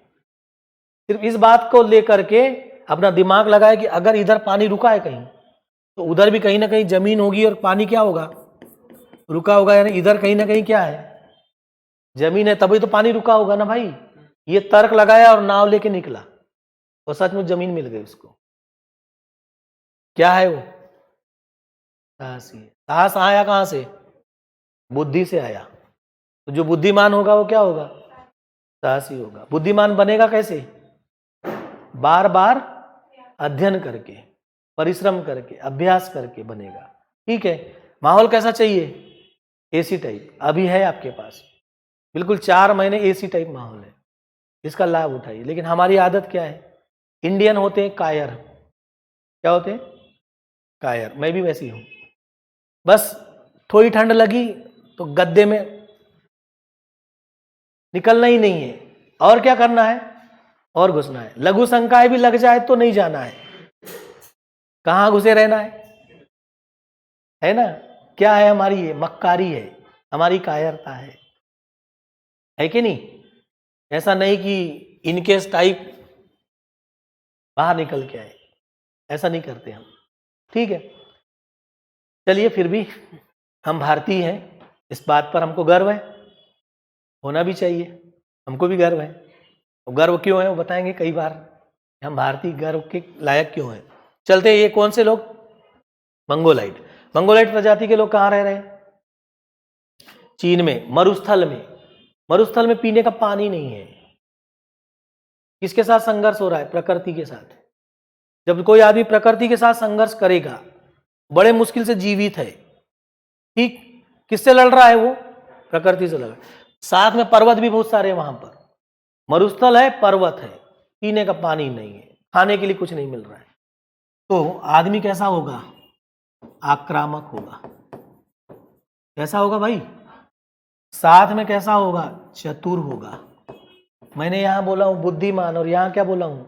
सिर्फ इस बात को लेकर के अपना दिमाग लगाया कि अगर इधर पानी रुका है कहीं तो उधर भी कहीं ना कहीं जमीन होगी और पानी क्या होगा? रुका होगा। यानी इधर कहीं ना कहीं क्या है? जमीन है, तभी तो पानी रुका होगा ना भाई। ये तर्क लगाया और नाव लेके निकला और सचमुच जमीन मिल गई उसको। क्या है वो? साहसी। साहस आया कहां से? बुद्धि से आया। तो जो बुद्धिमान होगा वो क्या होगा? साहसी होगा। बुद्धिमान बनेगा कैसे? बार बार अध्ययन करके, परिश्रम करके, अभ्यास करके बनेगा। ठीक है। माहौल कैसा चाहिए? AC type. अभी है आपके पास बिल्कुल 4 महीने एसी टाइप माहौल है, इसका लाभ उठाइए। लेकिन हमारी आदत क्या है? इंडियन होते हैं कायर। क्या होते हैं? कायर। मैं भी वैसी हूं। बस थोड़ी ठंड लगी तो गद्दे में निकलना ही नहीं है, और क्या करना है? और घुसना है। लघु शंकाएं भी लग जाए तो नहीं जाना है, कहां घुसे रहना है ना। क्या है हमारी? ये मक्कारी है, हमारी कायरता है कि नहीं? ऐसा नहीं कि इनकेस टाइप बाहर निकल के आए, ऐसा नहीं करते हम। ठीक है, चलिए, फिर भी हम भारतीय हैं, इस बात पर हमको गर्व है, होना भी चाहिए। हमको भी गर्व है। तो गर्व क्यों है वो बताएंगे कई बार, हम भारतीय गर्व के लायक क्यों हैं। चलते हैं, ये कौन से लोग? मंगोलाइट। मंगोलाइट प्रजाति के लोग कहाँ रह रहे हैं? चीन में, मरुस्थल में। मरुस्थल में पीने का पानी नहीं है। किसके साथ संघर्ष हो रहा है? प्रकृति के साथ। जब कोई आदमी प्रकृति के साथ संघर्ष करेगा, बड़े मुश्किल से जीवित है, ठीक, किससे लड़ रहा है वो? प्रकृति से लड़ रहा है। साथ में पर्वत भी बहुत सारे वहां पर। मरुस्थल है, पर्वत है, पीने का पानी नहीं है, खाने के लिए कुछ नहीं मिल रहा है। तो आदमी कैसा होगा? आक्रामक होगा। कैसा होगा भाई? साथ में कैसा होगा? चतुर होगा। मैंने यहां बोला हूं बुद्धिमान, और यहां क्या बोला हूं?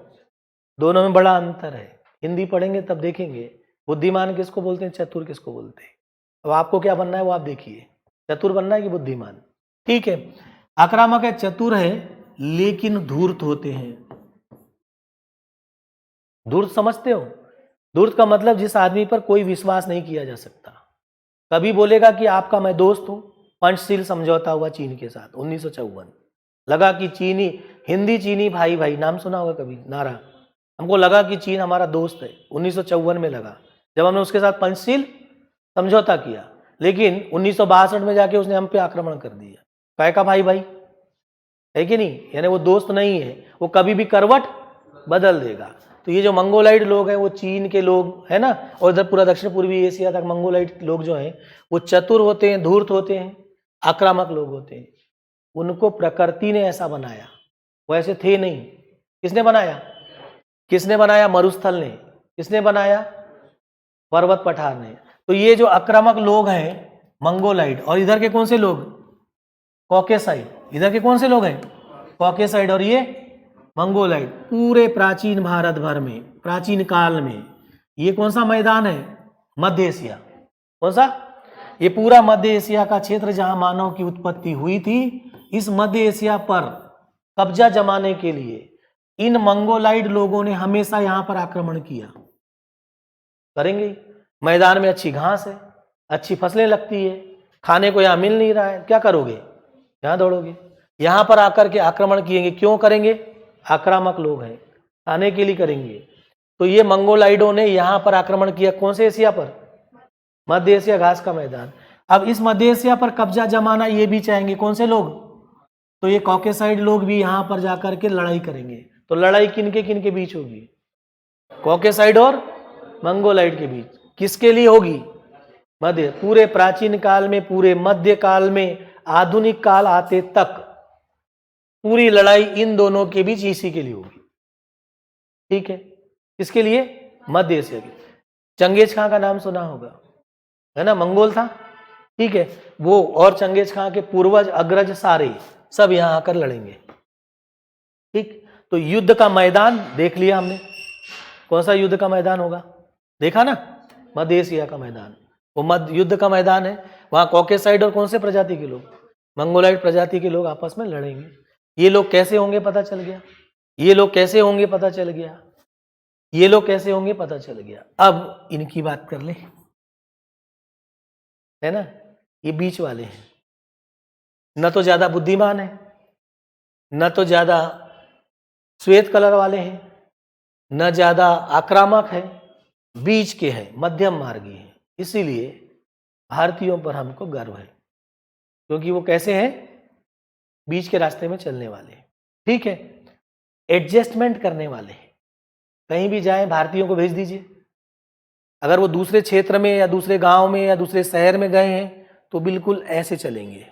दोनों में बड़ा अंतर है। हिंदी पढ़ेंगे तब देखेंगे बुद्धिमान किसको बोलते हैं, चतुर किसको बोलते हैं। अब आपको क्या बनना है वो आप देखिए, चतुर बनना है कि बुद्धिमान। ठीक है, आक्रामक है, चतुर है, लेकिन धूर्त होते हैं। धूर्त समझते हो? धूर्त का मतलब जिस आदमी पर कोई विश्वास नहीं किया जा सकता। कभी बोलेगा कि आपका मैं दोस्त हूं। पंचशील समझौता हुआ चीन के साथ 1954। लगा कि चीनी, हिंदी चीनी भाई भाई, नाम सुना होगा कभी, नारा। हमको लगा कि चीन हमारा दोस्त है, 1954 में लगा, जब हमने उसके साथ पंचशील समझौता किया। लेकिन 1962 में जाके उसने हम पे आक्रमण कर दिया। काय का भाई भाई, है कि नहीं? यानी वो दोस्त नहीं है, वो कभी भी करवट बदल देगा। तो ये जो मंगोलाइट लोग हैं वो चीन के लोग है ना, और इधर पूरा दक्षिण पूर्वी एशिया तक मंगोलाइट लोग जो हैं वो चतुर होते हैं, धूर्त होते हैं, आक्रामक लोग होते हैं। उनको प्रकृति ने ऐसा बनाया, वो ऐसे थे नहीं। किसने बनाया? किसने बनाया? मरुस्थल ने। किसने बनाया? पर्वत पठार ने। तो ये जो आक्रामक लोग हैं मंगोलाइड, और इधर के कौन से लोग, कॉकेसाइड, इधर के कौन से लोग हैं, कॉकेसाइड, और ये मंगोलाइड, पूरे प्राचीन भारत भर में, प्राचीन काल में ये कौन सा मैदान है, मध्य एशिया। कौन सा, ये पूरा मध्य एशिया का क्षेत्र जहां मानव की उत्पत्ति हुई थी। इस मध्य एशिया पर कब्जा जमाने के लिए इन मंगोलाइड लोगों ने हमेशा यहां पर आक्रमण किया। करेंगे, मैदान में अच्छी घास है, अच्छी फसलें लगती है, खाने को यहां मिल नहीं रहा है, क्या करोगे, यहां दौड़ोगे, यहां पर आकर के आक्रमण किएंगे। क्यों करेंगे, आक्रामक लोग हैं, खाने के लिए करेंगे। तो ये मंगोलाइडों ने यहां पर आक्रमण किया, कौन से एशिया पर, मध्य एशिया, घास का मैदान। अब इस मध्य एशिया पर कब्जा जमाना ये भी चाहेंगे, कौन से लोग, तो ये कॉकेसाइड लोग भी यहां पर जाकर के लड़ाई करेंगे। तो लड़ाई किनके बीच होगी, कॉकेसाइड और मंगोलाइड के बीच। किसके लिए होगी, मध्य, पूरे प्राचीन काल में, पूरे मध्य काल में, आधुनिक काल आते तक पूरी लड़ाई इन दोनों के बीच इसी के लिए होगी। ठीक है, किसके लिए, मध्य एशिया के। चंगेज खां का नाम सुना होगा, है ना, मंगोल था, ठीक है, वो और चंगेज खां के पूर्वज अग्रज सारे सब यहां आकर लड़ेंगे। ठीक, तो युद्ध का मैदान देख लिया हमने, कौन सा युद्ध का मैदान होगा, देखा ना, मध्य एशिया का मैदान, वो मध्य युद्ध का मैदान है। वहां कॉकेसाइड और कौन से प्रजाति के लोग, मंगोलाइड प्रजाति के लोग आपस में लड़ेंगे। ये लोग कैसे होंगे पता चल गया, ये लोग कैसे होंगे पता चल गया, ये लोग कैसे होंगे पता चल गया। अब इनकी बात कर ले, है ना, ये बीच वाले हैं, न तो ज्यादा बुद्धिमान है, न तो ज्यादा श्वेत कलर वाले हैं, न ज्यादा आक्रामक है, बीच के हैं, मध्यम मार्गी हैं। इसीलिए भारतीयों पर हमको गर्व है, क्योंकि वो कैसे हैं, बीच के रास्ते में चलने वाले हैं। ठीक है, एडजस्टमेंट करने वाले हैं, कहीं भी जाएं भारतीयों को भेज दीजिए, अगर वो दूसरे क्षेत्र में या दूसरे गांव में या दूसरे शहर में गए हैं तो बिल्कुल ऐसे चलेंगे,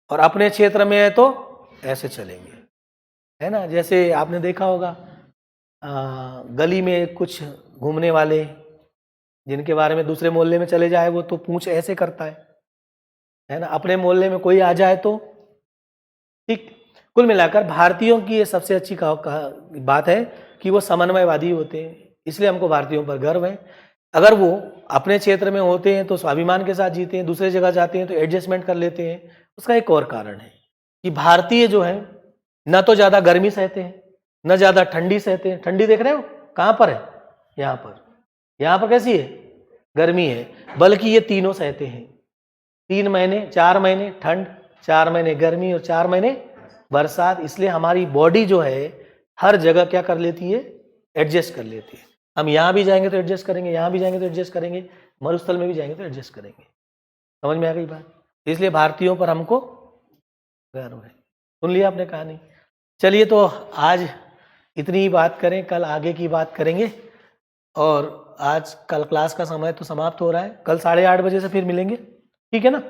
और अपने क्षेत्र में है तो ऐसे चलेंगे, है ना। जैसे आपने देखा होगा गली में कुछ घूमने वाले, जिनके बारे में दूसरे मोहल्ले में चले जाए वो तो पूंछ ऐसे करता है ना, अपने मोहल्ले में कोई आ जाए तो। ठीक, कुल मिलाकर भारतीयों की ये सबसे अच्छी बात है कि वो समन्वयवादी होते हैं, इसलिए हमको भारतीयों पर गर्व है। अगर वो अपने क्षेत्र में होते हैं तो स्वाभिमान के साथ जीते हैं, दूसरे जगह जाते हैं तो एडजस्टमेंट कर लेते हैं। उसका एक और कारण है कि भारतीय जो है न तो ज़्यादा गर्मी सहते हैं, न ज़्यादा ठंडी सहते हैं। ठंडी देख रहे हो कहाँ पर है, यहाँ पर कैसी है, गर्मी है, बल्कि ये तीनों सहते हैं। 3 महीने 4 महीने ठंड, 4 महीने गर्मी और 4 महीने बरसात। इसलिए हमारी बॉडी जो है हर जगह क्या कर लेती है, एडजस्ट कर लेती है। हम यहाँ भी जाएंगे तो एडजस्ट करेंगे, यहाँ भी जाएंगे तो एडजस्ट करेंगे, मरुस्थल में भी जाएंगे तो एडजस्ट करेंगे। समझ में आ गई बात। इसलिए भारतीयों पर हमको गर्व है। सुन लिया आपने कहानी। चलिए तो आज इतनी ही बात करें, कल आगे की बात करेंगे। और आज कल क्लास का समय तो समाप्त हो रहा है, कल 8:30 बजे से फिर मिलेंगे, ठीक है ना।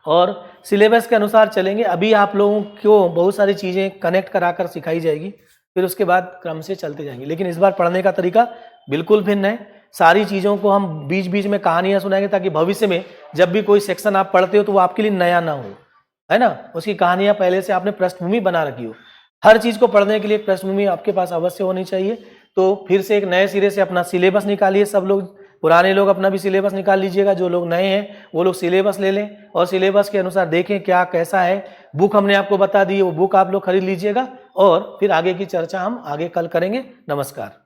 और सिलेबस के अनुसार चलेंगे। अभी आप लोगों को बहुत सारी चीज़ें कनेक्ट कराकर सिखाई जाएगी, फिर उसके बाद क्रम से चलते जाएंगे। लेकिन इस बार पढ़ने का तरीका बिल्कुल भिन्न है। सारी चीज़ों को हम बीच बीच में कहानियाँ सुनाएंगे, ताकि भविष्य में जब भी कोई सेक्शन आप पढ़ते हो तो वो आपके लिए नया ना हो, है ना। उसकी कहानियाँ पहले से आपने पृष्ठभूमि बना रखी हो। हर चीज़ को पढ़ने के लिए पृष्ठभूमि आपके पास अवश्य होनी चाहिए। तो फिर से एक नए सिरे से अपना सिलेबस निकालिए। सब लोग, पुराने लोग अपना भी सिलेबस निकाल लीजिएगा, जो लोग नए हैं वो लोग सिलेबस ले लें और सिलेबस के अनुसार देखें क्या कैसा है। बुक हमने आपको बता दी है, वो बुक आप लोग खरीद लीजिएगा और फिर आगे की चर्चा हम आगे कल करेंगे। नमस्कार।